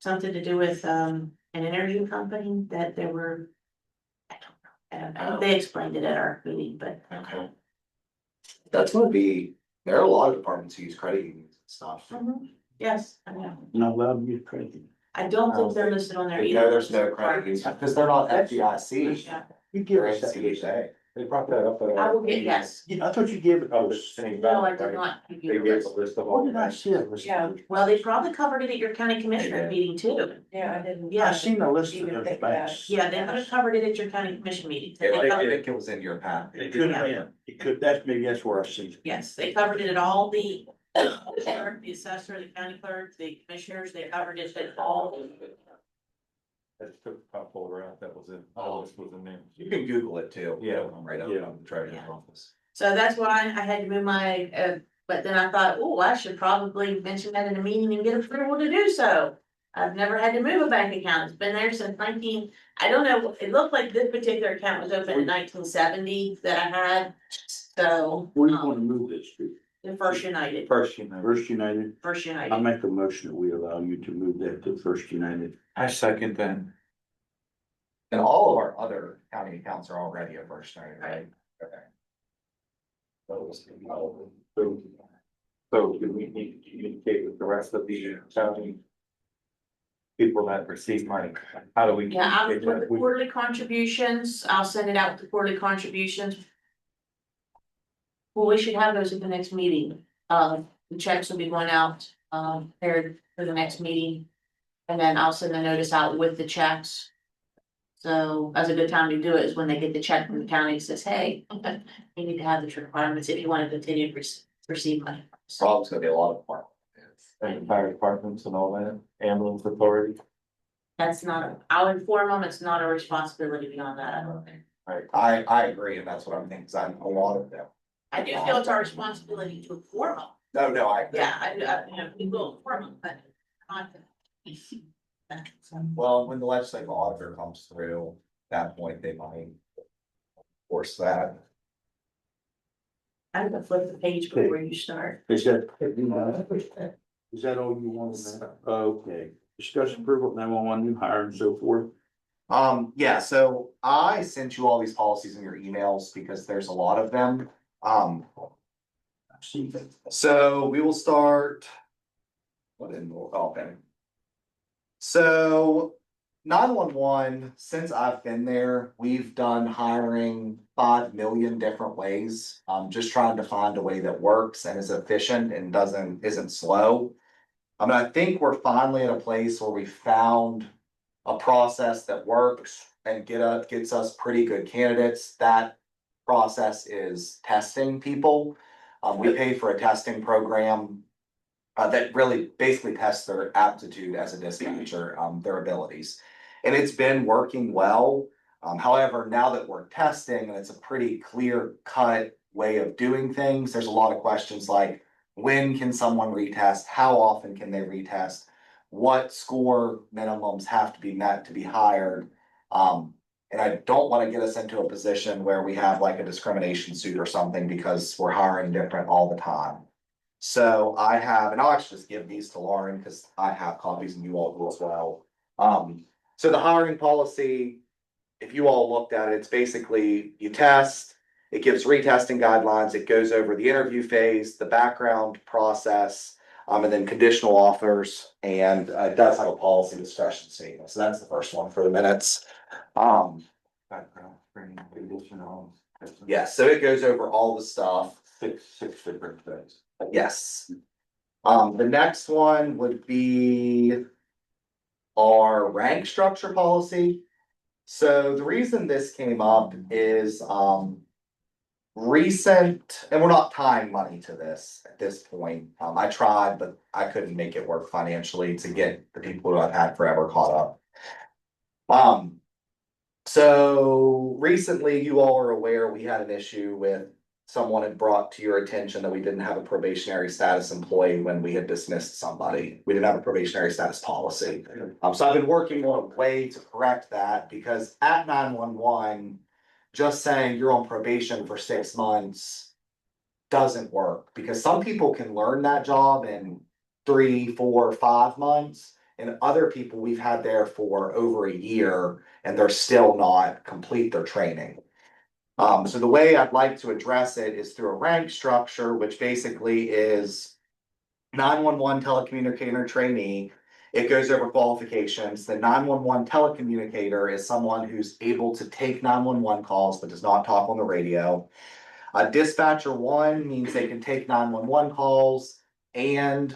something to do with, an energy company that there were. I don't know, they explained it at our meeting, but. Okay. That's gonna be, there are a lot of departments who use credit unions and stuff. Yes, I know. Not allowed to use credit. I don't think they're listed on there You either. know, there's no credit unions, because they're not FDIC. Yeah. You give They're us that. NCHA. They brought that up. I will get, yes. I thought you gave it to Oh, us. the same No, I bank, did right? not give They you the gave list. a list of Where all. did I see it? Yeah. Well, they probably covered it at your county commissioner meeting too. Yeah, I didn't. Yeah. I seen the list of Even those think banks. Yeah, they would have covered it at your county commission meeting. I They covered- think it was in your pack. It could have been. It could, that's where I see it. Yes, they covered it at all the clerk, the assessor, the county clerk, the commissioners, they covered it at all. That's the top folder out that was in, all this was in there. You can Google it too. Yeah. Right up Yeah. on the treasurer's Yeah. office. So that's why I had to move my, but then I thought, oh, I should probably mention that in a meeting and get approval to do so. I've never had to move a bank account. It's been there since I don't know, it looked like this particular account was open in 1970 that I had. So, Where do you wanna move this to? the First United, First, you know. First United? First I United. make a motion that we allow you to move that to First United. I second that. And all of our other county accounts are already at First United, right? Okay. So do we need to communicate with the rest of the county? People that receive money, how do we? Yeah, I'll communicate with that? the quarterly contributions, I'll send it out with the quarterly contributions. Well, we should have those at the next meeting. The checks will be going out prepared for the next meeting. And then I'll send the notice out with the checks. So that's a good time to do it is when they get the check from the county that says, hey, you need to have the requirements if you want to continue to receive money. Probably gonna be a lot of work. And fire departments and all that, ambulance authority. That's not, I'll inform them, it's not a responsibility beyond that, I don't think. I agree, and that's what I'm thinking, 'cause I'm a lot of them. I do feel it's our responsibility to inform them. No, I. Yeah, you know, we will inform them, but not. Well, when the legislative auditor comes through, at that point, they might force that. I'm gonna flip the page before you start. Is that all you want? Okay, discussion approval, 911 new hire and so forth. Yeah, so I sent you all these policies in your emails because there's a lot of them. So we will start. What in, okay. So 911, since I've been there, we've done hiring 5 million different ways. Just trying to find a way that works and is efficient and isn't slow. I mean, I think we're finally at a place where we found a process that works and gets us pretty good candidates. That process is testing people. We pay for a testing program that really basically tests their aptitude as a dispatcher, their abilities. And it's been working well. However, now that we're testing and it's a pretty clear cut way of doing things, there's a lot of questions like, when can someone retest? How often can they retest? What score minimums have to be met to be hired? And I don't want to get us into a position where we have like a discrimination suit or something because we're hiring different all the time. So I have, and I'll actually just give these to Lauren because I have copies and you all do as well. So the hiring policy, if you all looked at it, it's basically you test, it gives retesting guidelines, it goes over the interview phase, the background process, and then conditional offers, and it does have a policy discussion statement. So that's the first one for the minutes. Background, training, conditional. Yes, so it goes over all the stuff. Six different things. Yes. The next one would be our rank structure policy. So the reason this came up is, recent, and we're not tying money to this at this point. I tried, but I couldn't make it work financially to get the people who I've had forever caught up. So recently, you all are aware, we had an issue with someone had brought to your attention that we didn't have a probationary status employee when we had dismissed somebody. We didn't have a probationary status policy. So I've been working on a way to correct that because at 911, just saying you're on probation for 6 months doesn't work because some people can learn that job in 3, 4, 5 months. And other people we've had there for over a year and they're still not complete their training. So the way I'd like to address it is through a rank structure, which basically is 911 telecommunicator trainee. It goes over qualifications. The 911 telecommunicator is someone who's able to take 911 calls but does not talk on the radio. Dispatcher 1 means they can take 911 calls and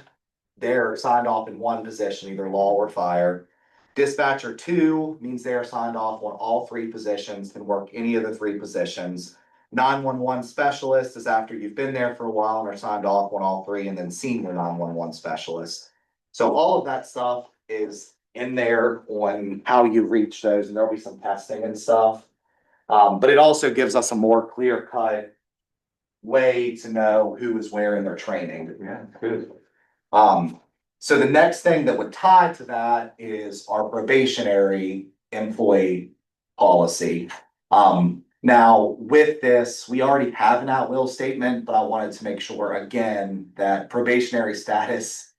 they're signed off in one position, either law or fire. Dispatcher 2 means they are signed off on all 3 positions, can work any of the 3 positions. 911 specialist is after you've been there for a while and are signed off on all 3, and then senior 911 specialist. So all of that stuff is in there on how you reach those, and there'll be some testing and stuff. But it also gives us a more clear cut way to know who is where in their training. Yeah, good. So the next thing that would tie to that is our probationary employee policy. Now with this, we already have an at-will statement, but I wanted to make sure again that probationary status.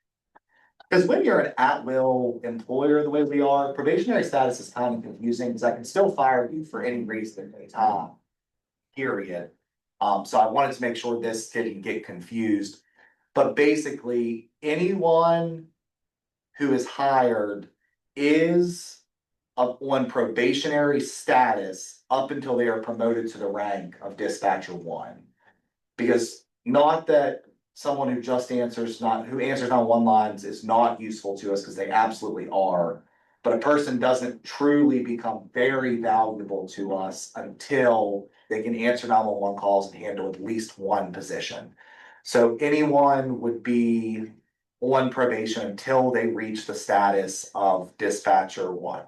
Because when you're an at-will employer the way we are, probationary status is kind of confusing because I can still fire you for any reason at any time. Period. So I wanted to make sure this didn't get confused. But basically, anyone who is hired is on probationary status up until they are promoted to the rank of dispatcher 1. Because not that someone who just answers who answers 911 lines is not useful to us, because they absolutely are. But a person doesn't truly become very valuable to us until they can answer 911 calls and handle at least one position. So anyone would be on probation until they reach the status of dispatcher one.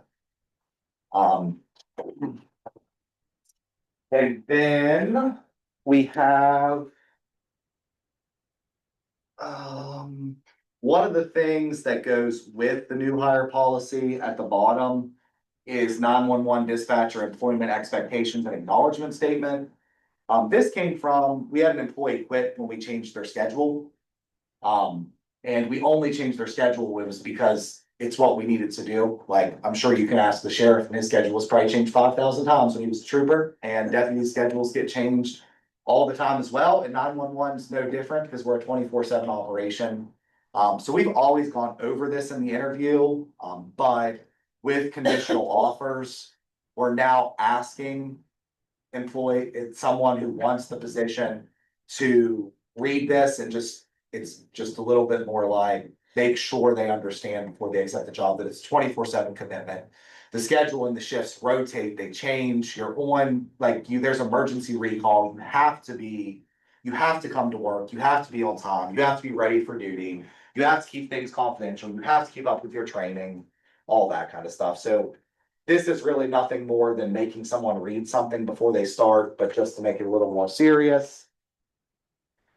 And then we have one of the things that goes with the new hire policy at the bottom is 911 dispatcher employment expectations and acknowledgement statement. This came from, we had an employee quit when we changed their schedule. And we only changed their schedule, it was because it's what we needed to do. Like, I'm sure you can ask the sheriff, and his schedule was probably changed 5,000 times when he was a trooper, and deputy schedules get changed all the time as well, and 911 is no different because we're a 24/7 operation. So we've always gone over this in the interview, but with conditional offers, we're now asking someone who wants the position to read this and it's just a little bit more like, make sure they understand before they accept the job that it's 24/7 commitment. The schedule and the shifts rotate, they change, you're on, there's emergency recall, you have to come to work, you have to be on time, you have to be ready for duty, you have to keep things confidential, you have to keep up with your training, all that kind of stuff. So this is really nothing more than making someone read something before they start, but just to make it a little more serious.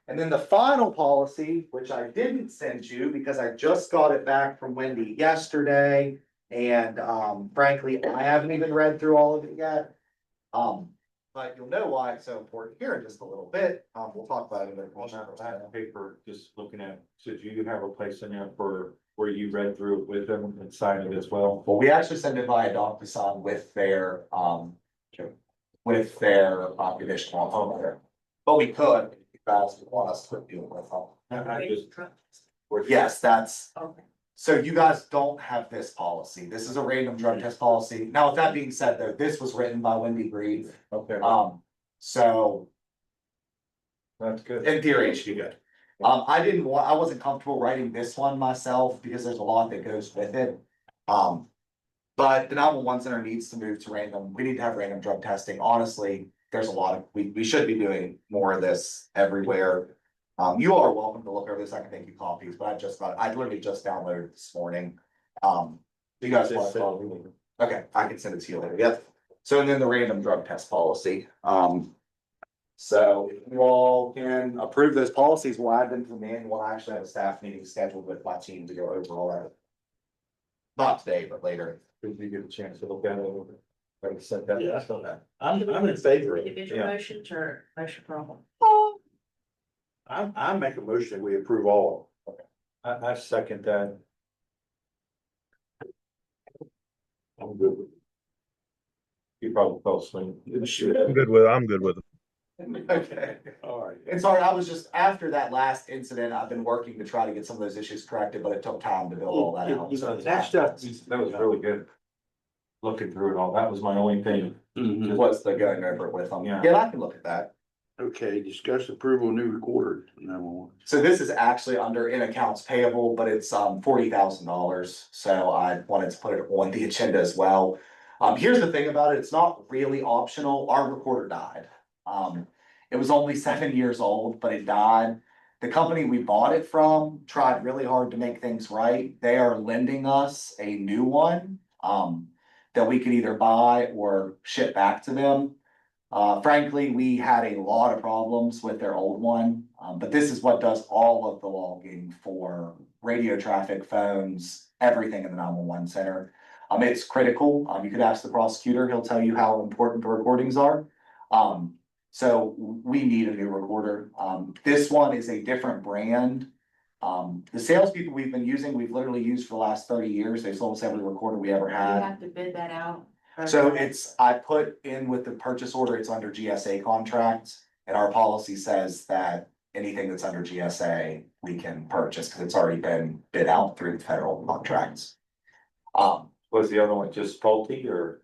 And then the final policy, which I didn't send you because I just got it back from Wendy yesterday. And frankly, I haven't even read through all of it yet. But you'll know why it's so important here in just a little bit. We'll talk about it in a minute. That paper, just looking at, so do you have a place in there for where you read through it with them and signed it as well? Well, we actually send it via DocuSign with their conditional offer. But we could, if you guys want us to deal with them. I just, Yes, that's, Okay. so you guys don't have this policy. This is a random drug test policy. Now, with that being said, though, this was written by Wendy Breed. okay, So that's good. in theory, it should be good. I wasn't comfortable writing this one myself because there's a lot that goes with it. But the 911 center needs to move to random. We need to have random drug testing. Honestly, there's a lot of, we should be doing more of this everywhere. You all are welcome to look over this. I can make you copies, but I literally just downloaded it this morning. You guys want to? Okay, I can send it to you later. Yep. So, and then the random drug test policy. So if you all can approve those policies, we'll add them to the manual. I actually have a staff meeting scheduled with my team to go over all that. Not today, but later. Did you get a chance to look at it? Like I said, that. Yeah, I'm in favor of it. Individual motions or motion for all? I make a motion that we approve all. I second that. I'm good with You probably fell asleep. I'm good with it. Okay. it. All right. And sorry, I was just, after that last incident, I've been working to try to get some of those issues corrected, but it took time to build all that out. You know, that stuff. That was really good. Looking through it all, that was my only thing. What's the going over it with them? Yeah. Yeah, I can look at that. Okay, discuss approval of new recorder. No. So this is actually under in accounts payable, but it's $40,000. So I wanted to put it on the agenda as well. Here's the thing about it, it's not really optional. Our recorder died. It was only 7 years old, but it died. The company we bought it from tried really hard to make things right. They are lending us a new one, that we could either buy or ship back to them. Frankly, we had a lot of problems with their old one, but this is what does all of the logging for radio traffic, phones, everything in the 911 center. It's critical. You could ask the prosecutor, he'll tell you how important the recordings are. So we need a new recorder. This one is a different brand. The salespeople we've been using, we've literally used for the last 30 years. They sold us every recorder we ever You had. have to bid that out. So I put in with the purchase order, it's under GSA contracts, and our policy says that anything that's under GSA, we can purchase, because it's already been bid out through the federal contracts. Was the other one just faulty or?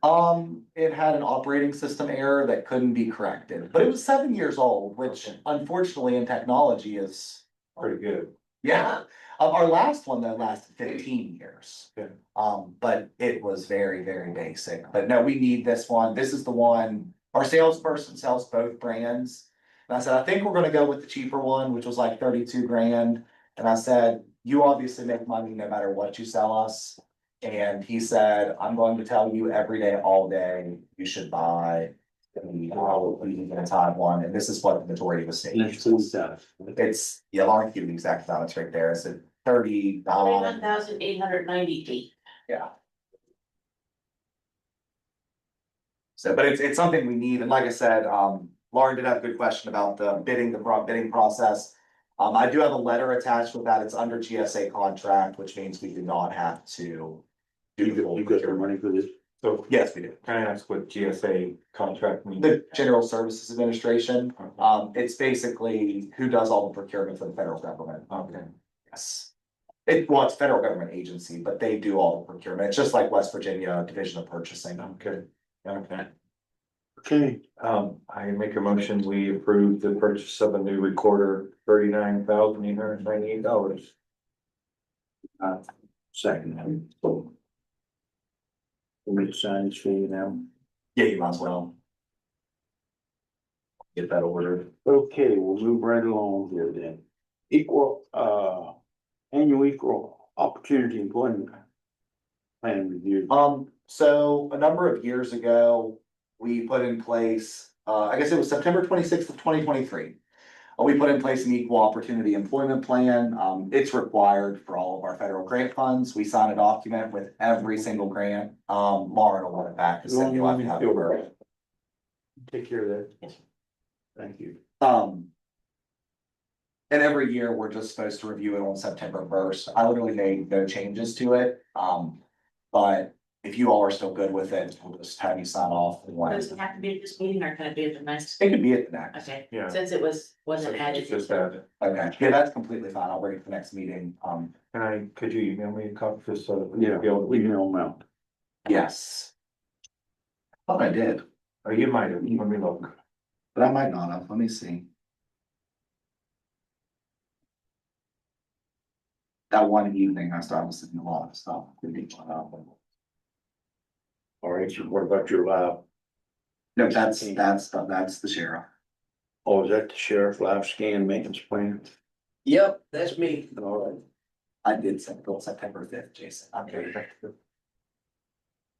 It had an operating system error that couldn't be corrected, but it was 7 years old, which unfortunately in technology is Pretty good. Yeah, our last one though lasted 15 years. Yeah. But it was very, very basic, but no, we need this one, this is the one, our salesperson sells both brands. And I said, I think we're gonna go with the cheaper one, which was like 32 grand, and I said, you obviously make money no matter what you sell us. And he said, I'm going to tell you every day, all day, you should buy the Tide one, and this is what the majority of the state uses. It's, yeah, Lauren gave the exact balance right there, it's at 39. 31,898. Yeah. So, but it's something we need, and like I said, Lauren did have a good question about the bidding process. I do have a letter attached with that, it's under GSA contract, which means we do not have to. Do the full You got the procurement. money for this? So Yes, we do. can I ask what GSA contract means? The General Services Administration, it's basically who does all the procurement for the federal government. Okay. Yes. Well, it's federal government agency, but they do all the procurement. It's just like West Virginia Division of Purchasing. Okay. Okay. Okay, I make a motion, we approve the purchase of a new recorder, $39,898. second. We sign this for you now. Yeah, you might as well. Get that ordered. Okay, we'll move right along here then. Annual equal opportunity employment plan review. So a number of years ago, we put in place, I guess it was September 26th of 2023. We put in place an equal opportunity employment plan. It's required for all of our federal grant funds. We sign a document with every single grant. Lauren will want it back. 'Cause then you'll have to have it for- Take care of that. Yes. Thank you. And every year, we're just supposed to review it on September 1st. I literally made no changes to it. But if you all are still good with it, we'll just have you sign off. Does it have to be at this meeting or can it be at the next? It could be at the next. Okay, Yeah. since it wasn't added. Just add. Okay, yeah, that's completely fine. I'll bring it to the next meeting. Could you email me a copy just so that we Yeah, can be able we to? know them out. Yes. Thought I did, Oh, you might have, let me look. but I might not have. Let me see. That one evening, I started listening to a lot of stuff. All right, so what about your live? No, that's the sheriff. Oh, is that the sheriff live scan maintenance plan? Yep, that's me. All right. I did send it on September 5th, Jason. I'm very.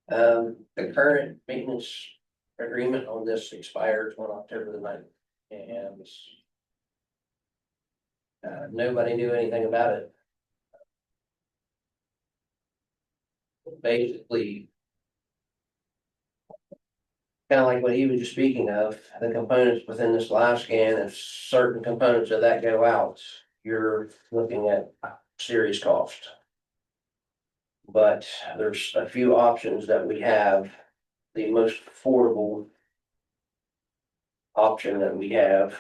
The current maintenance agreement on this expires on October the 9th, and nobody knew anything about it. Basically, kind of like what he was just speaking of, the components within this live scan, if certain components of that go out, you're looking at serious cost. But there's a few options that we have. The most affordable option that we have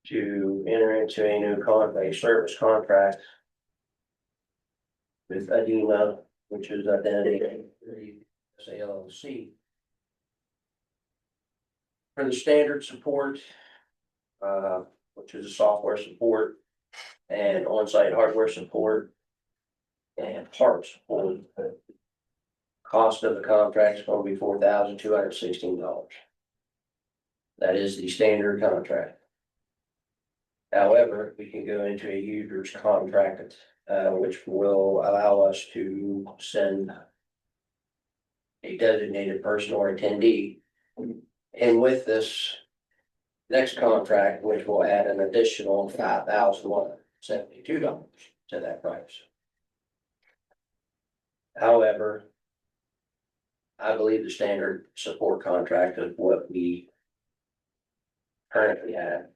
to enter into a new a service contract with Adema, which is Identity LLC. For the standard support, which is a software support and on-site hardware support and parts support, cost of the contract is going to be $4,216. That is the standard contract. However, we can go into a user's contract, which will allow us to send a designated person or attendee. And with this next contract, which will add an additional $5,172 to that price. However, I believe the standard support contract is what we currently have.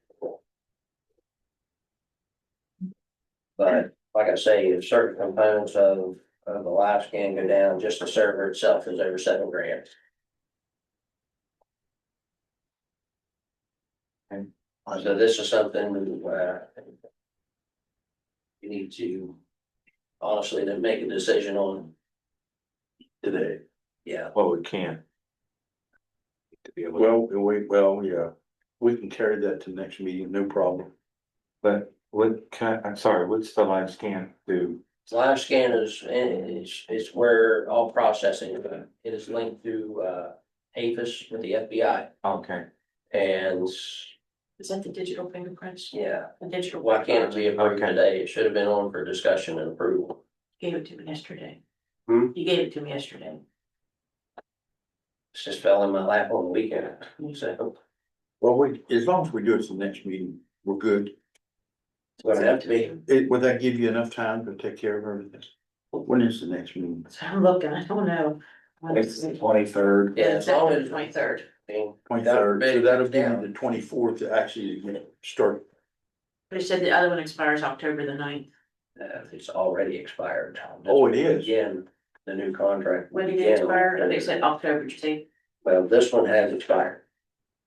But like I say, if certain components of the live scan go down, just the server itself is over $7,000. So this is something you need to honestly to make a decision on today. Yeah. Well, we can't. To be able to- Well, yeah, We can carry that to next meeting, no problem. But I'm sorry, what's the live scan do? Live scan is where all processing, it is linked to, APHIS with the FBI. Okay, And Is that the digital fingerprints? yeah, The digital. why can't it be approved Okay. today? It should have been on for discussion and approval. Gave it to me yesterday. Hmm? You gave it to me yesterday. It just fell in my lap on the weekend. So Well, as long as we do it to the next meeting, we're good. it's gonna have to be. Would that give you enough time to take care of everything? When is the next meeting? So I'm looking, I don't know. It's the 23rd. Yeah, as long as. 23rd. 23rd, so that'll give you the 24th to actually, start. They said the other one expires October the 9th. It's already expired. Oh, it is? Again, the new contract. When did it begin. expire? They said October, did you say? Well, this one has expired.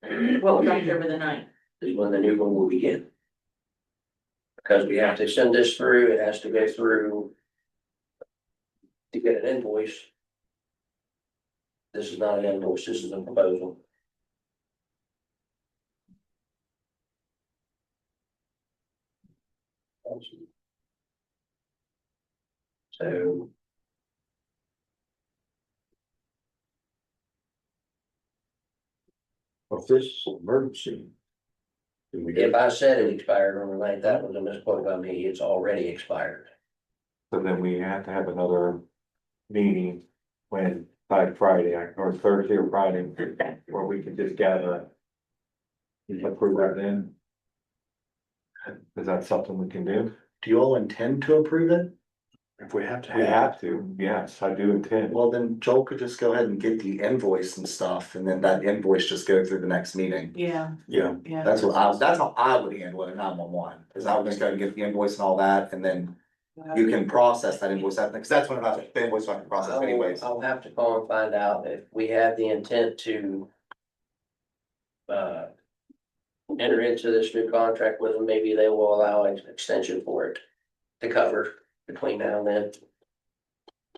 What was October the 9th? Is when the new one will begin. Because we have to send this through, it has to go through. To get an invoice. This is not an invoice, this is a proposal. So. If this is an emergency. then we If got- I said it expired on the ninth, that was a misquote by me, it's already expired. so then we have to have another meeting when, by Friday, or Thursday or Friday, where we can just gather. Approve that then. Is that something we can do? Do you all intend to approve it? If we have to. We have to, yes, I do intend. Well, then Joel could just go ahead and get the invoice and stuff, and then that invoice just go through the next meeting. Yeah, Yeah, yeah. That's how I would handle it in 911, is I would just go and get the invoice and all that, and then you can process that invoice, because that's when I, the invoice I can process anyways. I'll have to call and find out if we have the intent to. Enter into this new contract with them, maybe they will allow an extension for it to cover between now and then.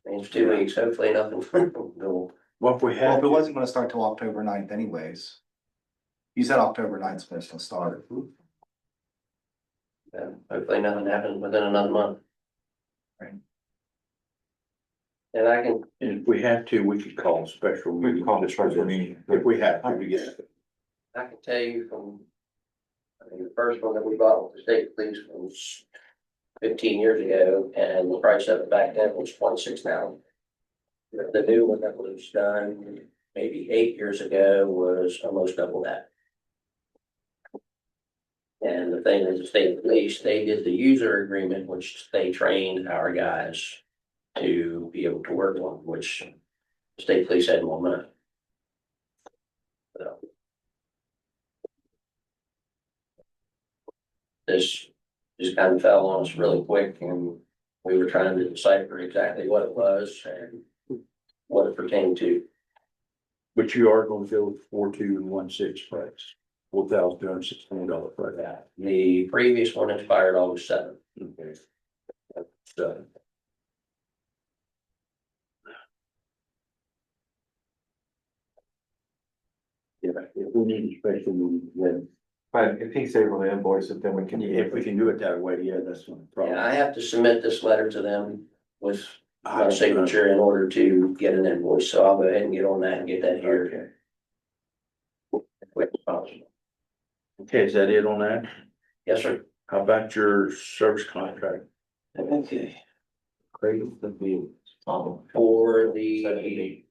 Means 2 weeks, hopefully nothing. will- well, if we Well, have. if it wasn't gonna start till October 9th anyways. You said October 9th is supposed to start. Hopefully nothing happens within another month. Right. And I can, And if we have to, we could call a special We meeting. can call a just for special this. meeting. If we have to, we get it. I can tell you from. I mean, the first one that we bought with the state police was 15 years ago, and the price of it back then was 26 now. The new one that was done maybe 8 years ago was almost double that. And the thing is, the state police, they did the user agreement, which they trained our guys to be able to work on, which the state police had more money. So. This just kind of fell on us really quick, and we were trying to decipher exactly what it was and what it pertained to. But you are gonna go with 4216 price, $4,216 price. The previous one expired August 7th. Okay. So. Yeah, if we need a special meeting, then, But if he's able to invoice it, then we can. if we can do it that way, yeah, that's not a problem. Yeah, I have to submit this letter to them with my signature in order to get an invoice, so I'll go ahead and get on that and get that here. Okay. as quick as possible. Okay, is that it on that? Yes, sir. How about your service contract? Okay. Cradle the bill. For the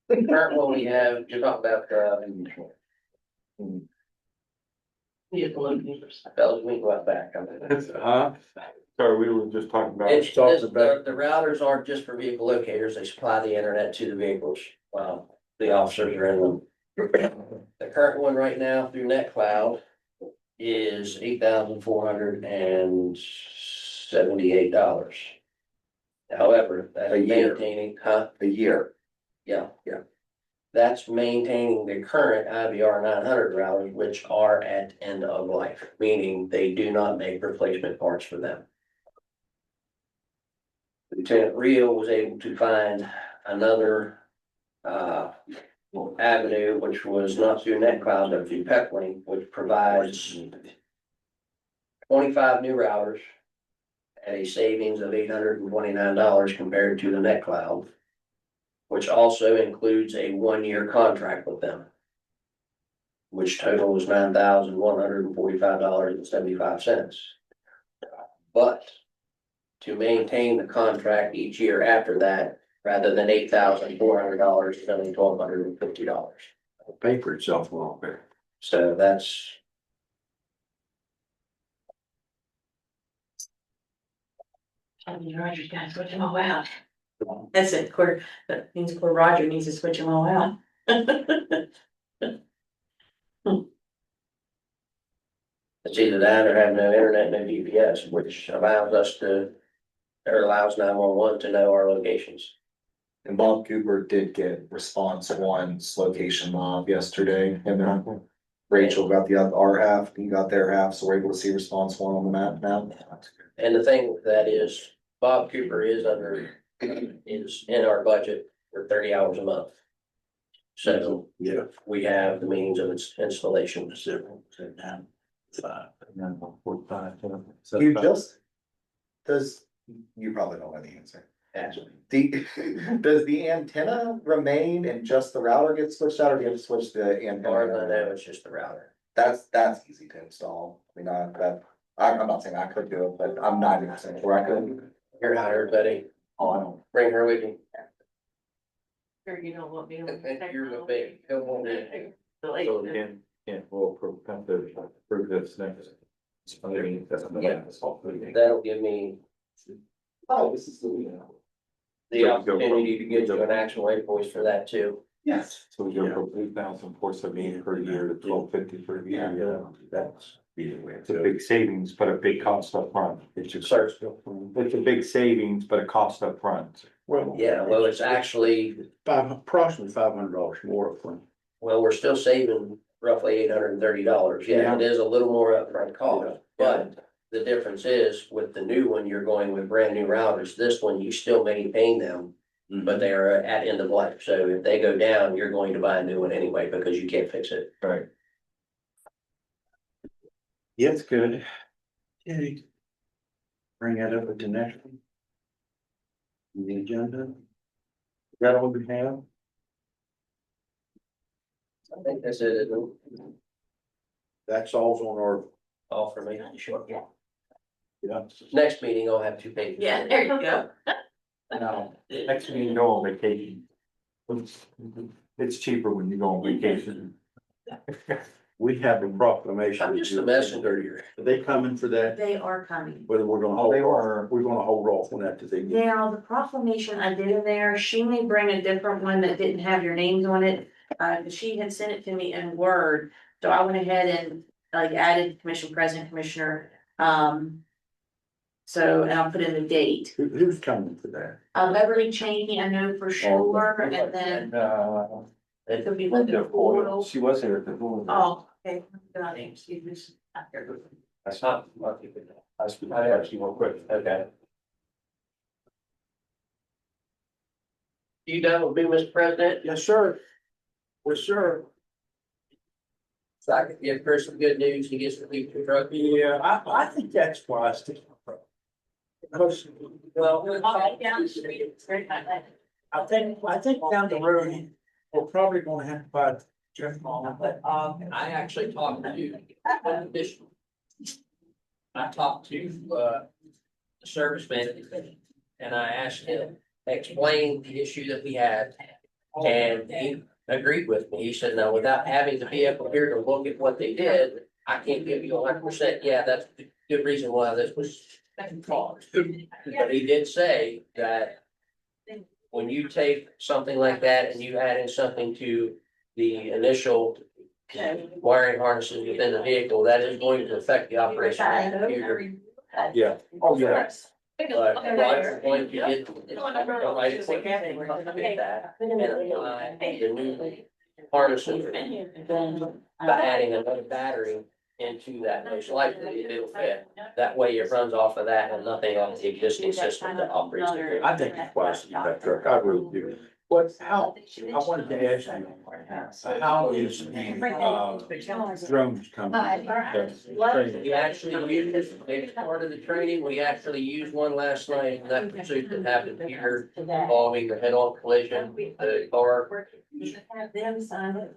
current one we have, you're talking about, Vehicle openers. fellas, we can go out back. Huh? Sorry, we were just talking about. It's just, the routers aren't just for vehicle locators, they supply the internet to the vehicles, the officers are in them. The current one right now through NetCloud is $8,478. However, that's A year. maintaining, A year. yeah. That's maintaining the current IVR 900 routers, which are at end of life, meaning they do not make replacement parts for them. Lieutenant Rio was able to find another avenue, which was not through NetCloud, but through Peplink, which provides 25 new routers at a savings of $829 compared to the NetCloud, which also includes a 1-year contract with them, which totals $9,145.75. But to maintain the contract each year after that, rather than $8,400, it's only $1,250. Pay for itself a little bit. So that's. Roger's gotta switch them all out. That's it, that means poor Roger needs to switch them all out. It's either that or have no internet, no GPS, which allows us to, or allows 911 to know our locations. And Bob Cooper did get response one's location mob yesterday, and then Rachel got our half, he got their half, so we're able to see response one on the map now. And the thing with that is, Bob Cooper is in our budget for 30 hours a month. So Yeah. we have the means of its installation. You just, you probably don't know the answer. Does the antenna remain and just the router gets switched out, or do you have to switch the As far as I antenna? know, it's just the router. That's easy to install. I mean, I'm not saying I could do it, but I'm 90% sure I could. You're hired, buddy. Oh, I don't. Bring her with you. Sure you don't want me You're the big, he'll want me. So again, we'll approve, have to approve this next. I mean, that's. That'll give me Oh, this is the opportunity to get you an actual invoice for that too. Yes. So we go from 8,478 per year to 1,250 per year. Yeah, that's either way. It's a big savings, but a big cost up front. It's Sir. a big savings, but a cost up front. Well. Yeah, well, it's actually, Approximately $500 more upfront. well, we're still saving roughly $830. Yeah, it is a little more upfront cost, but the difference is with the new one, you're going with brand new routers. This one, you still maintain them, but they are at end of life. So if they go down, you're going to buy a new one anyway because you can't fix it. Right. Yeah, it's good. Okay. Bring that up at the next one. The agenda. Is that all we have? I think that's it, isn't it? That's all's on our. All for me. Sure. Yeah. Next meeting, I'll have 2 pages. Yeah, there you go. Now, Next time you go on vacation. It's cheaper when you go on vacation. we have a proclamation. I'm just a messenger here. Are they coming for that? They are coming. Whether we're gonna hold off, we're gonna hold off on that till they get. Now, the proclamation I did in there, she may bring a different one that didn't have your names on it. She had sent it to me in Word, so I went ahead and added commission president, commissioner. So, and I'll put in the date. Who's coming for that? Beverly Cheney, I know for sure, and then it could be Linda Portal. She was here at the board. Oh, okay, excuse me. That's not. I actually real quick. Okay. You done with me, Mr. President? Yes, sir. Yes, sir. So I can give Chris some good news, he gets to leave the truck. Yeah, I think that's wise. Because, Well, Down the street, it's very nice. I think down the road, we're probably gonna have to buy Jeff Mall. But, I actually talked to I talked to, the service manager, and I asked him, explain the issue that we had. And he agreed with me, he said, no, without having the vehicle here to look at what they did, I can't give you 100%, yeah, that's the good reason why this was caused. But he did say that when you take something like that and you add in something to the initial wiring harnesses within the vehicle, that is going to affect the operation of the computer. Yeah. Oh, yeah. But Roger's going to get the right equipment that and apply the new harnesses by adding another battery into that, most likely it'll fit. That way it runs off of that and nothing on the existing system that operates. I think it's wise to get that truck, I really do. What's how, I wanted to ask you, how is the drones coming? We actually use, maybe part of the training, we actually used one last night, in that pursuit that happened here involving the head-on collision, the car. Have them sign it.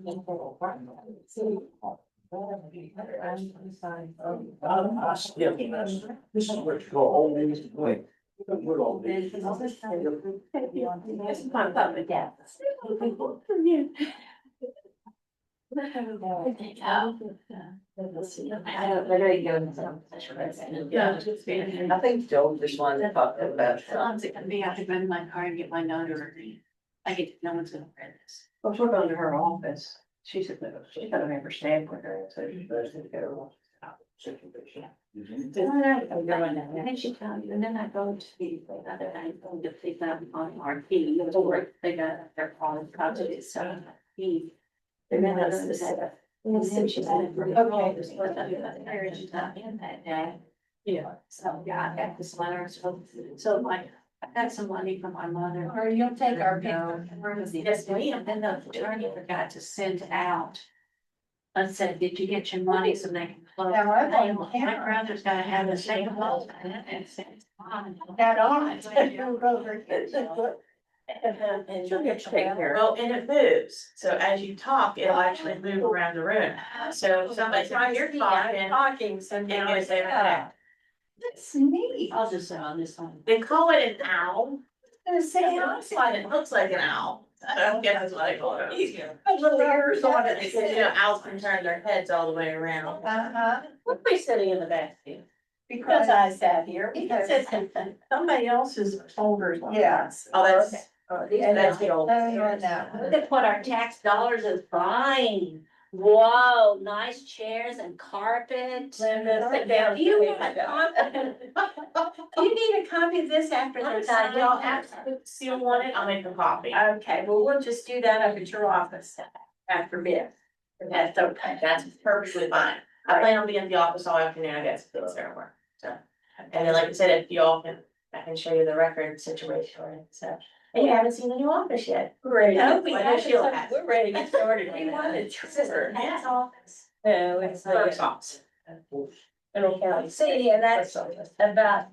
This is what you call old news. I think Joe just wanted to talk about. Sometimes it can be, I have to go in my car and get my notary. I get, no one's gonna read this. Well, we're going to her office. She said, no, she's gotta have her stamp with her, so she's supposed to go. I'm going down, and then she found you, and then I go to the other, I go to pick up on our key, they got their phone, copy, so he. And then I said, and then she said, okay, this was the marriage is not in that day. Yeah, so, yeah, I got this letter, so like, I got some money from my mother. Or you'll take our bill. Yes, we, and then the attorney forgot to send out. I said, did you get your money so they can close? Now, I My don't care. brother's gotta have the same close. That on. And she'll get taken care of. Well, and it moves, so as you talk, it'll actually move around the room. So if somebody's right here talking, so it goes over there. That's neat. I'll just say on this one. They call it an owl. I was It saying, looks like an owl. I don't guess that's what I call it. little ears on it. Because, you know, owls can turn their heads all the way around. Uh-huh, What are we sitting in the back seat? because I sat here, Because because, it's somebody else's folders. yes. Oh, that's, That's the old. Look at what our tax dollars is buying. Whoa, nice chairs and carpet. Linda, sit down. Do you want a copy? Do you need a copy of this after I'm this? sorry, y'all absolutely still want it, I'll make a copy. Okay, well, we'll just do that up at your office after bid. That's okay. That's perfectly fine. I plan on being at the office all afternoon, I guess, things somewhere, so. And then, like I said, if y'all can, I can show you the record situation, so. And you haven't seen the new office yet. Great. No, we have it. We're ready to get started. We wanted to. Yes, office. No, it's Clerk's office. Middle County. See, and that's about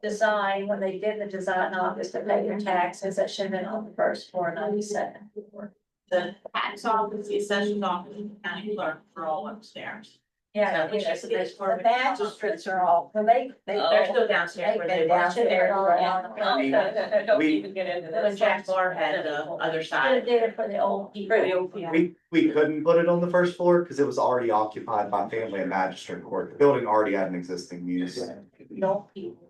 design, when they did the design office to pay your taxes, that should have been on the first floor, 97. The tax office, the assessor's office, and the county clerk are all upstairs. Yeah, So, which is the best part. the magistrates are all, well, They're still downstairs where they were. Don't We- even get into When this. Jack Bar had the other Should side. have did it for the old people. For the old people. We couldn't put it on the first floor because it was already occupied by family and magistrate court. The building already had an existing use. No people.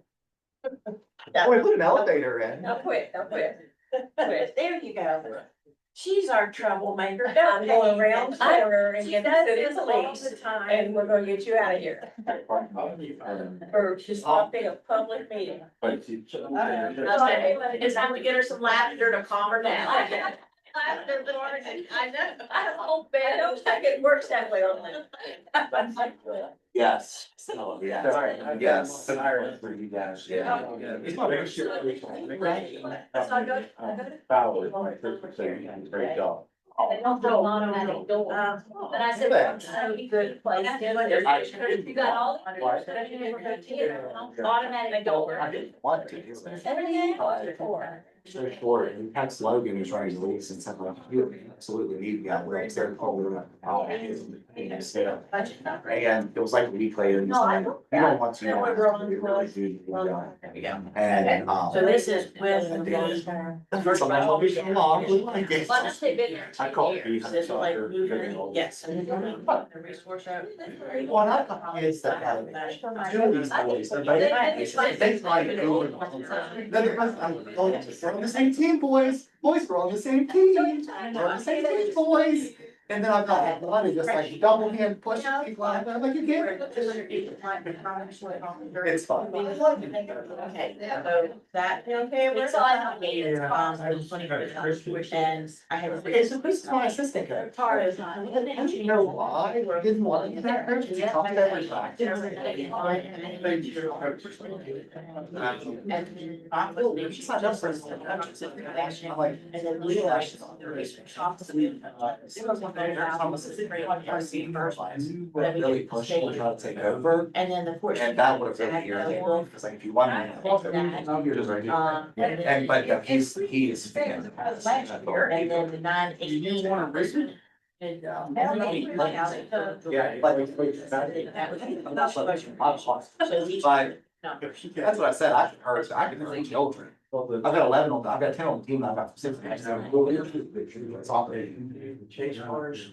Oh, we put an elevator in. Now quit. There you go. She's our troublemaker. I'm going around the corner and get the city police, and we're gonna get you out of here. For just not being a public meeting. It's time to get her some lavender to calm her down. Lavender, I know. I don't bet, I don't think it works that way on them. Yes. Yes. Yes. For you guys. Yeah. Great job. They don't put an automatic door. But I said, that's a good place. You got all. Automatic door. I didn't want to. Everything else is for. So short, and Pat Logan was running the leagues and said, well, you absolutely need to get right there. And it was like a week later. and he said, You don't want to. No, we're rolling You really close. do. There we go. And, So this is with. Sometimes I'll be so long. Well, just say been there I 10 call it years. This is like moving, yes. Well, I got kids that have two of these boys, they're both- they fight over. We're on the same team, boys. Boys, we're on the same team. We're on the same team, boys. And then I've got money just like double hand pushing people out, I'm like, you can't. It's fine. Okay, so that, It's all I need. and I have. Who's my assistant? Tara is not. You know why? I didn't want to. Talk to everybody. She's not just for instance. I'm like, And then we like. Really pushed to try to take over. And then the court. And that would have really irritated, because like if you want to. You're just right. And but yeah, he is fan. And then the 9/18. Yeah, that's what I said, I can hurt, I can hurt children. I've got 11 on, I've got 10 on the team, I've got 6. It's all. Chase cars,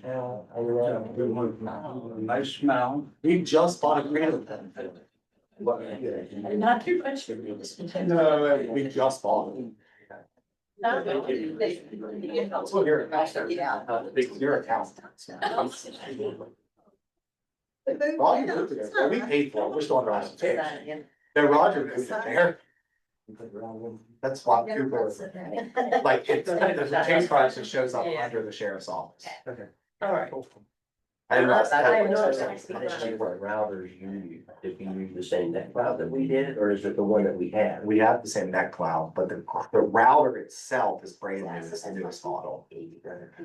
nice smell. We just bought a grant. Not too much. No, we just bought it. That's what your account. Your account. Well, you moved it there. We paid for it, we're still under. Yeah, Roger moved it there. That's why Cooper, like, it's, there's a chase price that shows up under the sheriff's office. All right. I didn't know. I see what routers you, if you use the same net cloud that we did, or is it the one that we had? We have the same net cloud, but the router itself is brand new, it's the newest model.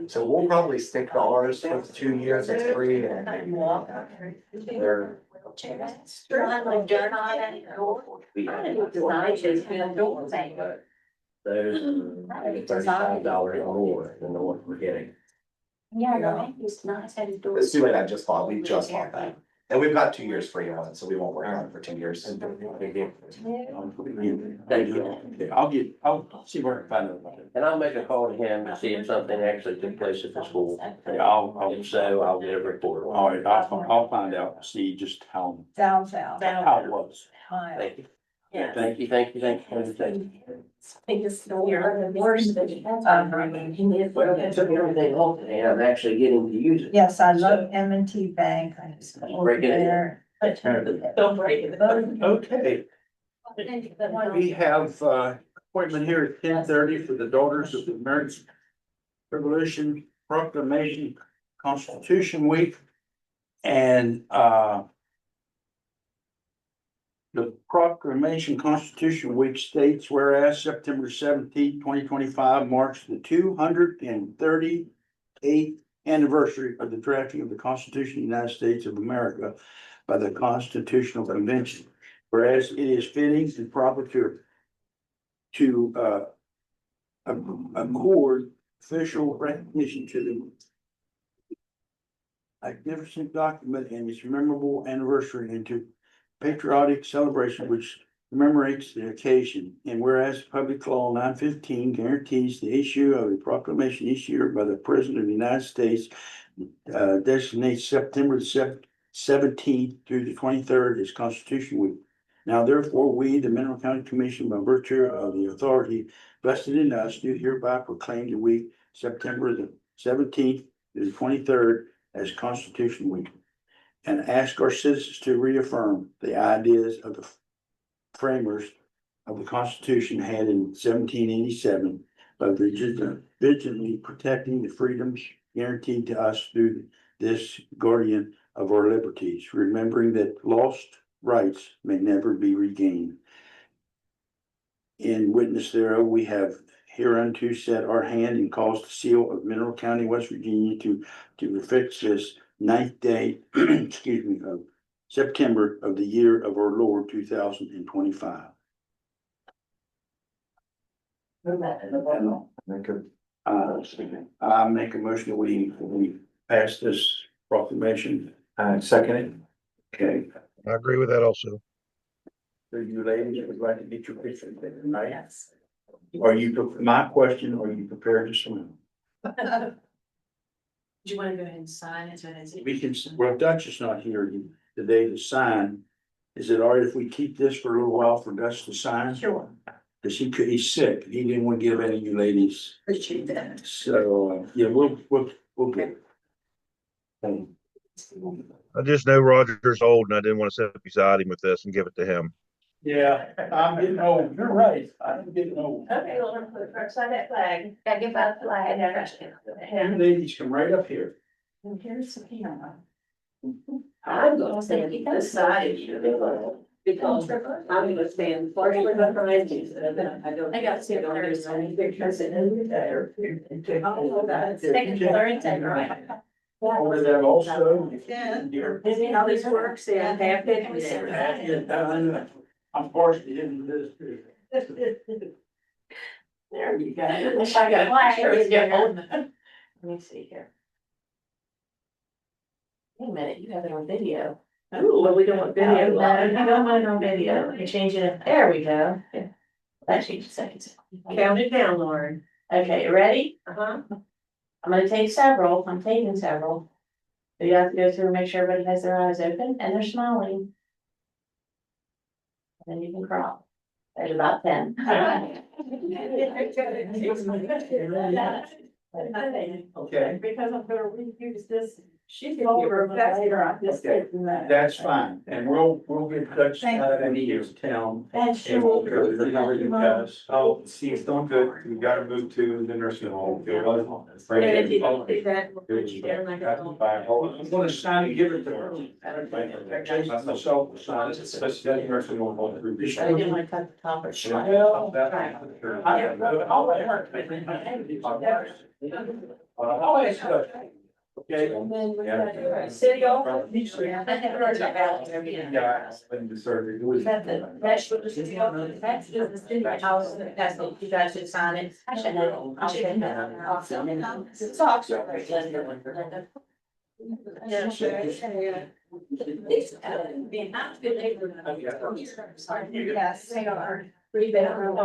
So we'll probably stick to ours for 2 years, it's free, and they're. There's $35 more than the one we're getting. Yeah, no, it's nice. It's too late, I just bought, we just bought that. And we've got 2 years free on it, so we won't worry on it for 2 years. Thank you. I'll see where I can find out. And I'll make a call to him to see if something actually took place at the school. If so, I'll get a report. All right, I'll find out, see just how Down. it was. Thank you. Yeah. Thank you. Biggest door, the worst. Well, it took everything off today, and I'm actually getting to use it. Yes, I love M&T Bank. I just go over Break it in. there. Don't break it. Okay, we have appointment here at 10:30 for the Daughters of the American Revolution Proclamation Constitution Week. And the Proclamation Constitution Week states, whereas September 17, 2025 marks the 238th anniversary of the drafting of the Constitution of the United States of America by the Constitutional Convention. Whereas it is fitting and proper to accord official recognition to the magnificent document and its memorable anniversary, and to patriotic celebration which commemorates the occasion. And whereas Public Law 915 guarantees the issue of a proclamation each year by the President of the United States, designates September 17th through the 23rd as Constitution Week. Now therefore, we, the Mineral County Commission, by virtue of the authority vested in us, do hereby proclaim the week September the 17th to the 23rd as Constitution Week, and ask our citizens to reaffirm the ideas of the framers of the Constitution had in 1787 by vigilantly protecting the freedoms guaranteed to us through this guardian of our liberties, remembering that lost rights may never be regained. In witness thereof, we have hereunto set our hand and caused the seal of Mineral County, West Virginia to affix this 9th day, excuse me, of September of the year of our Lord 2025. I make a motion that we pass this proclamation. Second it. Okay, I agree with that also. so you ladies would like to get your picture taken, right? Yes. Are you, my question, are you prepared to swim? Do you wanna go ahead and sign it? We can, well, Dutch is not here today to sign. Is it all right if we keep this for a little while for Dutch to sign? Sure. Cause he's sick. He didn't want to give any of you ladies. Appreciate that. So, yeah, we'll get it. I just know Roger's old and I didn't want to sit beside him with this and give it to him. Yeah, I'm getting old. You're right. I'm getting old. Okay, well, let's put it first side that flag. Gotta give out the flag. You ladies come right up here. And here's the piano. I'm gonna stand this side if you do. Because I'm gonna stand partially behind you, so that I don't. I got to see it on your side because it is there. Oh, that's second, third, and right. Over there also. Busy how this works, and half it. I'm partially into this too. There you go. Wish I got flashers. Let me see here. Wait a minute, you have it on video. Ooh, well, we don't want video. No, you don't want it on video. Let me change it. There we go. That changed seconds. Count it down, Lauren. Okay, you ready? Uh-huh. I'm gonna take several. I'm taking several. So you have to go through and make sure everybody has their eyes open and they're smiling. And then you can crawl. There's about 10. Okay. Because I'm gonna reuse this. She's over faster. That's fine, and we'll get Dutch out of his town. That's And we'll true. go through everything else. Oh, see, it's doing good. We gotta move to the nursing home. I'm gonna sign and give it to her. Jason, myself, sign it. Especially that nursing home. I didn't want to cut the top or short. Well, I'll let her. I'll ask her. Okay. And then we got city office. Yeah. I never heard about it. Yeah, when the surgery was. That's the city office. That's the city house. That's what you guys should sign it. I should know. I'll check that. I'll send it. It's Oxford. Linda. Yeah, sure. This, being not good neighborhood. Yes, they are. Three bedroom.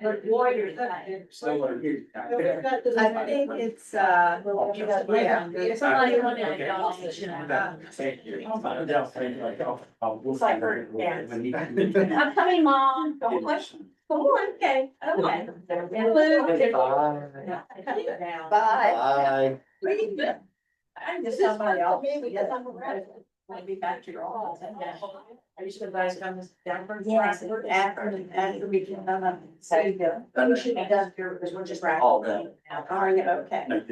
But warriors. I think it's, yeah. Somebody wanted it. Thank you. It's like her, yeah. I'm coming, Mom. Don't push. Come on, okay, okay. Bye. I'm just somebody else. Yes, I'm ready. Might be back to your office. I just advise come down for. Yes, after we can, so you go. You should be done here because we're just wrapping. All done. Are you okay? Because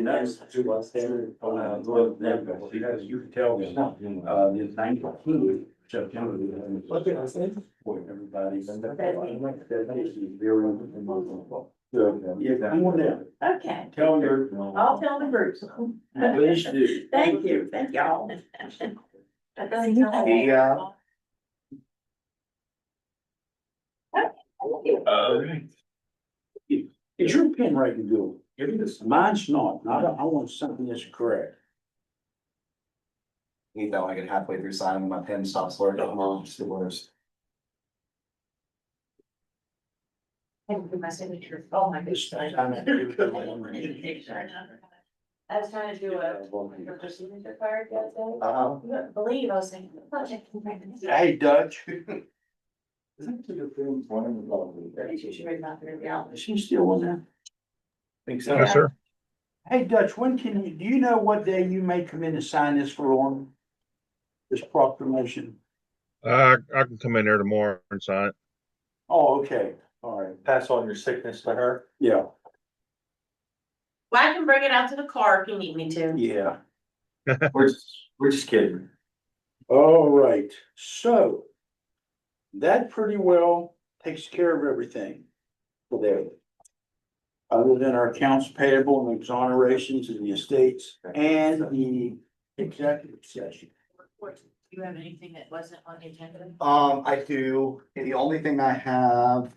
you can tell, the 19th September. Everybody. Yeah, come on down. Okay, Tell your. I'll tell the groups. Please do. Thank y'all. Yeah. Is your pen right to go? Give me this. Mine's not. I want something that's correct. You know, I get halfway through signing, my pen stops working. It's the worst. My signature. Oh, my goodness. I was trying to do a signature card the other day. Uh-huh. You wouldn't believe I was thinking. Hey, Dutch. You should read about it. Is she still on there? Think so. Yes, sir. Hey, Dutch, when can you, do you know what day you may come in and sign this for Lauren? This proclamation? I can come in there tomorrow and sign it. Oh, okay, all right, Pass on your sickness to her. yeah, Well, I can bring it out to the car if you need me to. yeah. We're just kidding. All right, so that pretty well takes care of everything for there. Other than our accounts payable and exonerations and the estates and the executive session. Do you have anything that wasn't on the agenda? I do, the only thing I have,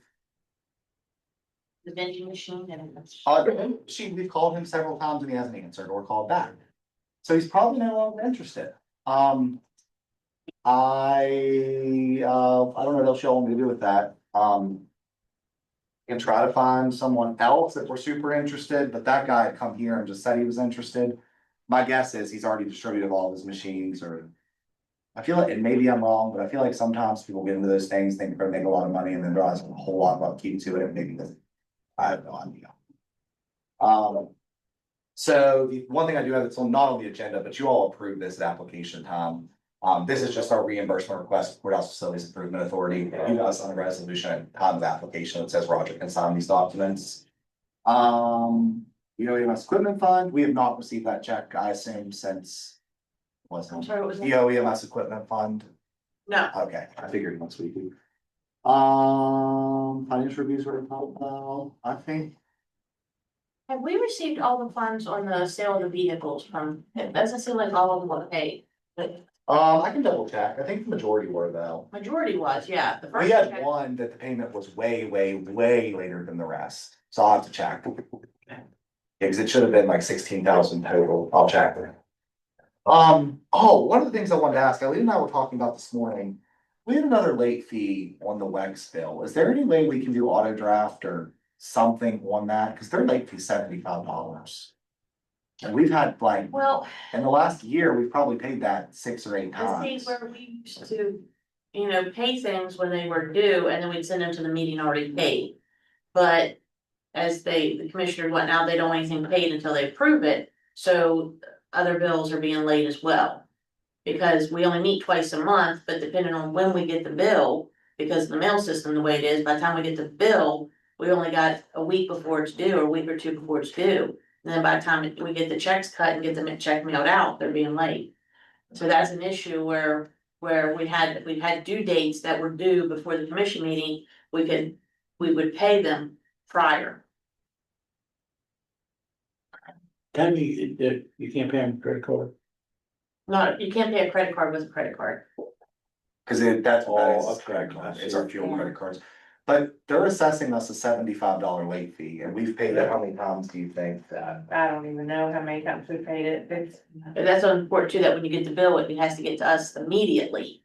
The vending machine and. we've called him several times and he hasn't answered or called back. So he's probably no longer interested. I don't know what else y'all want me to do with that. Can try to find someone else if we're super interested, but that guy had come here and just said he was interested. My guess is he's already distributed all of his machines, or I feel like, and maybe I'm wrong, but I feel like sometimes people get into those things, think they're gonna make a lot of money and then realize a whole lot of upkeep to it, and maybe doesn't. I have no idea. So the one thing I do have that's not on the agenda, but you all approved this at application time. This is just our reimbursement request, with Courthouse Facilities Improvement Authority. You guys on the resolution at time of application, it says Roger can sign these documents. EMS Equipment Fund, we have not received that check, I assume, since. I'm sorry, what was that? EMS Equipment Fund, No, okay, I figured once we do. Financial reviews were talked about, I think. have we received all the funds on the sale of the vehicles from, it doesn't seem like all of them were paid. The I can double check, I think the majority were though. majority was, yeah. The first We had check- one that the payment was way later than the rest, so I'll have to check. Yeah, cause it should have been like 16,000 total, I'll check. One of the things I wanted to ask, Eileen and I were talking about this morning. We had another late fee on the WEX bill, is there any way we can do auto draft or something on that, cause their late fee is $75. And we've had like, Well, in the last year, we've probably paid that 6 or 8 I times. see where we used to, pay things when they were due and then we'd send them to the meeting already paid. But as the commissioners went out, they don't want anything paid until they approve it, so other bills are being late as well. Because we only meet twice a month, but depending on when we get the bill, because of the mail system the way it is, by the time we get the bill, we only got a week before it's due or a week or two before it's due. And then by the time we get the checks cut and get the check mailed out, they're being late. So that's an issue where we've had due dates that were due before the commission meeting, we would pay them prior. Tell me, you can't pay on credit card? Not, you can't pay a credit card with a credit card. Cause that's what that Oh, is, okay. it's our fuel credit cards. But they're assessing us a $75 late fee, and we've paid it, how many times do you think that? I don't even know how many times we paid it, it's. But that's important too, that when you get the bill, it has to get to us immediately.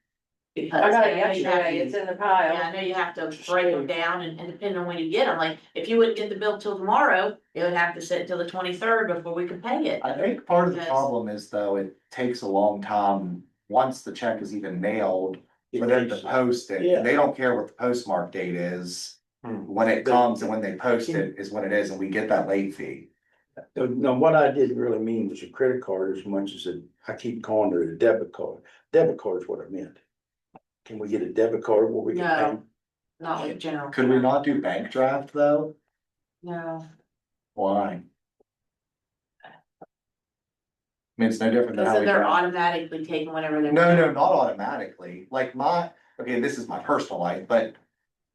Because. I got it know you have yesterday, to- it's in the Yeah, pile. I know you have to break them down and depending on when you get them, like, if you wouldn't get the bill till tomorrow, it would have to sit till the 23rd before we could pay it. I think part of the Yes. problem is though, it takes a long time, once the check is even mailed, for them to post it, Yeah. and they don't care what the postmark date is. When it comes and when they post it is when it is, and we get that late fee. No, what I didn't really mean was a credit card as much as I keep calling it a debit card. Debit card is what I meant. Can we get a debit card where we can pay? No. Not like general. Could we not do bank draft though? No, Why? I mean, it's no different than because how then we they're draft. automatically taking whatever they're. No, not automatically, like okay, this is my personal life, but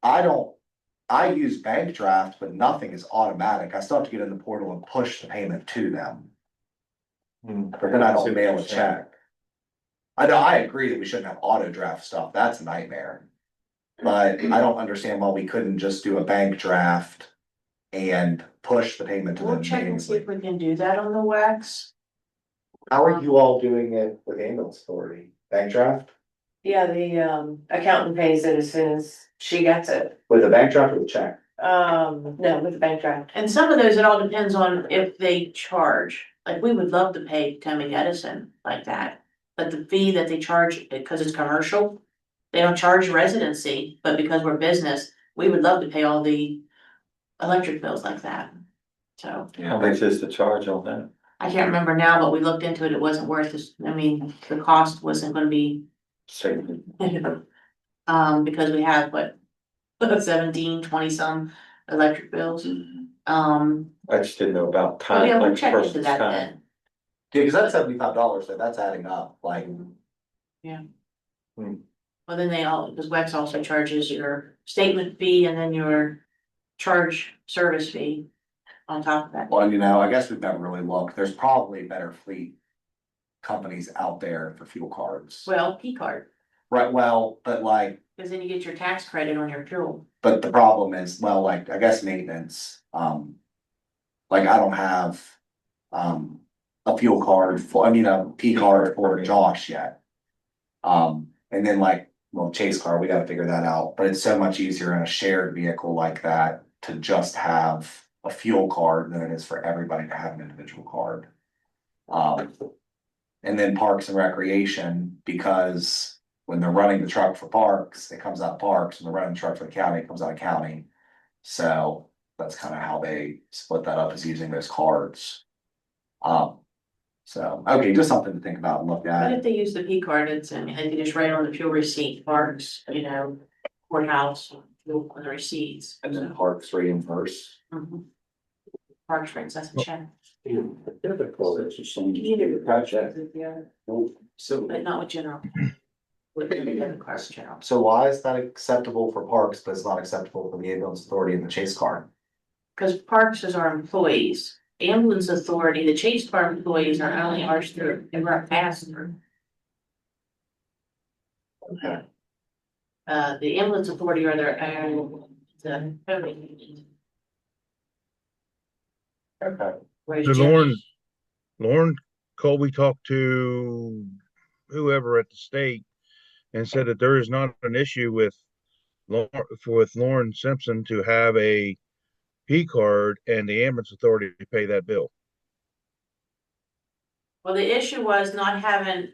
I use bank draft, but nothing is automatic, I still have to get in the portal and push the payment to them. But then I don't mail a check. I know, I agree that we shouldn't have auto draft stuff, that's a nightmare. But I don't understand why we couldn't just do a bank draft and push the payment to We'll them check and see manually. if we can do that on the wax. How are you all doing it with ambulance authority, bank draft? Yeah, the accountant pays it as soon as she gets it. With a bank draft or with check? No, with the bank draft. And some of those, it all depends on if they charge, like, we would love to pay Tammy Edison like that. But the fee that they charge, because it's commercial, they don't charge residency, but because we're business, we would love to pay all the electric bills like that. So, How much is the charge on that? I can't remember now, but we looked into it, it wasn't worth this, I mean, the cost wasn't gonna be. Because we have what, 17, 20 some electric bills, I just didn't know about oh time. yeah, we'll like check into person's that time. then. Yeah, cause that's $75, so that's adding up, like. Well, then because WEX also charges your statement fee and then your charge service fee on top of that. Well, I guess we've never really looked, there's probably better fleet companies out there for fuel cards. Well, P card, Right, well, but like, because then you get your tax credit on your fuel. but the problem is, well, like, I guess maintenance, like, I don't have, a fuel card for, a P card for Josh yet. And then like, well, Chase car, we gotta figure that out, but it's so much easier in a shared vehicle like that to just have a fuel card than it is for everybody to have an individual card. And then Parks and Recreation, because when they're running the truck for Parks, it comes out of Parks, and they're running the truck for the county, it comes out of county. So that's kind of how they split that up, is using those cards. So, okay, just something to think about and look But at. if they use the P card, it's, I mean, they can just write on the fuel receipt, parks, you know, courthouse, fuel on the receipts. And then parks reimburse. Mhm. Parks rates, that's a check, It's the same. So, but not with general. With the other cars, general. so why is that acceptable for parks, but it's not acceptable for the ambulance authority and the chase car? Cause parks is our employees, ambulance authority, the chase car employees are only ours through, and we're pass through. Okay. The ambulance authority are their own, the coding. Okay. Whereas So gen- Lauren Colby talked to whoever at the state and said that there is not an issue with Lauren Simpson to have a P card and the ambulance authority to pay that bill. Well, the issue was not having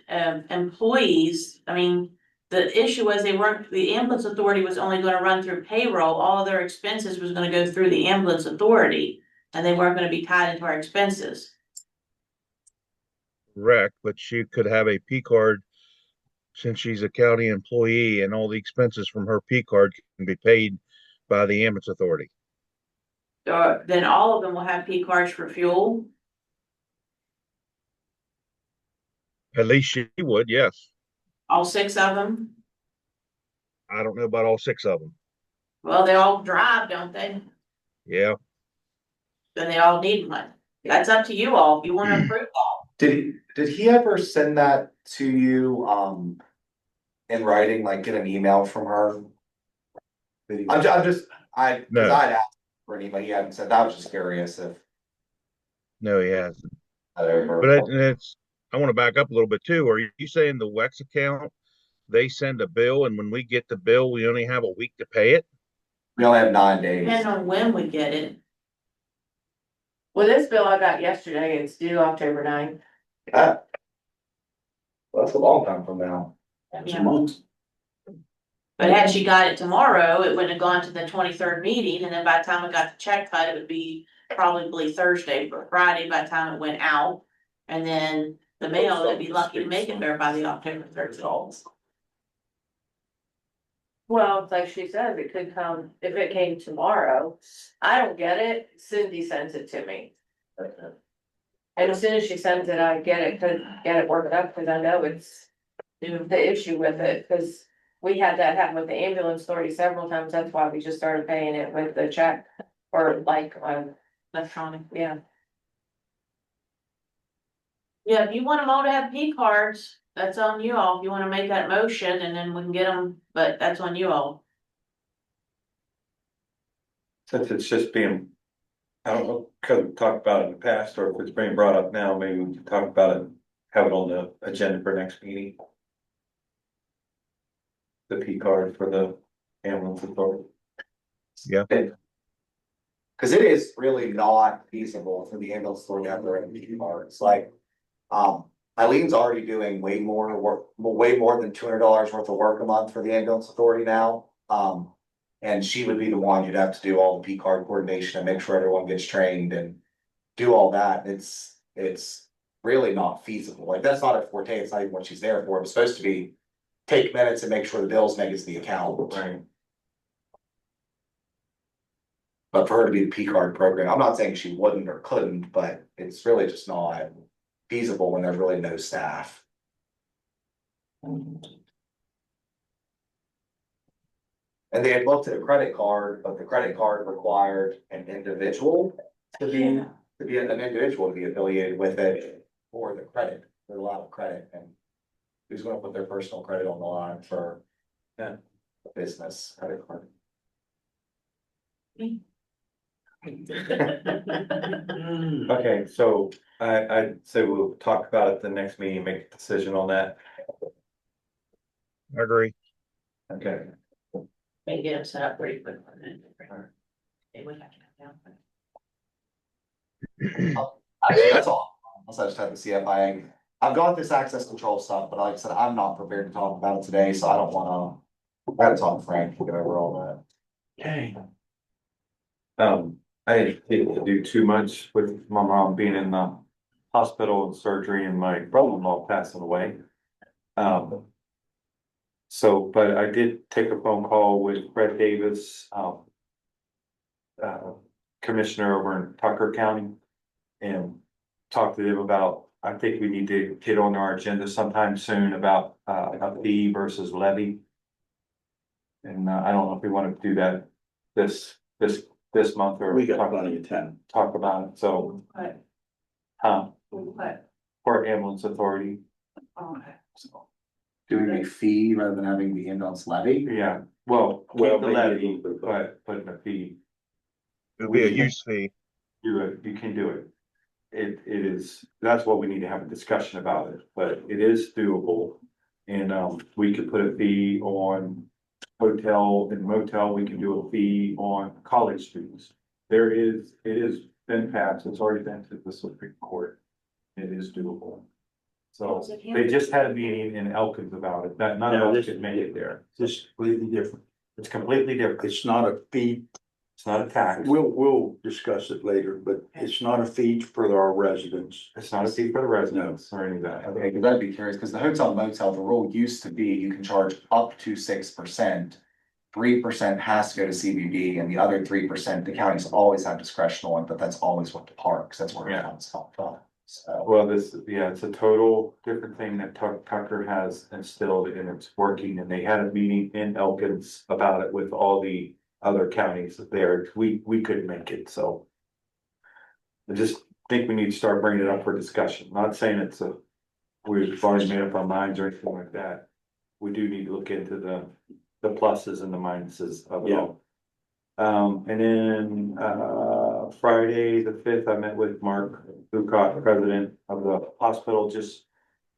employees, I mean, the issue was they weren't, the ambulance authority was only gonna run through payroll, all of their expenses was gonna go through the ambulance authority. And they weren't gonna be tied into our expenses. Correct, but she could have a P card since she's a county employee and all the expenses from her P card can be paid by the ambulance authority. Then all of them will have P cards for fuel. At least she would, yes. All 6 of them. I don't know about all 6 of them. Well, they all drive, don't they? Yeah, Then they all need one. That's up to you all, if you wanna approve all. Did he ever send that to you, in writing, like get an email from her? I'm just, cause No. I'd asked for anybody, he hadn't said, I was just curious if. no, he hasn't. But But it's, I want to back up a little bit too. Are you saying the Wex account, they send a bill and when we get the bill, we only have a week to pay it? we only have 9 days. Depends on when we get it. Well, this bill I got yesterday, it's due October 9th. Well, that's a long time from now. It's a month. But had she got it tomorrow, it wouldn't have gone to the 23rd meeting, and then by the time it got the check cut, it would be probably Thursday or Friday by the time it went out. And then the mail, they'd be lucky to make it there by the October 13th. Well, like she said, it could come, if it came tomorrow, I don't get it, Cindy sends it to me. And as soon as she sends it, I get it worked up, cause I know it's the issue with it, cause we had that happen with the ambulance authority several times, that's why we just started paying it with the check. Or like, Electronic. yeah, Yeah, if you want them all to have P cards, that's on you all. If you wanna make that motion and then we can get them, but that's on you all. Since it's just being, I don't know, cause we talked about it in the past, or if it's being brought up now, maybe we can talk about it, have it on the agenda for next meeting. The P card for the ambulance authority. Cause it is really not feasible for the ambulance authority to have their own P cards, like, Eileen's already doing way more work, way more than $200 worth of work a month for the ambulance authority now. And she would be the one you'd have to do all the P card coordination and make sure everyone gets trained and do all that. It's really not feasible. Like, that's not a forte. It's not even what she's there for. It's supposed to be take minutes and make sure the bills make it to the account. Right. But for her to be the P card program, I'm not saying she wouldn't or couldn't, but it's really just not feasible when there's really no staff. And they had looked at a credit card, but the credit card required an individual to be an individual to be affiliated with it for the credit, for a lot of credit, and who's gonna put their personal credit on the line for a business credit card? Okay, so I'd say we'll talk about it the next meeting, make a decision on that. I agree. Okay. Maybe get them set up pretty quick. They would have to come down. Actually, that's all. Unless I just have to see if I've got this access control stuff, but like I said, I'm not prepared to talk about it today, so I don't wanna. I gotta talk to Frank, to go over all that. Okay. I didn't get to do too much with my mom being in the hospital and surgery and my brother-in-law passing away. So, but I did take a phone call with Fred Davis, commissioner over in Tucker County. And talk to them about, I think we need to get on our agenda sometime soon about, a fee versus levy. And, I don't know if we want to do that this month or. We got plenty of time. Talk about it, so, But, but, for ambulance authority, okay. so, Doing a fee rather than having the ambulance levy. yeah, well, Well, keep the maybe a levy, little bit, but put in a fee, It'll be a use fee. do it, you can do it. It is, that's what we need to have a discussion about it, but it is doable. And, we could put a fee on hotel and motel, we can do a fee on college students. It is been passed, it's already been to the Supreme Court. It is doable. So they just had a meeting in Elkins about it, that none of us could make it there. This is completely different. It's completely different. It's not a fee. It's not a tax. We'll discuss it later, but it's not a fee for our residents. It's not a fee for the residents or any of that. Okay, because I'd be curious, because the hotel motel, the rule used to be you can charge up to 6%. 3% has to go to CBD and the other 3%, the counties always have discretion on, but that's always what the parks, that's where it comes from. So, Well, it's a total different thing that Tucker has instilled and it's working, and they had a meeting in Elkins about it with all the other counties there. We couldn't make it, so. I just think we need to start bringing it up for discussion. Not saying we've already made up our minds or anything like that. We do need to look into the pluses and the minuses of it all. And then, Friday, the 5th, I met with Mark Bucott, president of the hospital, just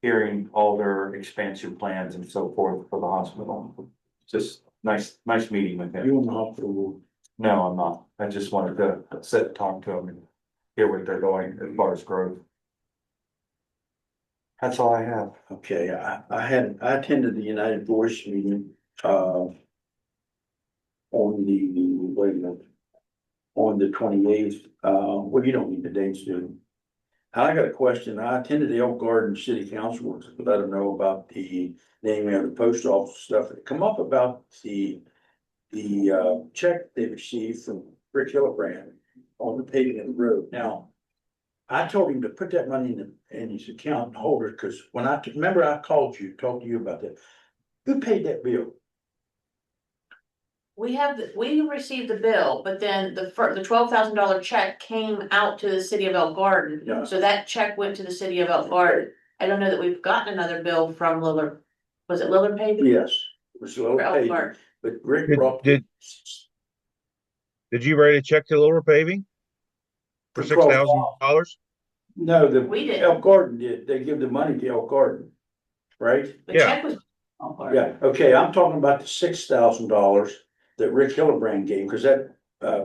hearing all their expansion plans and so forth for the hospital. Just nice meeting with him. You in the hospital? No, I'm not. I just wanted to sit and talk to them and hear what they're doing as far as growth. That's all I have. Okay, I attended the United Voice meeting, on the 28th, well, you don't need the dates, do you? I got a question. I attended the Elk Garden City Council, to let them know about the naming of the post office stuff. It come up about the check they received from Rick Hillebrand on the paving of the road. Now, I told him to put that money in his account and hold it, because when remember I talked to you about that. Who paid that bill? We received the bill, but then the $12,000 check came out to the city of Elk Garden. Yeah. So that check went to the city of Elk Garden. I don't know that we've gotten another bill from Lillard. Was it Lillard paving? Yes, it was a little For Elk paving, Garden. but Rick brought. Did you write a check to Lower Paving for For $6,000? No, We did. Elk Garden did. They give the money to Elk Garden, right? The Yeah. check was. Yeah, okay, I'm talking about the $6,000 that Rick Hillebrand gave, because that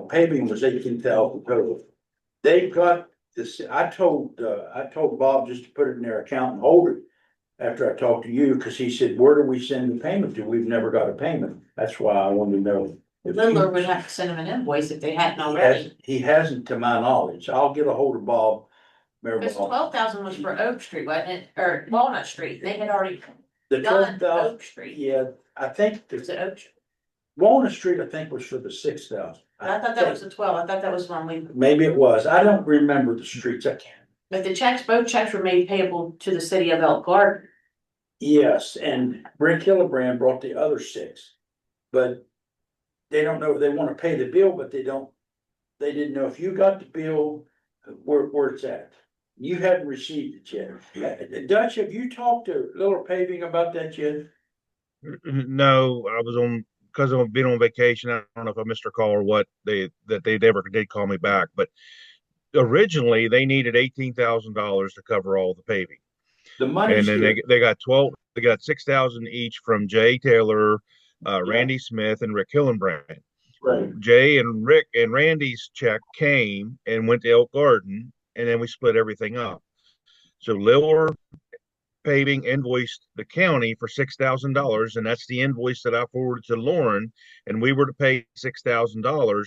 paving was 18,000 total. They got this, I told Bob just to put it in their account and hold it. After I talked to you, because he said, where do we send the payment to? We've never got a payment. That's why I wanted to know. if Lillard he- would have to send them an invoice if they hadn't already. He hasn't to my knowledge. I'll get a hold of Bob. Because Maribel. 12,000 was for Oak Street, wasn't it? Or Walnut Street. They had already The done 12,000, Oak Street. yeah, I think Was the it Oak? Street? Walnut Street, I think was for the 6,000. I thought that was the 12. I thought that was one we, Maybe it was. I don't remember the streets. I can't. but both checks were made payable to the city of Elk Garden. Yes, and Rick Hillebrand brought the other 6. But they don't know, they wanna pay the bill, but they didn't know if you got the bill, where it's at. You hadn't received it yet. Dutch, have you talked to Little Paving about that yet? No, I was because I've been on vacation. I don't know if I missed a call or what, they never did call me back, but originally they needed $18,000 to cover all the paving. The money. And then they got 6,000 each from Jay Taylor, Randy Smith and Rick Hillenbrand. Right. Jay and Rick and Randy's check came and went to Elk Garden, and then we split everything up. So Liller Paving invoiced the county for $6,000, and that's the invoice that I forwarded to Lauren, and we were to pay $6,000,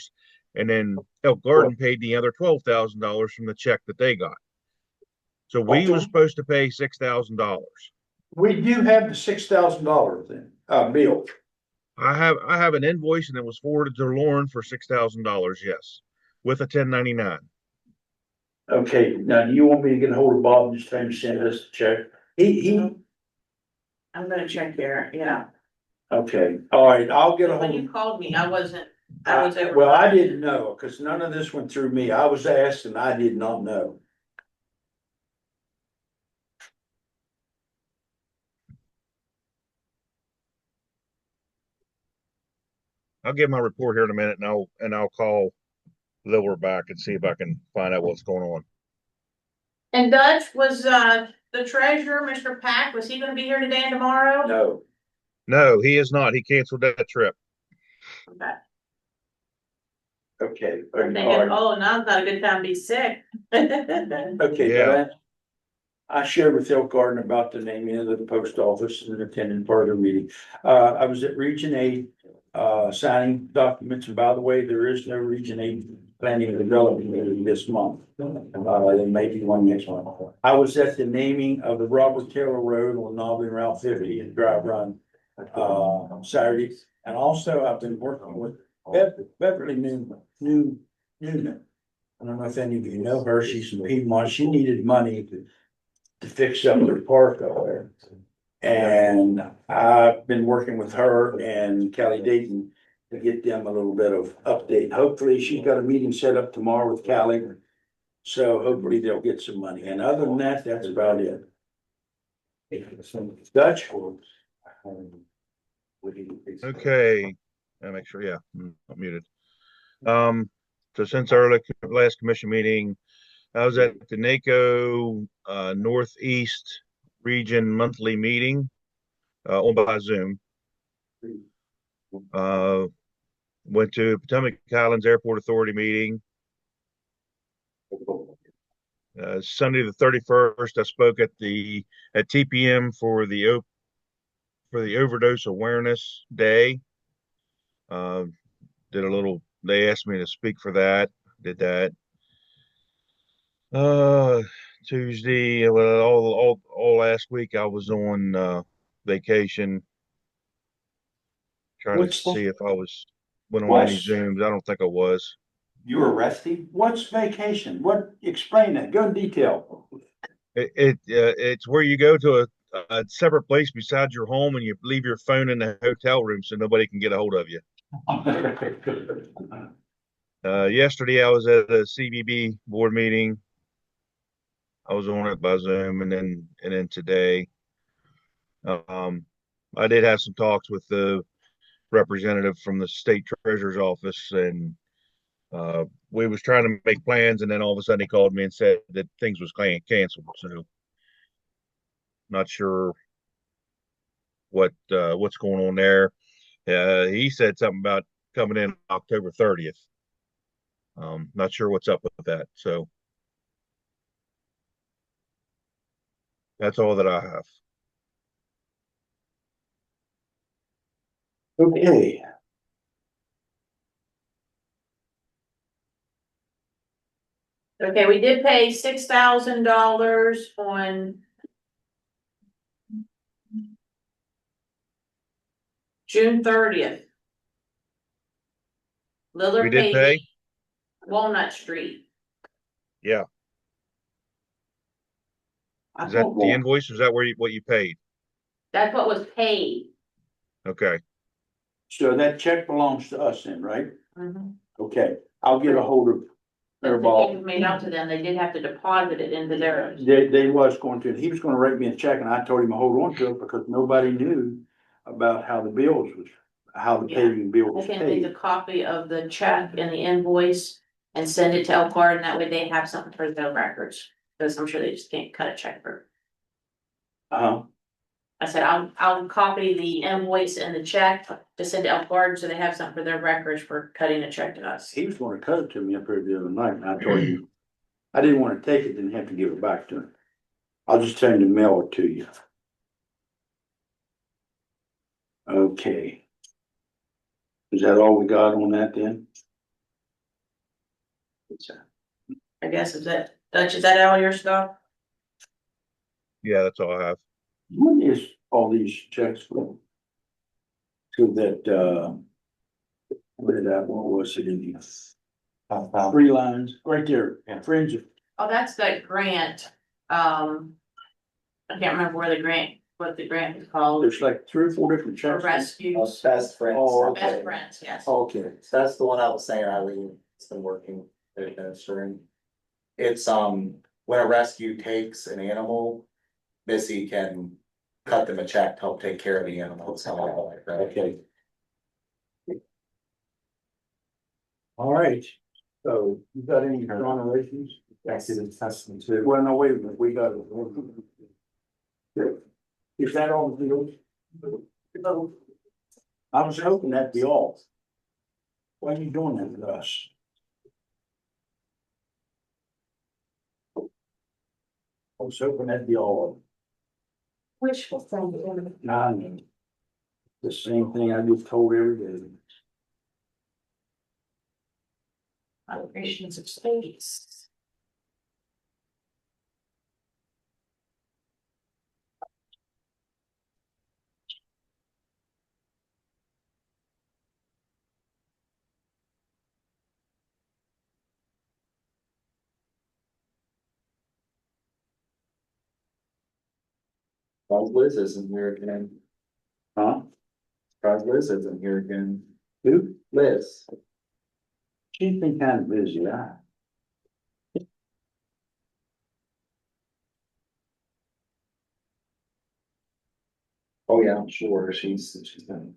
and then Elk Garden paid the other $12,000 from the check that they got. So we Okay. were supposed to pay $6,000. We do have the $6,000 then, bill. I have an invoice and it was forwarded to Lauren for $6,000, yes, with a 1099. Okay, now do you want me to get a hold of Bob and just tell him to send us a check? He, I'm gonna check here, yeah. okay, all right, I'll get a When hold you of. called me, I wasn't, I was over. Well, I didn't know, cause none of this went through me. I was asked and I did not know. I'll give my report here in a minute and I'll call Lower back and see if I can find out what's going on. And Dutch was, the treasurer, Mr. Pack, was he gonna be here today and tomorrow? No. No, he is not. He canceled that trip. Okay. Okay, I'm all thinking, right, oh, now's not a good time to be sick. okay, Yeah. but I shared with Elk Garden about the naming of the post office and attending part of the meeting. I was at Region Eight, signing documents, and by the way, there is no Region Eight planning and development meeting this month. There may be one next month. I was at the naming of the Robert Taylor Road on Nobley Route 50 and Drive Run, Saturday. And also I've been working with Beverly Newman. I don't know if any of you know her, she's from Piedmont, she needed money to fix up their park out there. And I've been working with her and Kelly Dayton to get them a little bit of update. Hopefully, she's got a meeting set up tomorrow with Kelly. So hopefully they'll get some money. And other than that, that's about it. Dutch? Okay. I make sure, yeah, I'm muted. So since our last commission meeting, I was at the NACO Northeast Region monthly meeting on by Zoom. Went to Potomac Highlands Airport Authority meeting. Sunday the 31st, I spoke at TPM for the overdose awareness day. Did a little. They asked me to speak for that. Did that. Tuesday, well, all last week I was on vacation, trying to see if I went on any Zooms. I don't think I was. You were resting? What's vacation? Explain that, go in detail. It's where you go to a separate place besides your home and you leave your phone in the hotel room so nobody can get a hold of you. Yesterday I was at a CBB board meeting. I was on it by Zoom, and then today, I did have some talks with the representative from the state treasurer's office, and we was trying to make plans, and then all of a sudden he called me and said that things was canceled. So not sure what's going on there. He said something about coming in October 30th. Not sure what's up with that. So that's all that I have. Okay. Okay, we did pay $6,000 on June 30th. We Lillard did pay? paving, Walnut Street. Yeah. I Is that thought- the invoice? Or is that what you paid? That's what was paid. Okay. So that check belongs to us then, right? Mhm. Okay, I'll get a hold of But their the boss. check was made out to them, they did have to deposit it into theirs. They was going to, he was gonna write me a check and I told him to hold on to it because nobody knew about how the paving bill I was can make a paid. copy of the check and the invoice and send it to Elk Garden, that way they have something for their records. Cause I'm sure they just can't cut a check for. I said, I'll copy the invoice and the check to send to Elk Garden, so they have something for their records for cutting a check to us. He was gonna cut it to me up here the other night and I told him, I didn't wanna take it, didn't have to give it back to him. I'll just tell him to mail it to you. Okay. Is that all we got on that then? I guess is that, Dutch, is that all your stuff? Yeah, that's all I have. What is all these checks for? To that, what did that, what was it in here? Three lines, right there, fringe. Oh, that's that grant, I can't remember where the grant, what the grant is called, There's like three or four different for checks. rescues, Best friends. Oh, best friends, yes. Okay, So that's the one I was saying Eileen has been working, administering. It's, when a rescue takes an animal, Missy can cut them a check to help take care of the animal, it's how I like that. okay. All right, so you got any exonerations? Accident testing too. Well, no, wait a minute, we got. Is that all the deals? I was hoping that'd be all. Why are you doing that to us? I was hoping that'd be all. Wishful thinking. Nah, I mean, the same thing I get told every day. Operations of space. Liz isn't here again. Huh? Liz isn't here again. Who? Liz. She's been kind of busy, huh? Oh, yeah, I'm sure, she's been.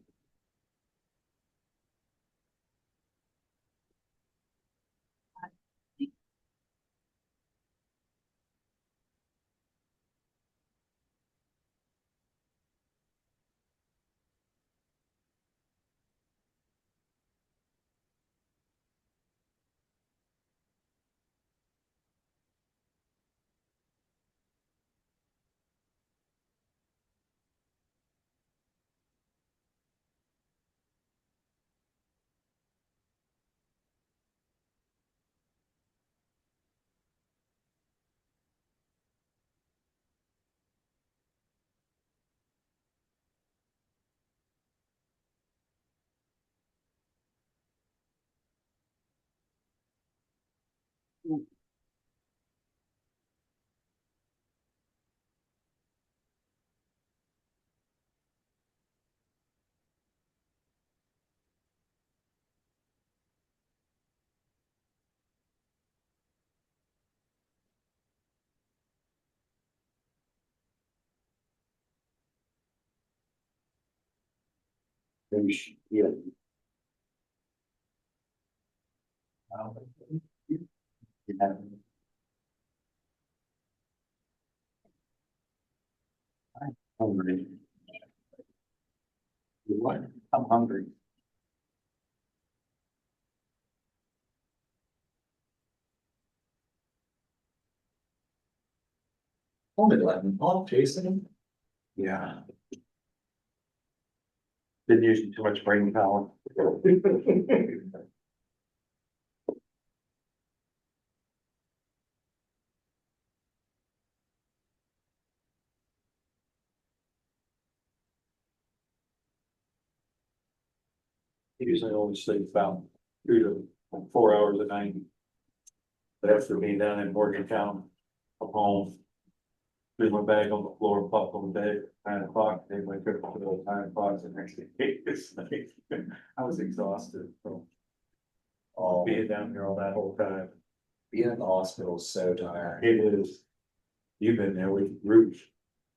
Maybe yeah. Yeah. I'm hungry. You what? I'm hungry. Only 11, oh, Jason. Yeah. Been using too much brain power. Usually only sleep about 2 to 4 hours a night. But after being down in Morgantown, I'm home. Threw my bag on the floor, popped on the bed, 9 o'clock, they wake up to the 9 o'clock, and next day, it's like, I was exhausted from Oh, being down here all that whole time. being in the hospital is so tiring. It is. You've been there with Rouge.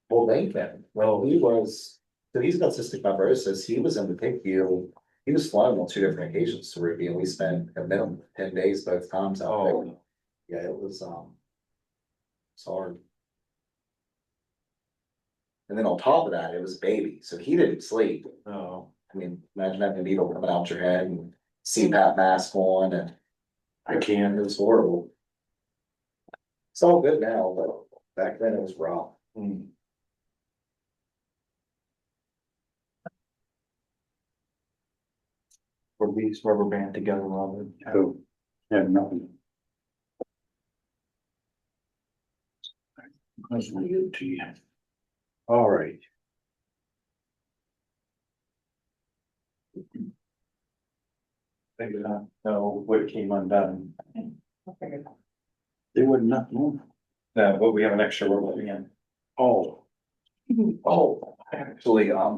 Well, Lincoln, well, he was, so he's got cystic fibrosis, he was in the PICU. He was flown on 2 different occasions to Ruby, and we spent a minimum of 10 days both times out there. Oh, Yeah, it was, it's hard. And then on top of that, it was a baby, so he didn't sleep. no, I mean, imagine having a needle coming out your head and CPAP mask on, and I can't. it was horrible. It's all good now, but back then it was rough. Mm. Or these rubber band together, Robin. Oh, have nothing. That's my good to you. All right. They did not know what came undone. There wasn't nothing on. No, but we have an extra we're looking in. Oh, Oh, actually, I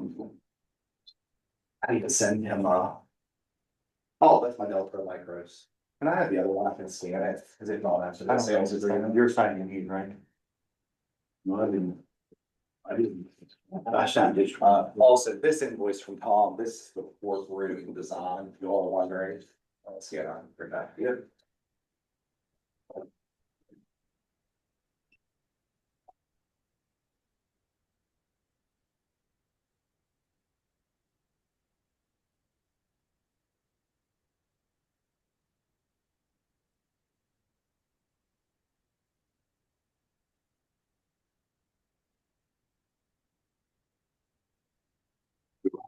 need to send him, oh, that's my Dell Pro Micros. And I have the other one, I can scan it, is it not after I the don't sales know, agreement? you're signing in, right? no, I didn't. I signed this. Also, this invoice from Tom, this is the fourth room design, if you all are wondering. Let's get on for that. Yep.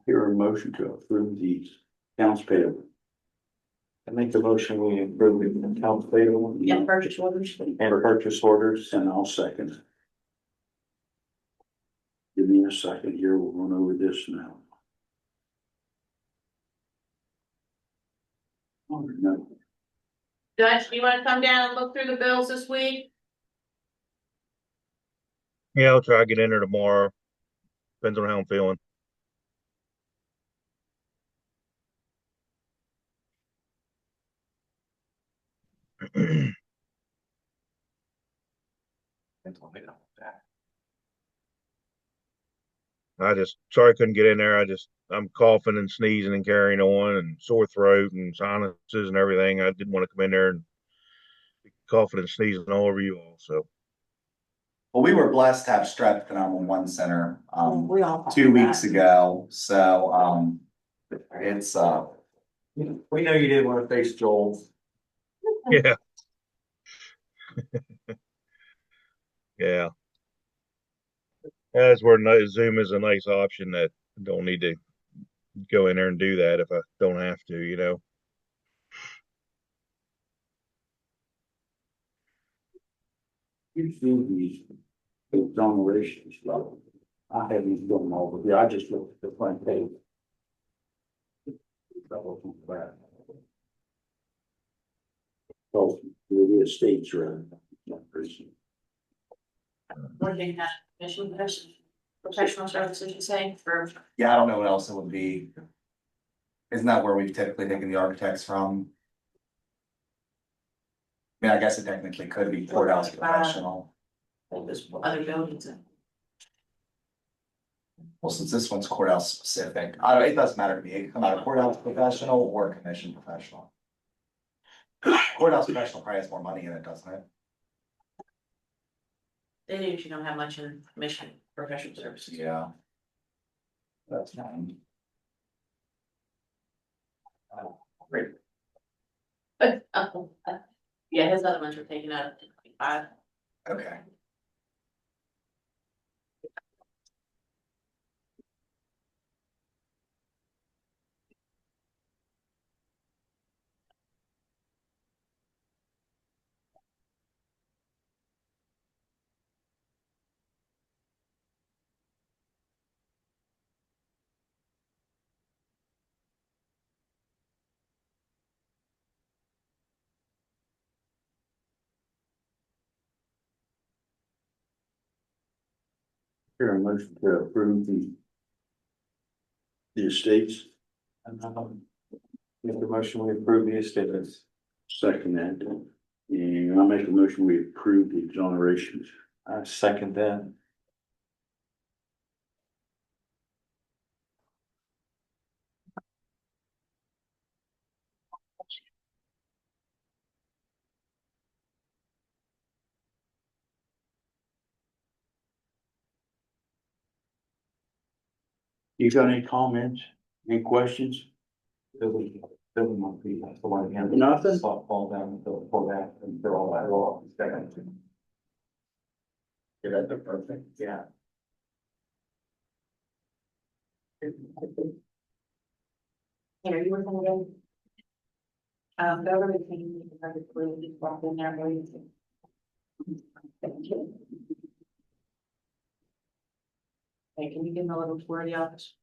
Here a motion to approve these accounts payable. I make the motion, we approve the accounts payable. Yeah, purchase orders. And purchase orders. And I'll second. Give me a second here, we'll run over this now. Oh, no. Dutch, do you wanna come down and look through the bills this week? Yeah, I'll try to get in there tomorrow. Depends on how I'm feeling. Sorry I couldn't get in there. I'm coughing and sneezing and carrying on and sore throat and sinuses and everything. I didn't want to come in there and be coughing and sneezing all over you all. So, Well, we were blessed to have strep at the 911 center, We all. 2 weeks ago, so, it's, We know you didn't want to face Joel. yeah. Yeah. That's where Zoom is a nice option that I don't need to go in there and do that if I don't have to, you know. You see these exonerations, though. I haven't done all of it, I just looked at the front page. Double from that. Oh, the estates are. What do you have, commission, professional services, you say, for, yeah, I don't know what else it would be. Isn't that where we've typically taken the architects from? I mean, I guess it technically could be courthouse professional. like, this other buildings? Well, since this one's courthouse specific, it doesn't matter to me, it can come out of courthouse professional or commission professional. Courthouse professional probably has more money in it, doesn't it? They usually don't have much in commission, professional services. Yeah. That's fine. Great. Yeah, his other ones were taken out of 25. Okay. Here a motion to approve the estates. Make the motion, we approve the estates. Second that. And I make a motion, we approve the exonerations. I second that. You got any comments, any questions? Doesn't want to be the one hand. Nothing? Stop, fall down, pull back and throw all that off. Yeah, that's perfect. Yeah. Here, you were thinking. Beverly came, I could bring this walk in there, where you think. Thank you. Hey, can you give me a little tour of the office?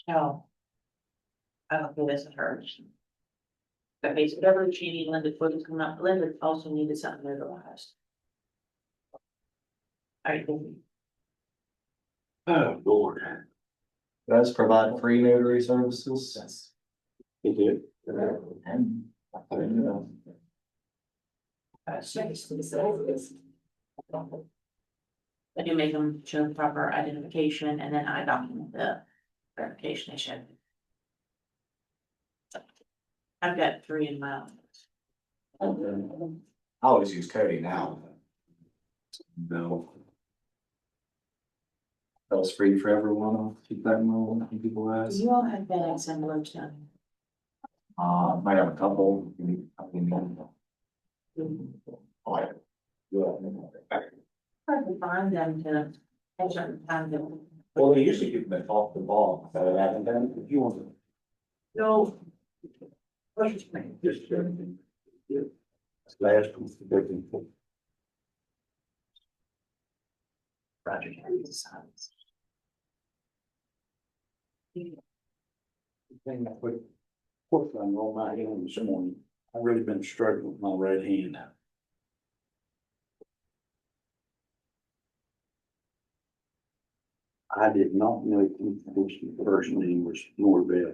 Oh. I don't think this is hers. Okay, so whatever she needed, Linda, before this come out, Linda also needed something notarized. I think. Oh, Lord. Does provide free notary services? It did. And I don't know. I do make them show the proper identification and then I document the verification they should. I've got 3 in my office. I always use Cody now. No. That was free for everyone, I'll keep that in mind when people Do ask. you all have FedEx envelopes done? Might have a couple. Hard to find them to. I certain time them. Well, they usually give them off the ball, but I haven't done, if you want to. No. Just, last one. Roger Henry's sons. Thing I put foot on all my hand this morning. I've really been struggling with my right hand. I did not know this first name was Norvell.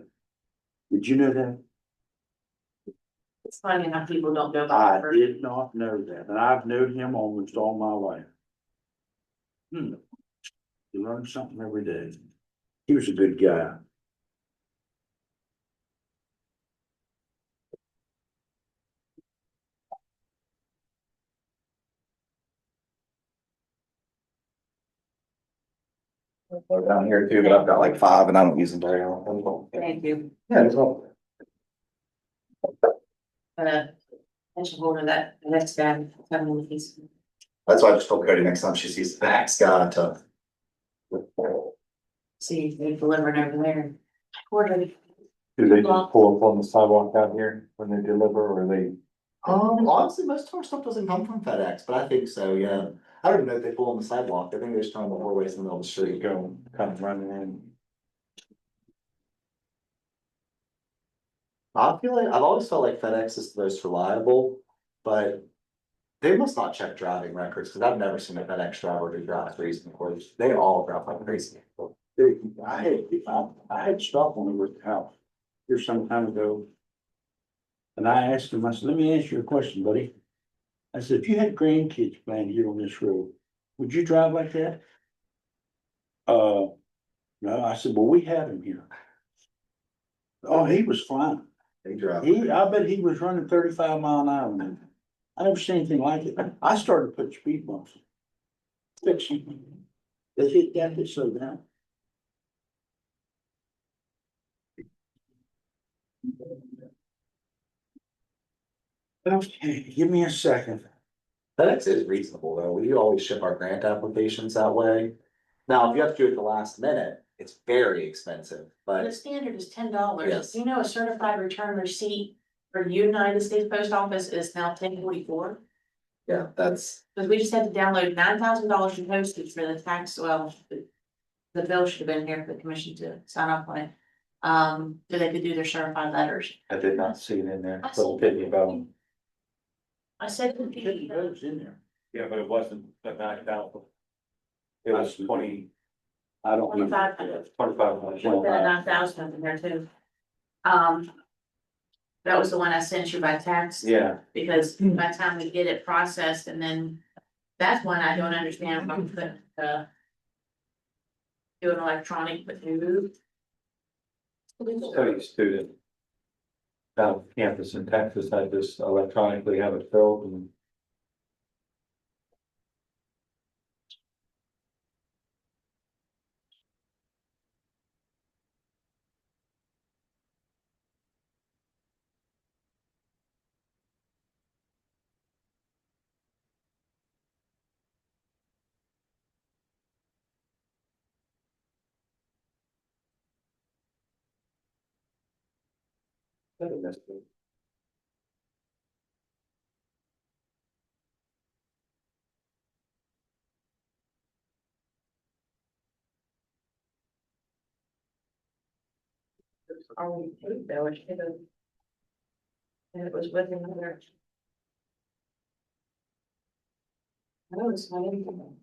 Did you know that? It's funny how people don't know I about it. did not know that, and I've known him almost all my life. You learn something every day. He was a good guy. They're down here too, but I've got like 5 and I don't use them very often. Thank you. Yeah, it's all. Attention holder that, the next guy, coming in, he's. That's why I just told Cody next time she sees the next guy to. See, if they delivering over there. Order. Do they just pull up on the sidewalk out here when they deliver, or they? Honestly, most of our stuff doesn't come from FedEx, but I think so, yeah. I don't even know if they pull on the sidewalk. I think they just turn the four ways in the middle of the street. Go, come running in. I feel like, I've always felt like FedEx is the most reliable, but they must not check driving records, because I've never seen a FedEx driver who drives reasonably. They all drive like crazy. Dude, I had stopped when we were at the house here some time ago. And I asked him, I said, let me ask you a question, buddy. I said, if you had grandkids playing here on this road, would you drive like that? No, I said, well, we have him here. Oh, he was fine. They drive. I bet he was running 35 mile an hour. I never seen anything like it. I started putting speed bumps. Fix them. They hit that, they slow down. Okay, give me a second. FedEx is reasonable though. We always ship our grant applications that way. Now, if you have to do it at the last minute, it's very expensive, The but standard is $10. Yes. You know, a certified return receipt for United States Post Office is now $10.44. yeah, that's. Because we just had to download $9,000 in postage for the tax, well, the bill should have been here for the commission to sign up on it. So they could do their certified letters. I did not see it in there, little pitney bone. I said. Fifty votes in there. Yeah, but it wasn't that knocked out. It was 20, I don't know. 25. 25. Put that 9,000 in there too. That was the one I sent you by text. Yeah, Because by the time we get it processed and then that's one I don't understand how we put, do an electronic but through. study student. Down campus in Texas, I just electronically have it filled and. already paid though, it should have. And it was with another. No, it's not anything.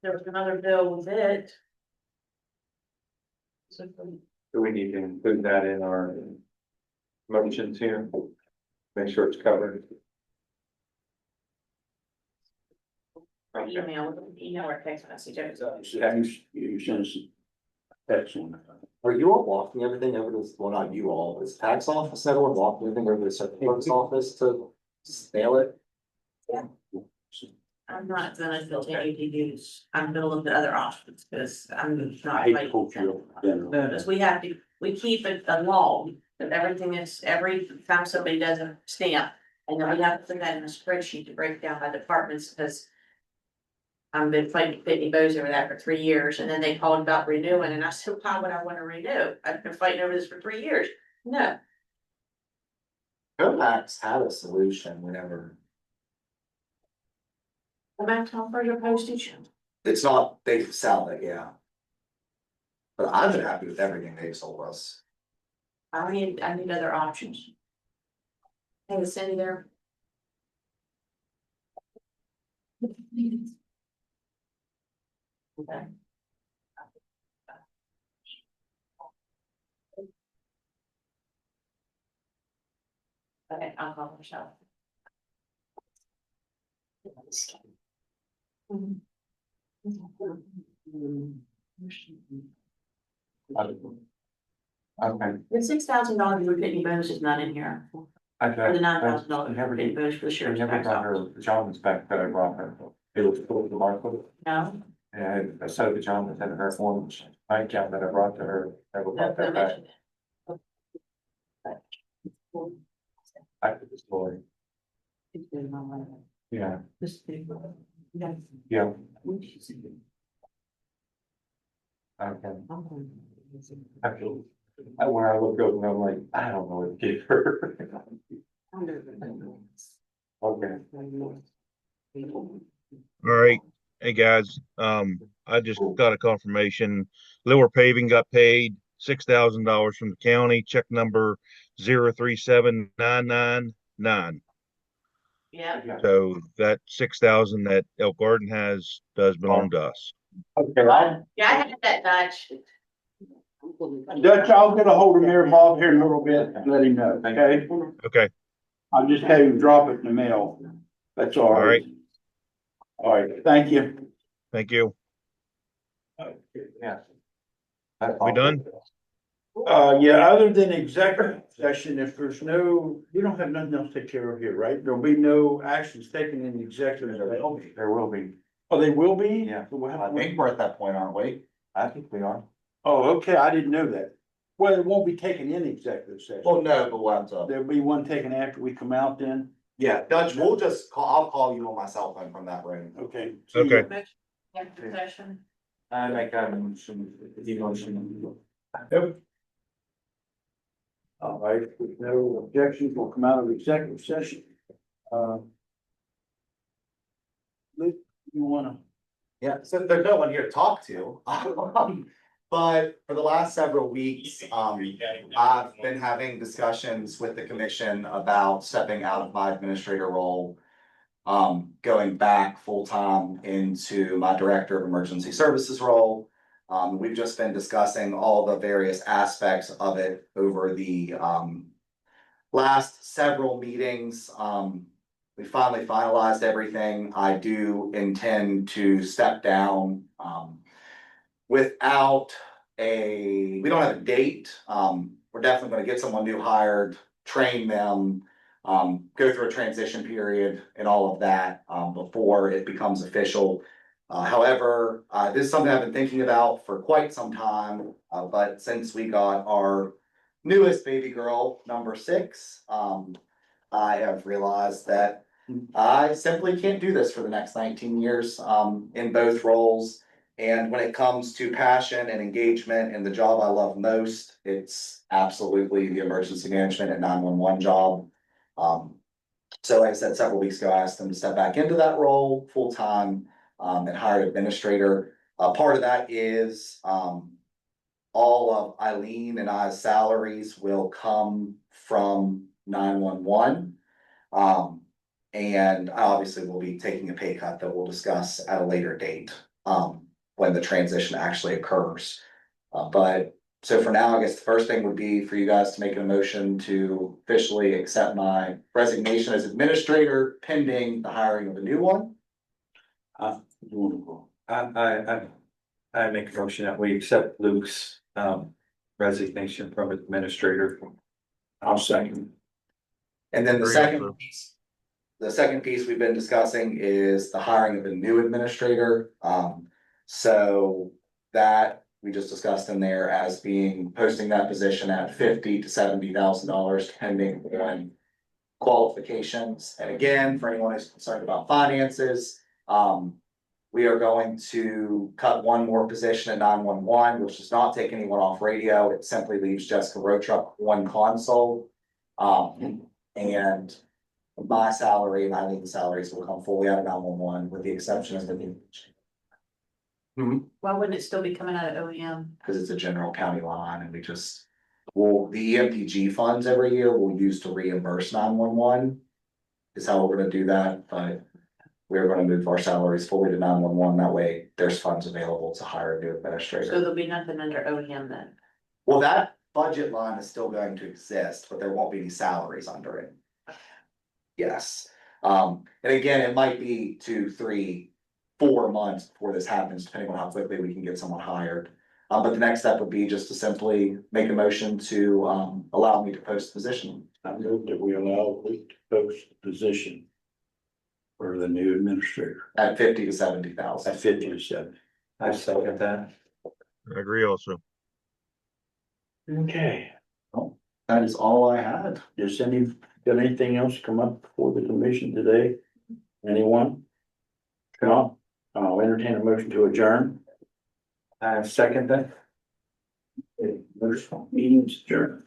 There was another bill with it. So, Do we need to include that in our motions here? Make sure it's covered. Okay. email or text message. You sent us a text on it. Are you all walking everything over to, well, not you all, is tax office, everyone walking everything over to the circuit clerk's office to mail it? I'm not gonna continue to use, I'm gonna look at other options, because I'm not. I hate to quote you. Because we have to, we keep a log of everything that's, every time somebody does a stamp, and then we have to put that in a spreadsheet to break down by departments, because I've been fighting Pitney Bowes over that for 3 years, and then they called about renewing, and I said, why would I wanna renew? I've been fighting over this for 3 years. No, Copax had a solution whenever, go back to for your postage. it's not, they sell it, yeah. But I've been happy with everything they've sold us. I need other options. Hey, is Cindy there? Okay. Okay, I'll call Michelle. Okay. The $6,000 for Pitney Bowes is not in here, or the $9,000 for Pitney Bowes for the I sheriff's never tax got her office. pajamas back that I brought her. It was full of the market. No, And a set of pajamas and her one nightgown that I brought to her. Never no, brought that back. Back to the story. Yeah, yeah. Okay. Actually, where I look over and I'm like, I don't know what to give her. Okay. All right, hey guys, I just got a confirmation. Lower Paving got paid $6,000 from the county, check number 037999. yeah, So that 6,000 that Elk Garden has does belong to us. Okay, yeah, I had that Dutch. Dutch, I'll get a hold of Mayor Bob here in a little bit and let him know, okay? Okay, I'll just have him drop it in the mail. That's all All right. right. All right, thank you. thank you. yeah. We done? Yeah, other than executive session, if there's no, you don't have nothing else to take care of here, right? There'll be no actions taken in the executive. There will be. Oh, they will be? Yeah. So we'll have- I think we're at that point, aren't we? I think we are. Oh, okay, I didn't know that. Well, it won't be taken in executive session. Well, no, but we'll have to, There'll be one taken after we come out then? yeah, Dutch, we'll just call, I'll call you on my cell phone from that room. Okay. Okay. Executive session. I make that motion, emotion. All right, with no objections, we'll come out of executive session. Luke, you wanna? Yeah, so there's no one here to talk to. But for the last several weeks, I've been having discussions with the commission about stepping out of my administrator role. Going back full-time into my Director of Emergency Services role. We've just been discussing all the various aspects of it over the last several meetings. We finally finalized everything. I do intend to step down without we don't have a date. We're definitely gonna get someone new hired, train them, go through a transition period and all of that before it becomes official. However, this is something I've been thinking about for quite some time, but since we got our newest baby girl, number 6, I have realized that I simply can't do this for the next 19 years in both roles. And when it comes to passion and engagement and the job I love most, it's absolutely the emergency management and 911 job. So like I said, several weeks ago, I asked them to step back into that role full-time and hire an administrator. Part of that is, all of Eileen and I's salaries will come from 911. And I obviously will be taking a pay cut that we'll discuss at a later date, when the transition actually occurs. But so for now, I guess the first thing would be for you guys to make a motion to officially accept my resignation as administrator pending the hiring of a new one. You wanna go? I make a motion that we accept Luke's, resignation from administrator. I'll second. And then the Agree second also. piece. The second piece we've been discussing is the hiring of a new administrator. So that we just discussed in there as being, posting that position at $50,000 to $70,000 depending on qualifications. And again, for anyone who's concerned about finances, we are going to cut one more position in 911, which does not take anyone off radio. It simply leaves Jessica Rochuck one console. And my salary and Eileen's salaries will come fully out of 911 with the exception of the new. Why wouldn't it still be coming out of OEM? Because it's a general county line and we just, well, the EMPG funds every year we'll use to reimburse 911. Is how we're gonna do that, but we're gonna move our salaries fully to 911. That way there's funds available to hire a new So administrator. there'll be nothing under OEM then. Well, that budget line is still going to exist, but there won't be any salaries under it. Yes, and again, it might be 2, 3, 4 months before this happens, depending on how quickly we can get someone hired. But the next step would be just to simply make a motion to allow me to post the position. I move that we allow Luke to post the position for the new administrator At 50 to 70 at thousand. 50 to 70. I second that. I agree also. Okay. That is all I had. Does got anything else come up before the commission today? Anyone? Come on, I'll entertain a motion to adjourn. I second that. Meeting's adjourned.